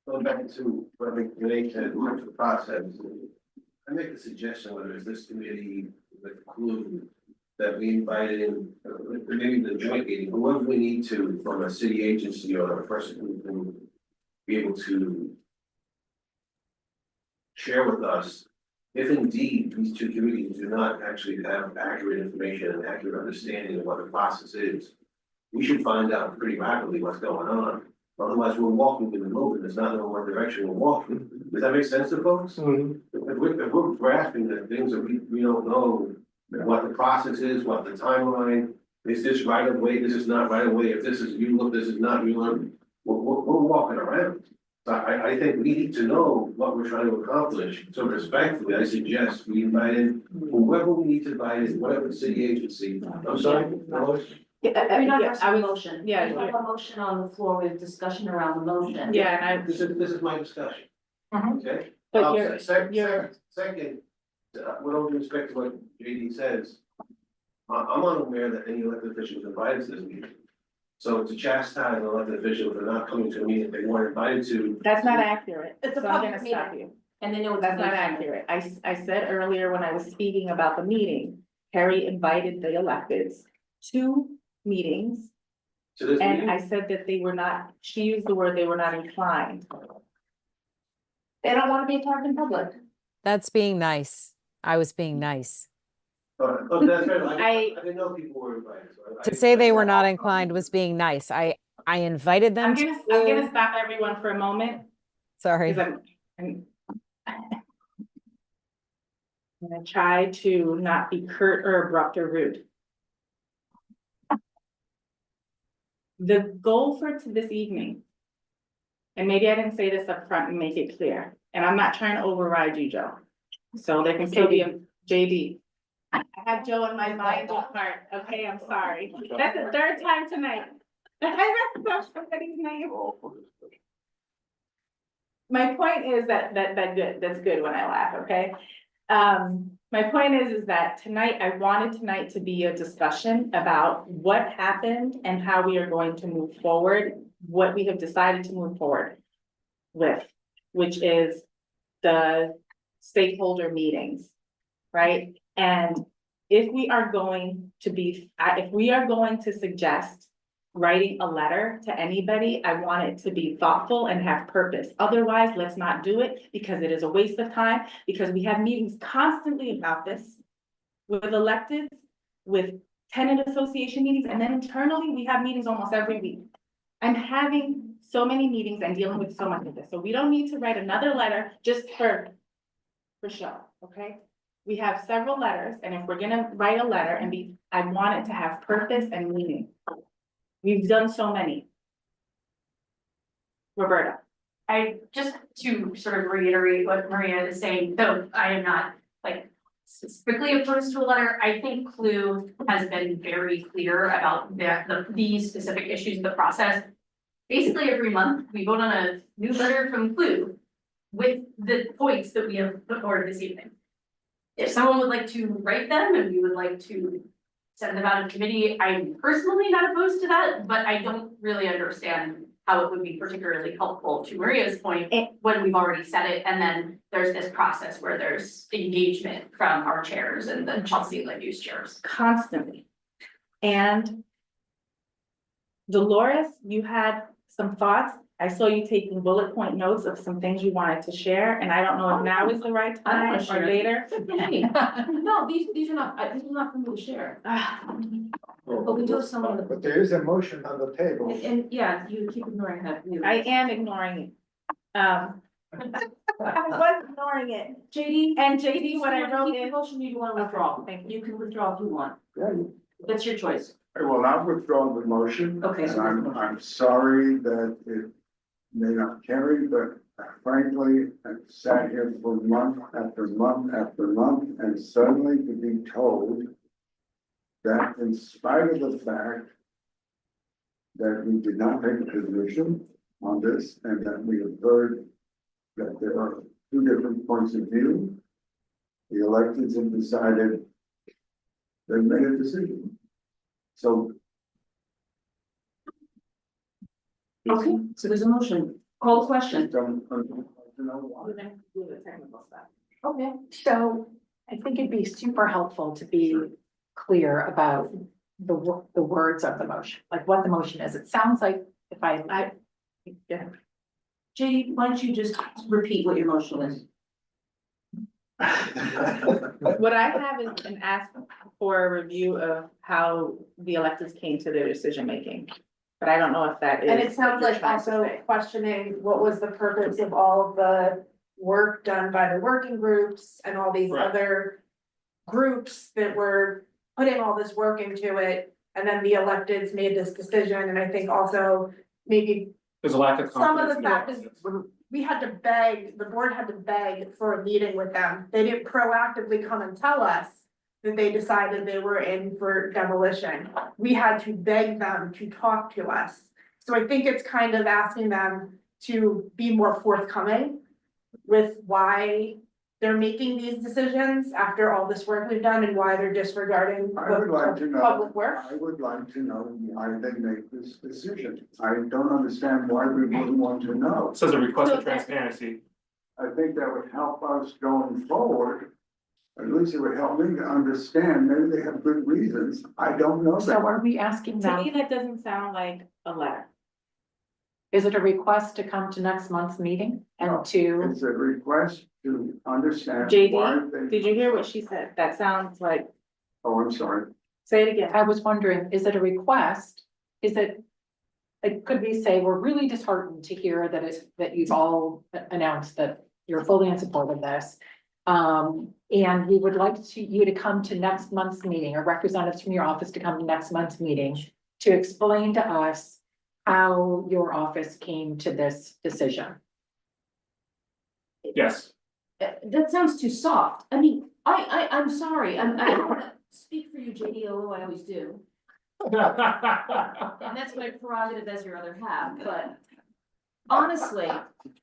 going back to what I think Renee said, in terms of the process. I make a suggestion, whether it's this committee, the clue, that we invited in, maybe the joint meeting, whoever we need to, from a city agency or a person who can be able to share with us, if indeed these two committees do not actually have accurate information and accurate understanding of what the process is, we should find out pretty rapidly what's going on. Otherwise, we're walking in the wilderness, not knowing what direction we're walking. Does that make sense to folks? If we're grasping the things that we don't know, what the process is, what the timeline, is this right of way, this is not right of way, if this is you look, this is not you look, we're walking around. So I think we need to know what we're trying to accomplish, so respectfully, I suggest we invite in whoever we need to invite in, whatever city agency, I'm sorry, Lois? We're not Yeah, asking I a was- motion. yeah, We have a motion on the floor with discussion around the motion. Yeah, and This is my discussion. Mhm. Okay? But you're- Second, you're- with all due respect to what JD says, I'm unaware that any elected official was invited to this meeting. So to chastise an elected official for not coming to a meeting they weren't invited to. That's not accurate. It's a So I'm public gonna stop you. And they know it's. That's not accurate. I said earlier when I was speaking about the meeting, Harry invited the electeds to meetings. To this And meeting, I said that they were not, she used the word, they were not inclined. They don't wanna be talked in public. That's being nice. I was being nice. but that's fair, I- I didn't know people were invited, so. To say they were not inclined was being nice. I invited them I'm to. gonna stop everyone for a moment, Sorry. because I'm gonna try to not be curt or abrupt or rude. The goal for this evening, and maybe I didn't say this up front and make it clear, and I'm not trying to override you, Joe. So there can still be a JD. I have Joe in my mind and heart, okay, I'm sorry. That's the third time tonight. I messed up somebody's name. My point is that's good when I laugh, okay? My point is that tonight, I wanted tonight to be a discussion about what happened and how we are going to move forward, what we have decided to move forward with, which is the stakeholder meetings, right? And if we are going to suggest writing a letter to anybody, I want it to be thoughtful and have purpose. Otherwise, let's not do it because it is a waste of time, because we have meetings constantly about this with electeds, with tenant association meetings, and then internally, we have meetings almost every week. I'm having so many meetings and dealing with so much of this, so we don't need to write another letter just for show, okay? We have several letters, and if we're gonna write a letter I want it to have purpose and meaning. We've done so many. Roberta. I, just to sort of reiterate what Maria is saying, though I am not like specifically opposed to a letter, I think Clue has been very clear about these specific issues of the process. Basically, every month, we vote on a new letter from Clue with the points that we have put forward this evening. If someone would like to write them and we would like to send them out of committee, I'm personally not opposed to that, but I don't really understand how it would be particularly helpful, to Maria's point, when we've already said it, and then there's this process where there's engagement from our chairs and the Chelsea land use chairs. Constantly. And Dolores, you had some thoughts. I saw you taking bullet point notes of some things you wanted to share, and I don't know if now is the right I don't time wanna or share. later. No, these are not, this is not for me to share. But we do have someone. But there is a motion on the table. And yeah, you keep ignoring that. I am ignoring it. I was ignoring it. JD. And JD, what I wrote Keep the is. motion you want to withdraw. Thank you. You can withdraw if you want. That's your choice. I will not withdraw the motion. Okay, so And I'm sorry that it may not carry, but frankly, I've sat here for month after month after month, and suddenly to be told that in spite of the fact that we did not take a position on this, and that we have heard that there are two different points of view, the electeds have decided they've made a decision. So Okay, so there's a motion. Call the question. don't know why. Okay. So I think it'd be super helpful to be clear about the words of the motion, like what the motion is. It sounds like if Yeah. JD, why don't you just repeat what your motion is? What I have is an ask for a review of how the electeds came to their decision making. But I don't know if that is. And it sounds what you're like trying to also say. questioning what was the purpose of all of the work done by the working groups and all these Right. other groups that were putting all this work into it. And then the electeds made this decision, and I think also maybe There's a lack of some confidence. of the fact is we had to beg, the board had to beg for a meeting with them. They didn't proactively come and tell us that they decided they were in for demolition. We had to beg them to talk to us. So I think it's kind of asking them to be more forthcoming with why they're making these decisions after all this work we've done and why they're disregarding I would like to the know. public work. I would like to know why they make this decision. I don't understand why we wouldn't want to know. It says a request for transparency. I think that would help us going forward. At least it would help me to understand, maybe they have good reasons, I don't know So that. are we asking To me, them, that doesn't sound like a letter. is it a request to come to next month's meeting No, and to, It's a request to understand why JD, they. did you hear what she said? That sounds like, Oh, I'm sorry. say it again. I was wondering, is it a request? Is it, like, could we say, we're really disheartened to hear that you've all announced that you're fully in support of this. And we would like you to come to next month's meeting, or representatives from your office to come to next month's meeting to explain to us how your office came to this decision. Yes. That sounds too soft. I mean, I'm sorry. I don't wanna speak for you, JD, although I always do. And that's my prerogative as your other half, but honestly,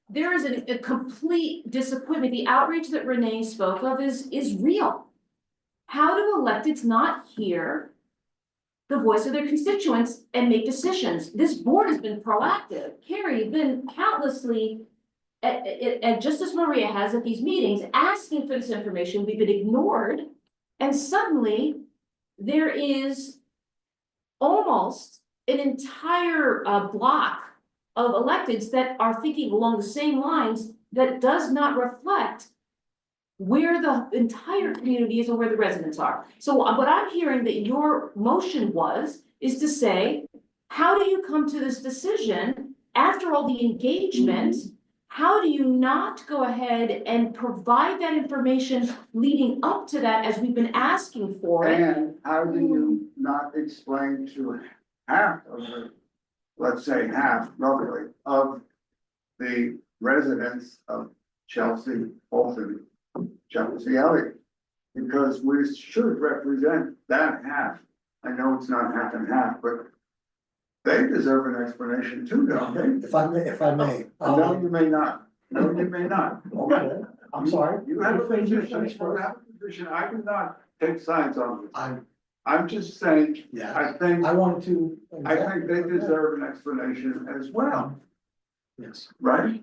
there is a complete disappointment. The outrage that Renee spoke of is real. How do electeds not hear the voice of their constituents and make decisions? This board has been proactive. Carrie, you've been countlessly, and just as Maria has at these meetings, asking for this information. We've been ignored. And suddenly there is almost an entire block of electeds that are thinking along the same lines that does not reflect where the entire community is or where the residents are. So what I'm hearing that your motion is to say, how do you come to this decision after all the engagement? How do you not go ahead and provide that information leading up to that as we've been asking for it? And how do you not explain to half of the, let's say half roughly, of the residents of Chelsea, Fulton, Chelsea Elliott? Because we should represent that half. I know it's not half and half, but they deserve an explanation too, don't they? If I may. No, you may not. No, you may not. Okay, I'm sorry. You have a position, you have a position. I do not take sides on this. I'm just saying, Yeah, I think, I wanted to. I think they deserve an explanation as well, Yes, right?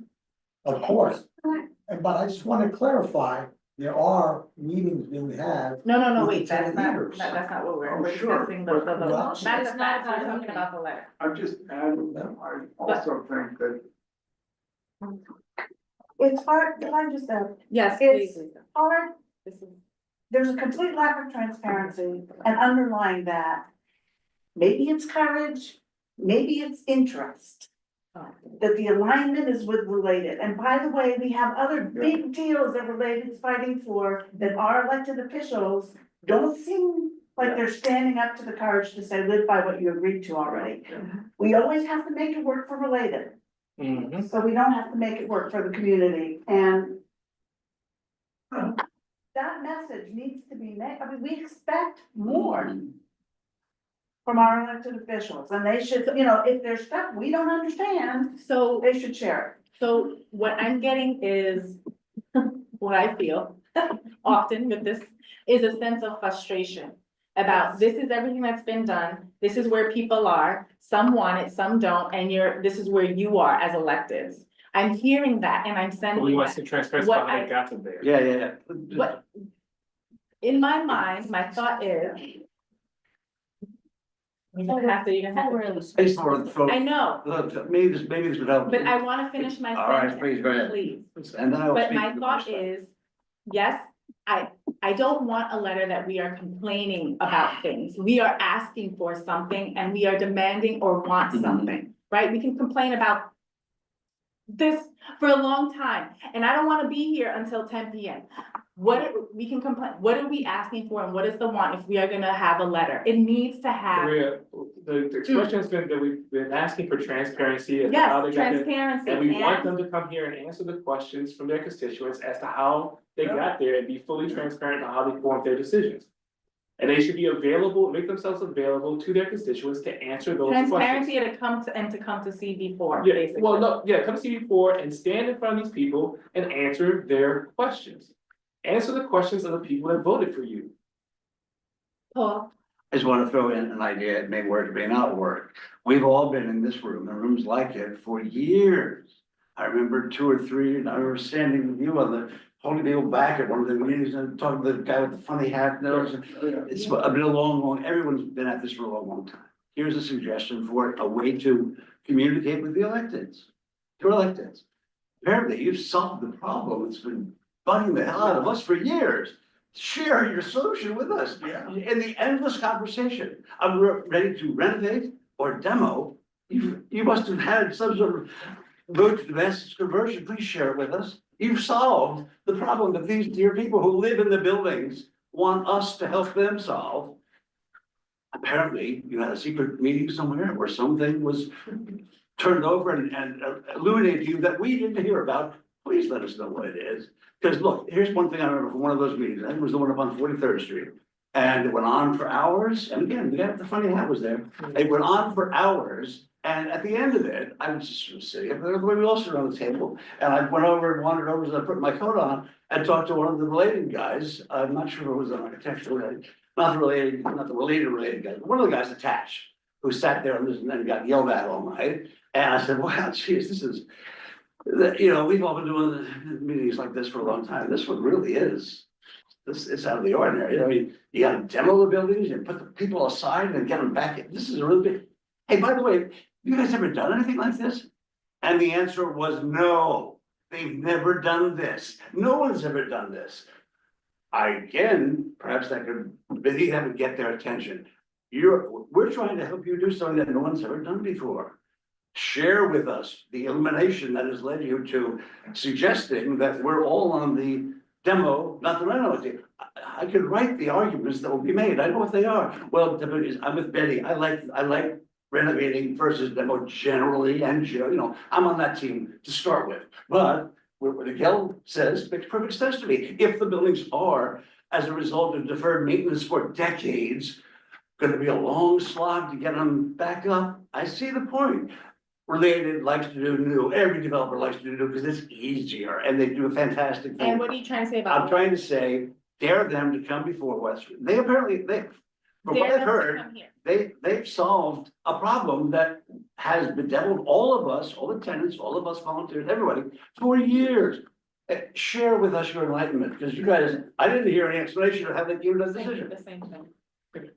of course. But I just want to clarify there are meetings being had. No, with wait, the that's not, leaders. that's not what we're Oh, sure, discussing, the, but- the, Well, that's the it's not fact, we're about talking about the letter. I'm just adding, I also think that It's hard, can I just say, Yes, it's please, Lisa. hard, This is, there's a complete lack of transparency, and underlying that, maybe it's courage, maybe it's interest. That the alignment is with related, and by the way, we have other big deals that Related's fighting for, that our elected officials don't seem like they're standing up to the courage to say, live by what you agreed to already. We always have to make it work for Related, so we don't have to make it work for the community, and that message needs to be made, I mean, we expect more from our elected officials, and they should, you know, if there's stuff we don't understand, so, they should share so what I'm getting is, what I feel often with this, is a sense of frustration about this is everything that's been done, this is where people are, some want it, some don't, and this is where you are as electeds. I'm hearing that and I'm But sending we want that. some transparency What about how I- they got to there. Yeah. But in my mind, my thought is. You're gonna have to. I just want to throw. I know, Maybe this would help. but I wanna finish my All right, sentence, please, go ahead. please. And then I will But speak my to the thought first one. is, yes, I don't want a letter that we are complaining about things. We are asking for something and we are demanding or want something, right? We can complain about this for a long time, and I don't wanna be here until 10 PM. We can complain, what are we asking for and what is the want if we are gonna have a letter? It needs to have, Maria, the expression has been that we've been asking for transparency as to how they yes, got there. transparency. And we want and- them to come here and answer the questions from their constituents as to how they got there and be fully transparent on how they formed their decisions. And they should be available, make themselves available to their constituents to answer those questions. Transparency and to come to CB4, Yeah, basically. well, no, yeah, come to CB4 and stand in front of these people and answer their questions. Answer the questions of the people that voted for you. Paul, I just want to throw in an idea, it may work, it may not work. We've all been in this room, and rooms like it for years. I remember 2 or 3, and I remember standing with you on the, holding people back at one of the meetings and talking to the guy with the funny hat nose. It's been a long, everyone's been at this for a long time. Here's a suggestion for a way to communicate with the electeds. Your electeds. Apparently, you've solved the problem. It's been bugging the hell out of us for years. Share your solution with us. In the endless conversation, I'm ready to renovate or demo. You must have had some sort of vote to domestic conversion. Please share it with us. You've solved the problem that these dear people who live in the buildings want us to help them solve. Apparently, you had a secret meeting somewhere where something was turned over and illuminated to you that we didn't hear about. Please let us know what it is. Because look, here's one thing I remember from one of those meetings. I think it was the one up on 43rd Street. And it went on for hours. And again, the funny hat was there. It went on for hours. And at the end of it, I was just sort of sitting up there, the way we all sit around the table. And I went over and wandered over, so I put my coat on and talked to one of the related guys. I'm not sure if it was an architectural, not the related guy, but one of the guys attached, who sat there and listened and got yelled at all night. And I said, wow, geez, this is, you know, we've all been doing meetings like this for a long time. This one really is. This is out of the ordinary. I mean, you gotta demo the buildings and put the people aside and get them back in. This is a really big. Hey, by the way, you guys ever done anything like this? And the answer was no. They've never done this. No one's ever done this. Again, perhaps that would get their attention. We're trying to help you do something that no one's ever done before. Share with us the illumination that has led you to suggesting that we're all on the demo, not the reno. I could write the arguments that will be made. I know what they are. Well, I'm with Betty. I like renovating versus demo generally, and you know, I'm on that team to start with. But what Miguel says makes perfect sense to me. If the buildings are, as a result of deferred maintenance for decades, going to be a long slog to get them back up, I see the point. Related likes to do new, every developer likes to do new because it's easier and they do a fantastic thing. and what are you trying to say about? I'm trying to say, dare them to come before Western. They apparently, from what I've heard, they've solved a problem that has bedeviled all of us, all the tenants, all of us volunteers, everybody, for years. share with us your enlightenment, because you guys, I didn't hear any explanation of how they gave us a decision. The same thing.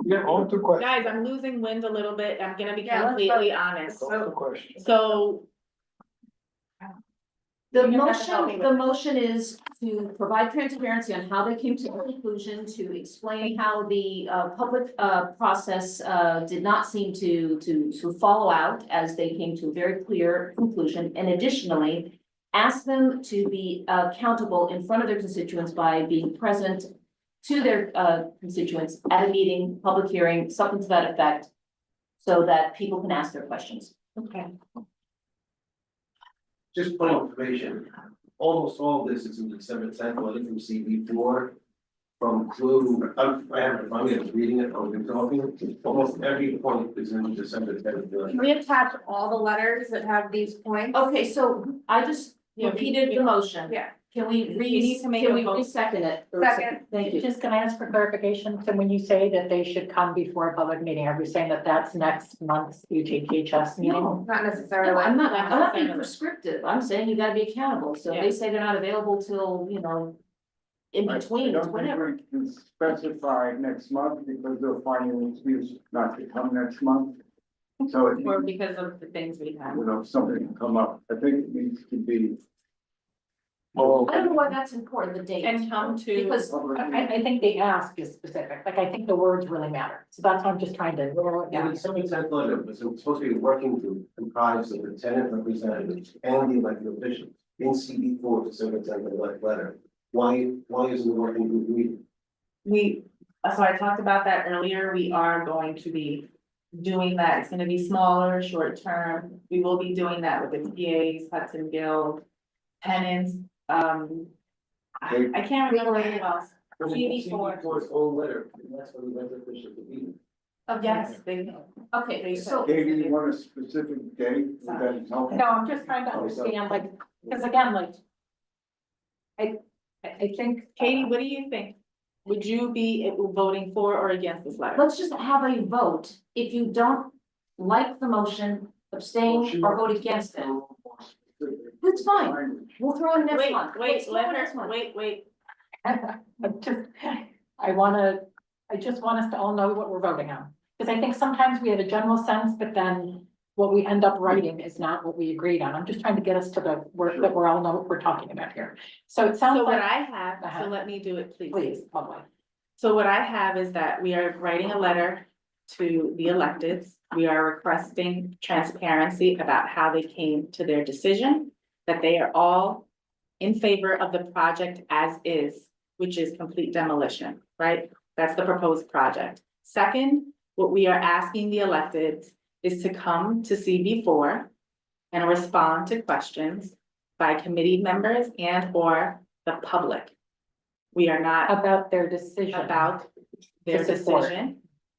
Yeah, all two questions. Guys, I'm losing wind a little bit. I'm gonna be Yeah, let's completely honest. All two questions. So The You're gonna have to help me motion, with the motion is to provide transparency on how they came to the conclusion, to explain how the public process did not seem to follow out as they came to a very clear conclusion, and additionally, ask them to be accountable in front of their constituents by being present to their constituents at a meeting, public hearing, something to that effect, so that people can ask their questions. okay. Just point of information, almost all of this is in December 10th, letter from CB4. From Clue, I haven't, I'm reading it, I've been talking, almost every point is in the December 10th. letter. Can we attach all the letters that have these points? Okay, so I just Yeah, repeated the motion. Yeah. Can we need to make a vote. re-second it? Second. Thank you. Just can I ask for clarification? So when you say that they should come before a public meeting, are we saying that that's next month's UTHS meeting? No, Not no, necessarily. I'm not being prescriptive. I'm saying you gotta be accountable. So if Yeah. they say they're not available till, in between, I don't think whatever. we can specify next month because they'll find an excuse not to come next month. So it, Or because of the things we have. something can come up. I think it needs to be. I don't know why that's important, the date. And come to. Because I think the ask is specific, like I think the words really matter, so that's why I'm just trying to narrow it Yeah, down. the December 10th letter was supposed to be a working group comprised of the tenant representatives and the elected officials in CB4 December 10th letter. Why isn't the working group meeting? So I talked about that earlier. We are going to be doing that. It's gonna be smaller, short term. We will be doing that with the PAs, Hudson Guild, tenants. I can't remember anything else. CB4. CB4's own letter, and that's what the elected officials would be. Yes, they. Okay, so. Katie, you want a specific date? Would that help? No, I'm just trying to understand, like, because again, like. I think. Katie, what do you think? Would you be voting for or against this letter? Let's just have a vote. If you don't like the motion, abstain or vote against it. That's fine. We'll throw it next month. Let's throw it next month. Wait. I just want us to all know what we're voting on. Because I think sometimes we have a general sense, but then what we end up writing is not what we agreed on. I'm just trying to get us to the work that we're all know what we're talking about here. So it sounds So what like, I have, Go ahead. so let me do it, please. please, public. So what I have is that we are writing a letter to the electeds. We are requesting transparency about how they came to their decision, that they are all in favor of the project as is, which is complete demolition, right? That's the proposed project. Second, what we are asking the electeds is to come to CB4 and respond to questions by committee members and or the public. We are not About their decision. about their To support. decision.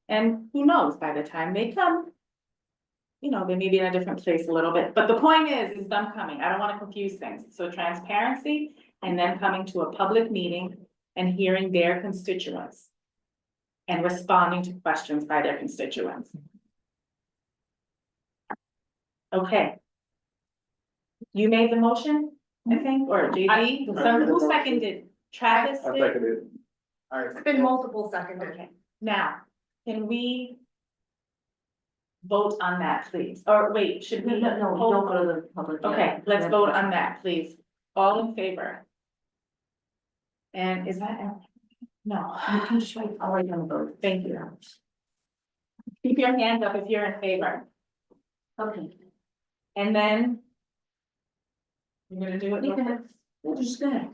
And who knows, by the time they come, they may be in a different place a little bit, but the point is them coming. I don't want to confuse things. So transparency and then coming to a public meeting and hearing their constituents and responding to questions by their constituents. Okay. You made the motion, I think, or JD? Who seconded? Travis I did? seconded. It's been multiple seconded. Okay, now, can we vote on that, please? Or wait, should we? No, don't go to the public. yet. Okay, let's vote on that, please. All in favor? And is that? No, You can just write, I'll write down the vote. thank you. Keep your hand up if you're in favor. Okay. And then. You're gonna do it? You can, just go ahead.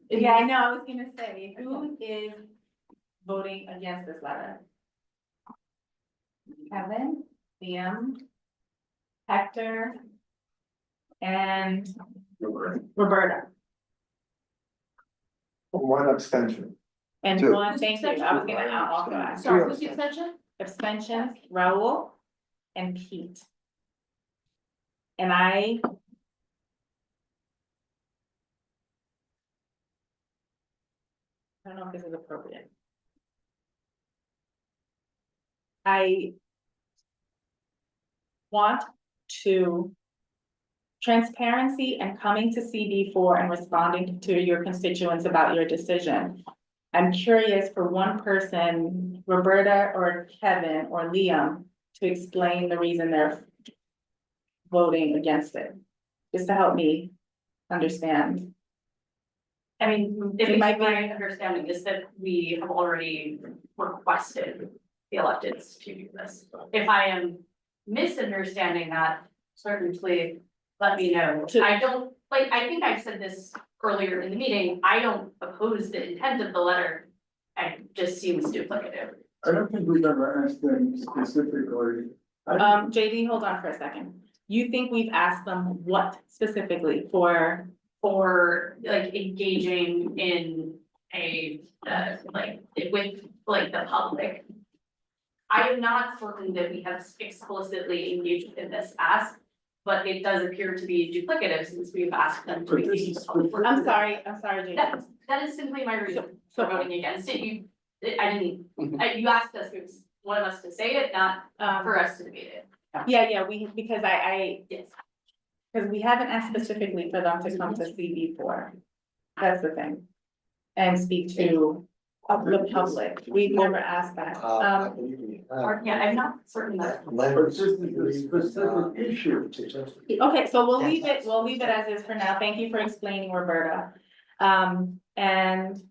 Yeah, I know, I was gonna say, who is voting against this letter? Kevin, Liam, Hector, and Roberta. One abstention. And Two. one, thank you, I was gonna also ask. Sorry, who's the extension? Abstentions, Raul and Pete. And I don't know if this is appropriate. I want to transparency and coming to CB4 and responding to your constituents about your decision. I'm curious for one person, Roberta or Kevin or Liam, to explain the reason they're voting against it, just to help me understand. I mean, if It might my be- understanding is that we have already requested the electeds to do this. If I am misunderstanding that, certainly let me know. I don't, like, I think I've said this earlier in the meeting, I don't oppose the intent of the letter. It just seems duplicative. I don't think we've ever asked them specifically. JD, hold on for a second. You think we've asked them what specifically for? For like engaging in a, like, with like the public. I am not certain that we have explicitly engaged in this ask, but it does appear to be duplicative since we've asked them to But this engage. is in the public. I'm sorry, JD. That is simply my reason So- for voting against it. I didn't, you asked us, it was one of us to say it, not for us to debate it. Yeah, because Yes. because we haven't asked specifically for them to come to CB4. That's the thing. And speak to the public. We've never asked that. I believe we have. Or, yeah, I'm not certain that. But this is a specific issue. Okay, so we'll leave it as is for now. Thank you for explaining, Roberta. And,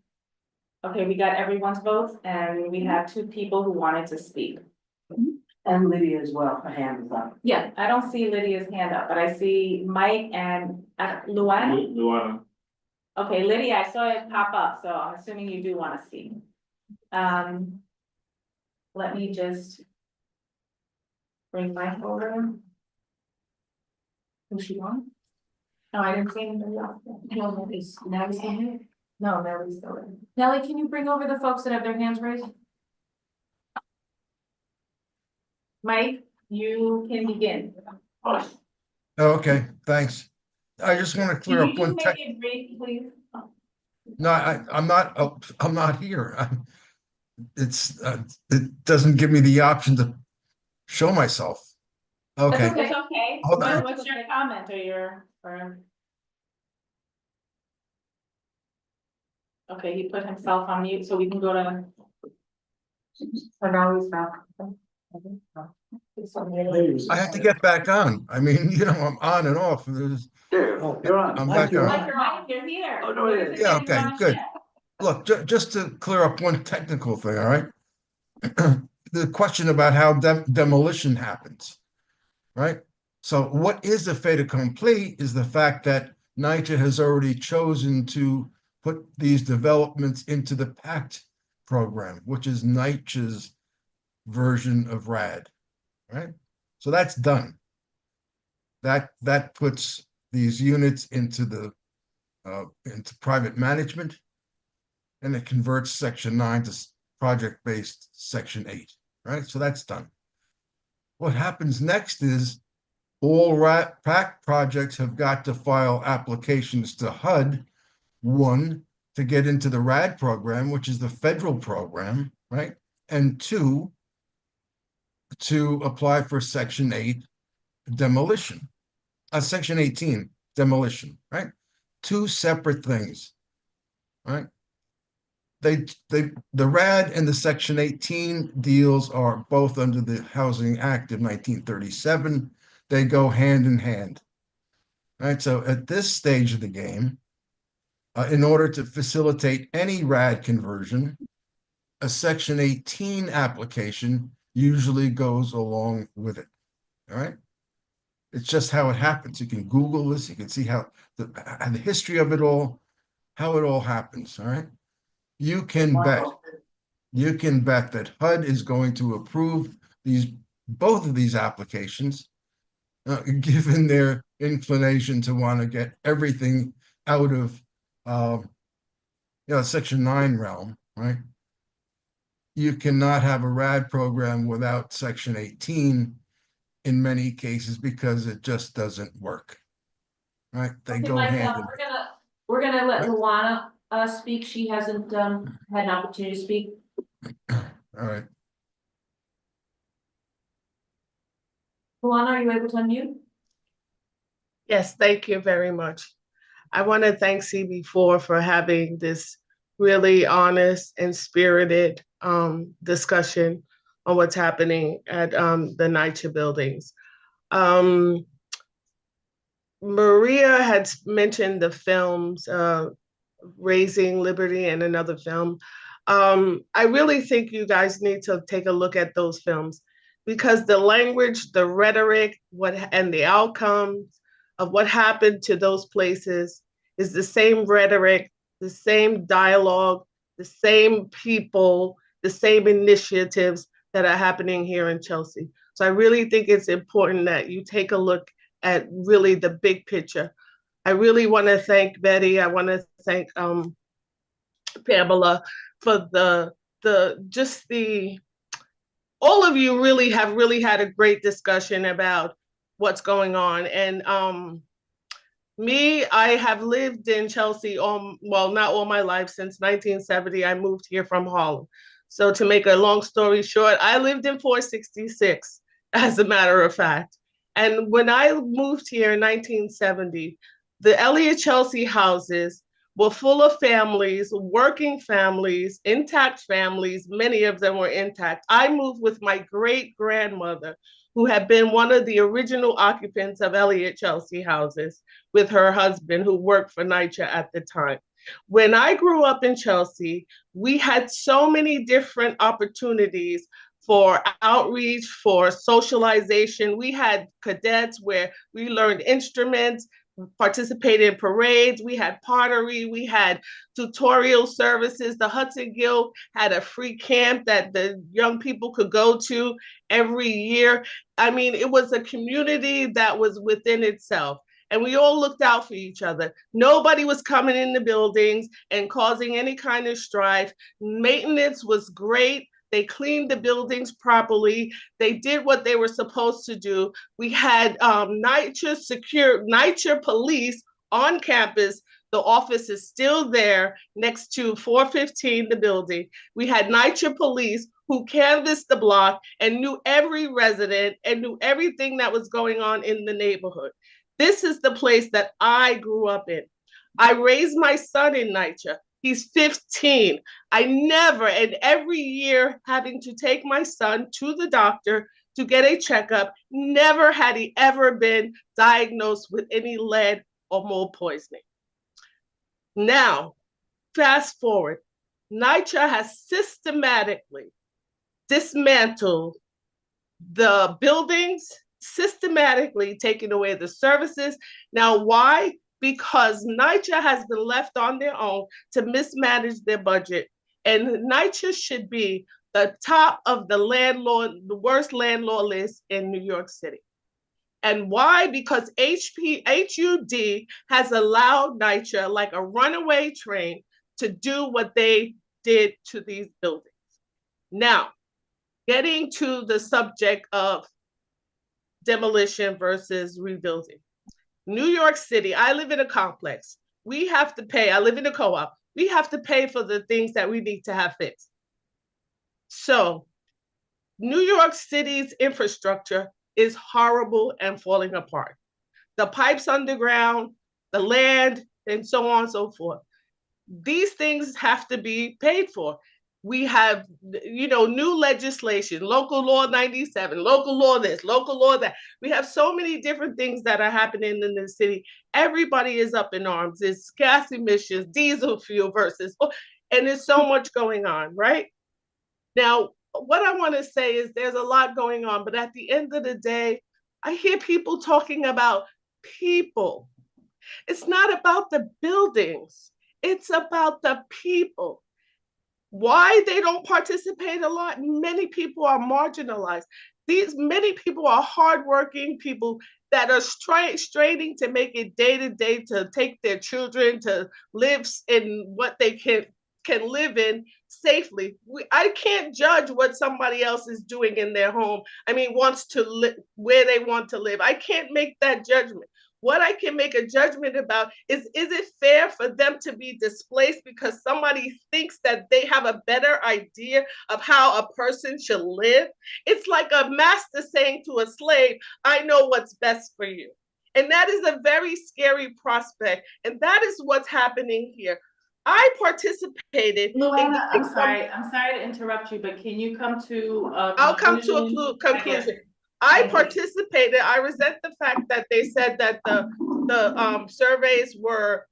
okay, we got everyone's votes and we have 2 people who wanted to speak. And Lydia as well, her hand is up. Yeah, I don't see Lydia's hand up, but I see Mike and Luana. Luana. Okay, Lydia, I saw it pop up, so I'm assuming you do want to speak. Let me just bring Mike over. Who's she on? No, I didn't see anybody else. No, now he's here. No, Nelly's still in. Nellie, can you bring over the folks that have their hands raised? Mike, you can begin. Okay, thanks. I just want to clear Can up you one just tech. make it brief, please? No, I'm not here. It doesn't give me the option to show myself. Okay, It's okay. Hold on. What's your comment or? Okay, he put himself on mute, so we can go to. So now he's back. I have to get back on. I mean, I'm on and off. Oh, You're on. I'm Mike, back you're on. Mike, you're here. Oh, no, it is. Yeah, okay, good. Look, just to clear up one technical thing, all right? The question about how demolition happens, right? So what is a fait accompli is the fact that NYCHA has already chosen to put these developments into the PACT program, which is NYCHA's version of RAD, right? So that's done. That puts these units into private management, and it converts Section 9 to project-based Section 8, right? So that's done. What happens next is all PACT projects have got to file applications to HUD, 1, to get into the RAD program, which is the federal program, right? And 2, to apply for Section 8 demolition, Section 18 demolition, right? 2 separate things, right? The RAD and the Section 18 deals are both under the Housing Act of 1937. They go hand in hand, right? So at this stage of the game, in order to facilitate any RAD conversion, a Section 18 application usually goes along with it, all right? It's just how it happens. You can Google this, you can see how the history of it all, how it all happens, all right? You can bet that HUD is going to approve both of these applications, given their inclination to want to get everything out of Section 9 realm, right? You cannot have a RAD program without Section 18 in many cases because it just doesn't work, right? They Okay, go Mike, hand in. we're gonna let Right. Luana speak. She hasn't had an opportunity to speak. All right. Luana, are you able to unmute? Yes, thank you very much. I want to thank CB4 for having this really honest and spirited discussion on what's happening at the NYCHA buildings. Um, Maria had mentioned the films, Raising Liberty and another film. I really think you guys need to take a look at those films because the language, the rhetoric, and the outcomes of what happened to those places is the same rhetoric, the same dialogue, the same people, the same initiatives that are happening here in Chelsea. So I really think it's important that you take a look at really the big picture. I really want to thank Betty. I want to thank Pamela for all of you really have really had a great discussion about what's going on. And I have lived in Chelsea not all my life, since 1970. I moved here from Harlem. So to make a long story short, I lived in 466, as a matter of fact. And when I moved here in 1970, the Elliott Chelsea houses were full of families, working families, intact families. Many of them were intact. I moved with my great grandmother, who had been one of the original occupants of Elliott Chelsea houses, with her husband, who worked for NYCHA at the time. When I grew up in Chelsea, we had so many different opportunities for outreach, for socialization. We had cadets where we learned instruments, participated in parades, we had pottery, we had tutorial services. The Hudson Guild had a free camp that the young people could go to every year. I mean, it was a community that was within itself. And we all looked out for each other. Nobody was coming in the buildings and causing any kind of strife. Maintenance was great. They cleaned the buildings properly. They did what they were supposed to do. We had NYCHA police on campus. The office is still there next to 415, the building. We had NYCHA police who canvassed the block and knew every resident and knew everything that was going on in the neighborhood. This is the place that I grew up in. I raised my son in NYCHA. He's 15. I never, and every year having to take my son to the doctor to get a checkup, never had he ever been diagnosed with any lead or mold poisoning. Now, fast forward, NYCHA has systematically dismantled the buildings, systematically taking away the services. Now, why? Because NYCHA has been left on their own to mismanage their budget. And NYCHA should be the top of the worst landlord list in New York City. And why? Because HUD has allowed NYCHA, like a runaway train, to do what they did to these buildings. Now, getting to the subject of demolition versus rebuilding. New York City, I live in a complex. We have to pay, I live in a co-op. We have to pay for the things that we need to have fixed. So New York City's infrastructure is horrible and falling apart. The pipes underground, the land, and so on and so forth. These things have to be paid for. We have, new legislation, local law 97, local law this, local law that. We have so many different things that are happening in the city. Everybody is up in arms. It's gas emissions, diesel fuel versus, and there's so much going on, right? Now, what I want to say is there's a lot going on, but at the end of the day, I hear people talking about people. It's not about the buildings. It's about the people. Why they don't participate a lot? Many people are marginalized. Many people are hardworking people that are straining to make it day to day, to take their children to live in what they can live in safely. I can't judge what somebody else is doing in their home. Wants to live where they want to live. I can't make that judgment. What I can make a judgment about is it fair for them to be displaced because somebody thinks that they have a better idea of how a person should live? It's like a master saying to a slave, I know what's best for you. And that is a very scary prospect. And that is what's happening here. I participated. Luana, I'm sorry to interrupt you, but can you come to a I'll come to a conclusion? conclusion. I participated. I resent the fact that they said that the surveys were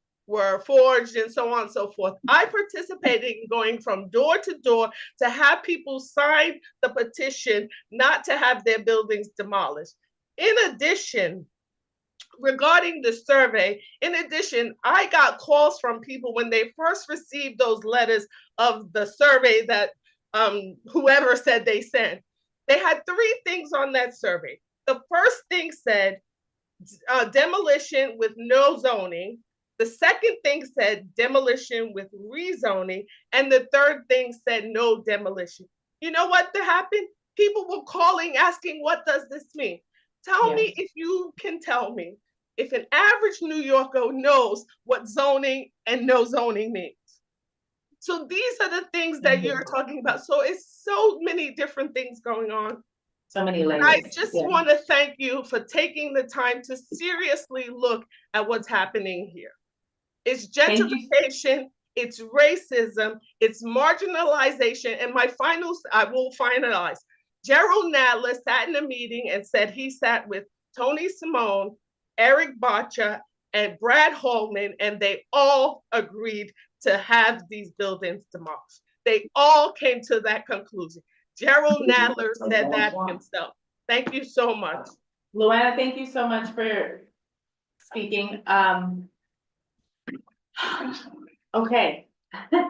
forged and so on and so forth. I participated in going from door to door to have people sign the petition not to have their buildings demolished. In addition, regarding the survey, I got calls from people when they first received those letters of the survey that whoever said they sent. They had 3 things on that survey. The first thing said demolition with no zoning. The second thing said demolition with rezoning. And the third thing said no demolition. You know what happened? People were calling, asking, what does this mean? Tell me if you can tell me if an average New Yorker knows what zoning and no zoning means. So these are the things that you're talking about. So it's so many different things going on. So many layers. I just want to thank you for taking the time to seriously look at what's happening here. It's gentrification, it's racism, it's marginalization. And I will finalize. Gerald Nadler sat in a meeting and said he sat with Tony Simone, Eric Botcha, and Brad Holman, and they all agreed to have these buildings demolished. They all came to that conclusion. Gerald Nadler said that himself. Thank you so much. Luana, thank you so much for speaking. Okay.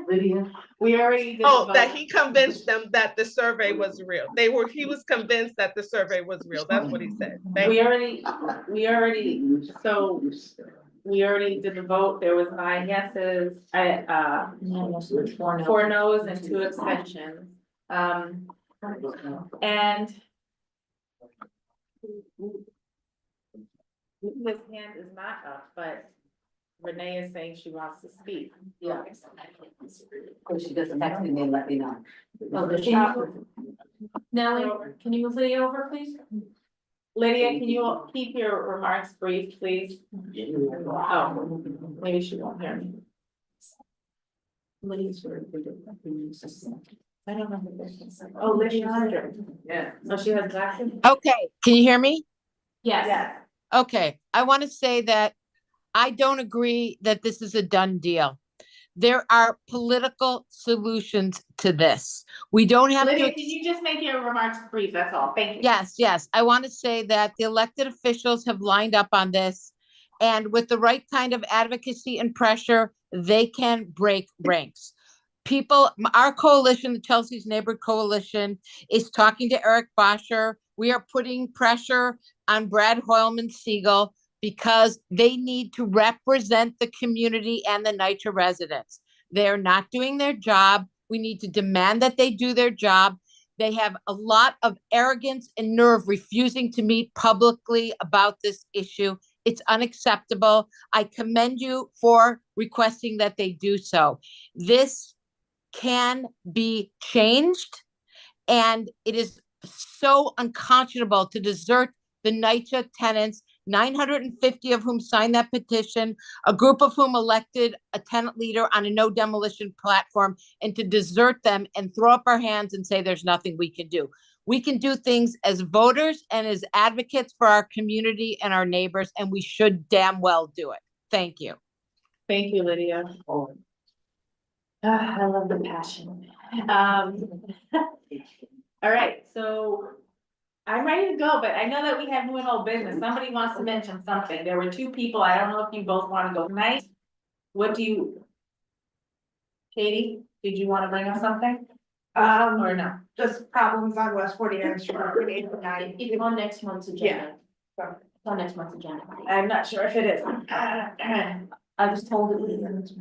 Lydia. We already did that he convinced them that the survey was real. He was convinced that the survey was real. That's what he said. We already did the vote. There was 9 yeses, 4 no's and 2 abstentions. And his hand is not up, but Renee is saying she wants to speak. Yeah. Of course, she doesn't text me and let me know. Oh, the shopper. Nellie, can you move Lydia over, please? Lydia, can you keep your remarks brief, please? Oh, maybe she won't hear me. Lydia's very good. I don't know who this is. Oh, Lydia. Yeah. So she has glasses? Okay, can you hear me? Yes. Yeah. Okay, I want to say that I don't agree that this is a done deal. There are political solutions to this. We don't have Lydia, to. can you just make your remarks brief? That's all. Thank you. Yes. I want to say that the elected officials have lined up on this, and with the right kind of advocacy and pressure, they can break ranks. Our coalition, the Chelsea's Neighborhood Coalition, is talking to Eric Bosher. We are putting pressure on Brad Hoylman-Siegel because they need to represent the community and the NYCHA residents. They're not doing their job. We need to demand that they do their job. They have a lot of arrogance and nerve refusing to meet publicly about this issue. It's unacceptable. I commend you for requesting that they do so. This can be changed, and it is so unconscionable to desert the NYCHA tenants, 950 of whom signed that petition, a group of whom elected a tenant leader on a no demolition platform, and to desert them and throw up our hands and say there's nothing we can do. We can do things as voters and as advocates for our community and our neighbors, and we should damn well do it. Thank you. Thank you, Lydia. I love the passion. All right, so I'm ready to go, but I know that we have new and old business. Somebody wants to mention something. There were 2 people. I don't know if you both want to go tonight. Katie, did you want to bring up something? Or no? Just problems on West 49th Street, It's on next month's agenda. Yeah. It's on next month's agenda. I'm not sure if it is. I was told it was.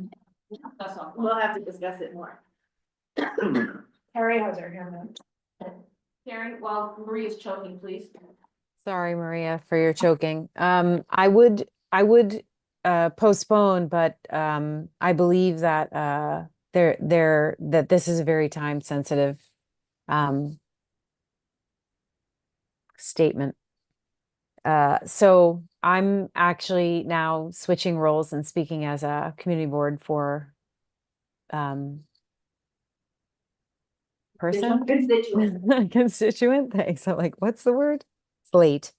That's all. We'll have to discuss it more. Harry has her hand up. Karen, while Maria's choking, please. Sorry, Maria, for your choking. I would postpone, but I believe that that this is a very time sensitive statement. So I'm actually now switching roles and speaking as a community board for person. Constituent. Constituent, thanks. I'm like, what's the word? Slate,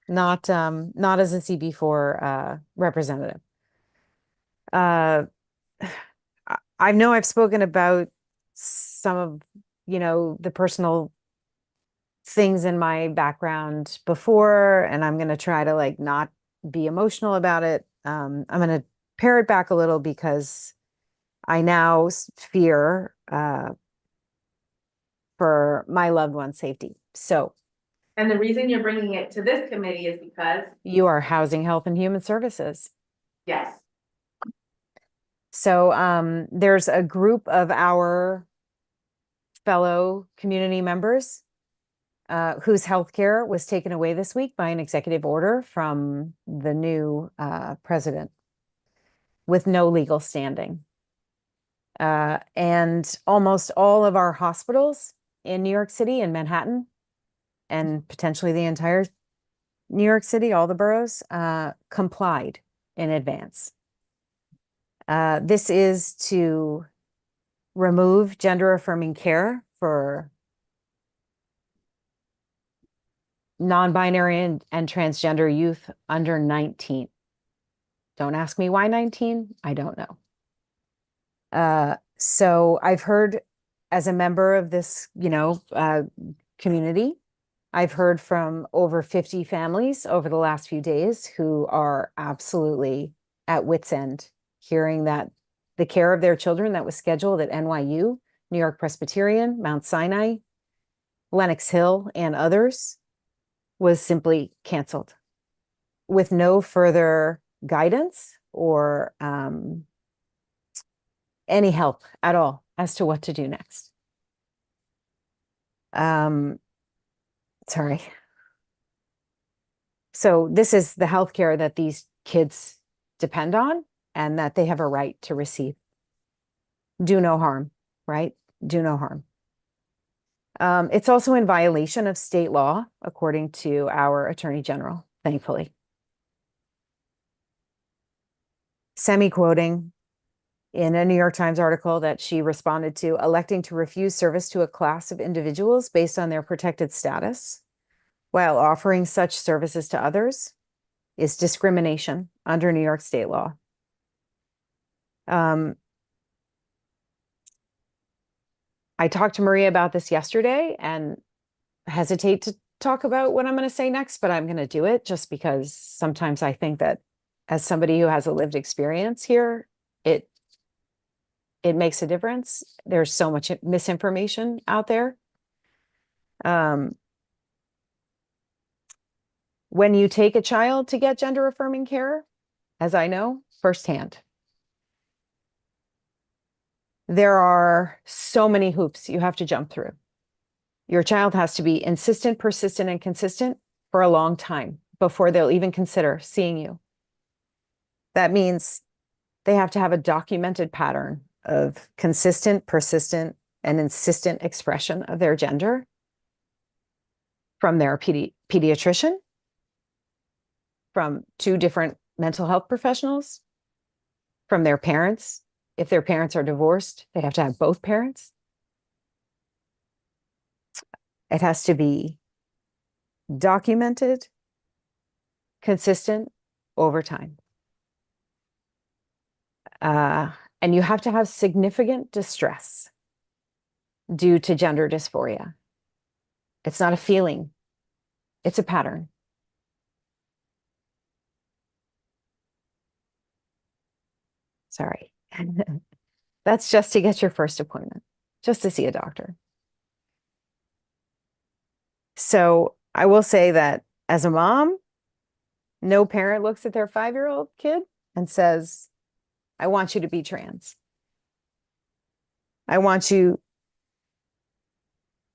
not as a CB4 representative. I know I've spoken about some of, the personal things in my background before, and I'm going to try to like not be emotional about it. I'm going to pare it back a little because I now fear for my loved one's safety. So And the reason you're bringing it to this committee is because, you are Housing, Health, and Human Services. yes, So there's a group of our fellow community members whose healthcare was taken away this week by an executive order from the new president with no legal standing. And almost all of our hospitals in New York City and Manhattan, and potentially the entire New York City, all the boroughs, complied in advance. This is to remove gender affirming care for non-binary and transgender youth under 19. Don't ask me why 19. I don't know. So I've heard, as a member of this, community, I've heard from over 50 families over the last few days who are absolutely at wit's end, hearing that the care of their children that was scheduled at NYU, New York Presbyterian, Mount Sinai, Lenox Hill, and others was simply canceled with no further guidance or any help at all as to what to do next. Sorry. So this is the healthcare that these kids depend on and that they have a right to receive. Do no harm, right? Do no harm. It's also in violation of state law, according to our Attorney General, thankfully. Semi-quoting in a New York Times article that she responded to, electing to refuse service to a class of individuals based on their protected status while offering such services to others is discrimination under New York state law. I talked to Maria about this yesterday and hesitate to talk about what I'm going to say next, but I'm going to do it just because sometimes I think that as somebody who has a lived experience here, it makes a difference. There's so much misinformation out there. When you take a child to get gender affirming care, as I know firsthand, there are so many hoops you have to jump through. Your child has to be insistent, persistent, and consistent for a long time before they'll even consider seeing you. That means they have to have a documented pattern of consistent, persistent, and insistent expression of their gender from their pediatrician, from 2 different mental health professionals, from their parents. If their parents are divorced, they have to have both parents. It has to be documented, consistent over time. And you have to have significant distress due to gender dysphoria. It's not a feeling, it's a pattern. Sorry. That's just to get your first appointment, just to see a doctor. So I will say that as a mom, no parent looks at their 5-year-old kid and says, I want you to be trans. I want you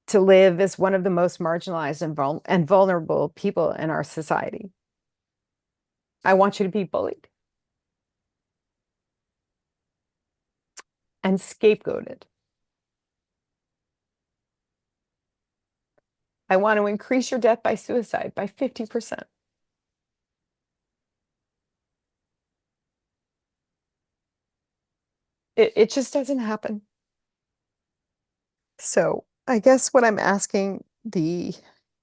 to live as one of the most marginalized and vulnerable people in our society. I want you to be bullied and scapegoated. I want to increase your death by suicide by 50%. It just doesn't happen. So I guess what I'm asking the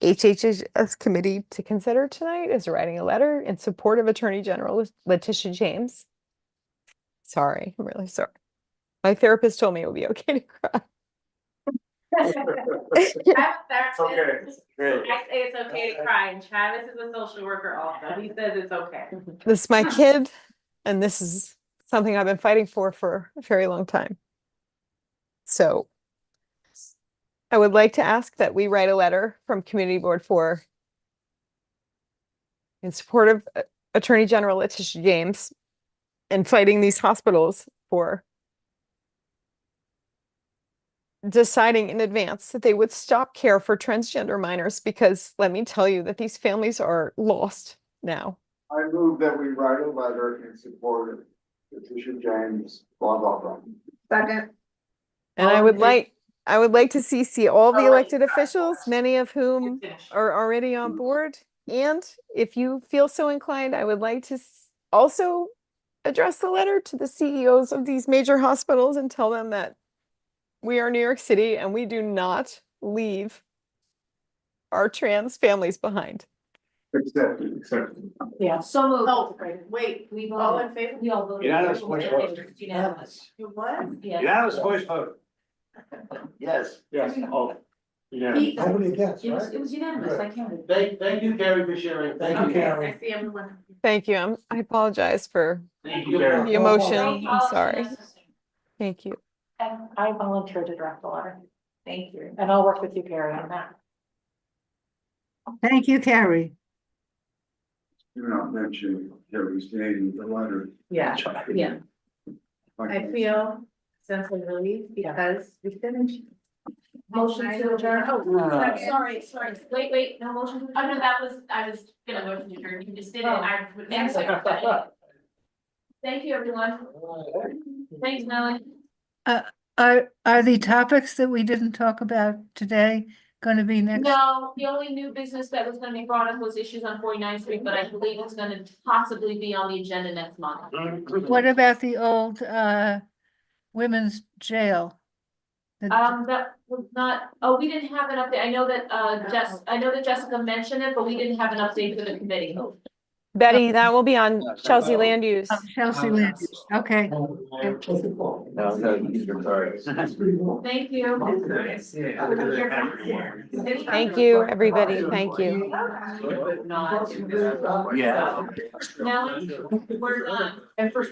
HHS committee to consider tonight is writing a letter in support of Attorney General Letitia James. Sorry, I'm really sorry. My therapist told me it would be okay to cry. I'm a therapist. Okay, great. I say it's okay to cry, and Travis is a social worker also. He says it's okay. This is my kid, and this is something I've been fighting for a very long time. So I would like to ask that we write a letter from Community Board 4 in support of Attorney General Letitia James and fighting these hospitals for deciding in advance that they would stop care for transgender minors, because let me tell you that these families are lost now. I move that we write a letter in support of Letitia James, blah, blah, blah. Second. And I would like to CC all the elected officials, many of whom are already on board. And if you feel so inclined, I would like to also address the letter to the CEOs of these major hospitals and tell them that we are New York City and we do not leave our trans families behind. Accepted. Yeah, so moved. Oh, wait, We all voted. in favor? We all voted. Unanimous voice vote. It's unanimous. You what? Yeah. Unanimous voice vote. Yes. Yes, oh, yeah. Nobody against, It was, right? it was unanimous, I counted. Thank you, Carrie, for sharing. Thank you, Okay, Karen. I see everyone. Thank you. I apologize for Thank the you. emotion. Thank you. I'm sorry. Thank you. And I volunteer to draft the letter, Thank you. and I'll work with you, Carrie, on that. Thank you, Carrie. Do not mention Carrie's name in the letter. Yeah, yeah. I Okay. feel sense of relief because we finished. Motion to adjourn. Oh, No. sorry. Wait, no motion. Oh, no, I was gonna motion to adjourn. You just did it. I would. Thank you, everyone. Thanks, Melanie. Are the topics that we didn't talk about today going to be next? No, the only new business that was gonna be brought up was issues on 49th Street, but I believe it's gonna possibly be on the agenda next month. What about the old women's jail? That was not, oh, we didn't have an update. I know that Jessica mentioned it, but we didn't have an update for the committee. Betty, that will be on Chelsea Land Use. Chelsea Land Use, okay. Thank you. Thank you, everybody. Thank you. Yeah. Melanie, we're done. And for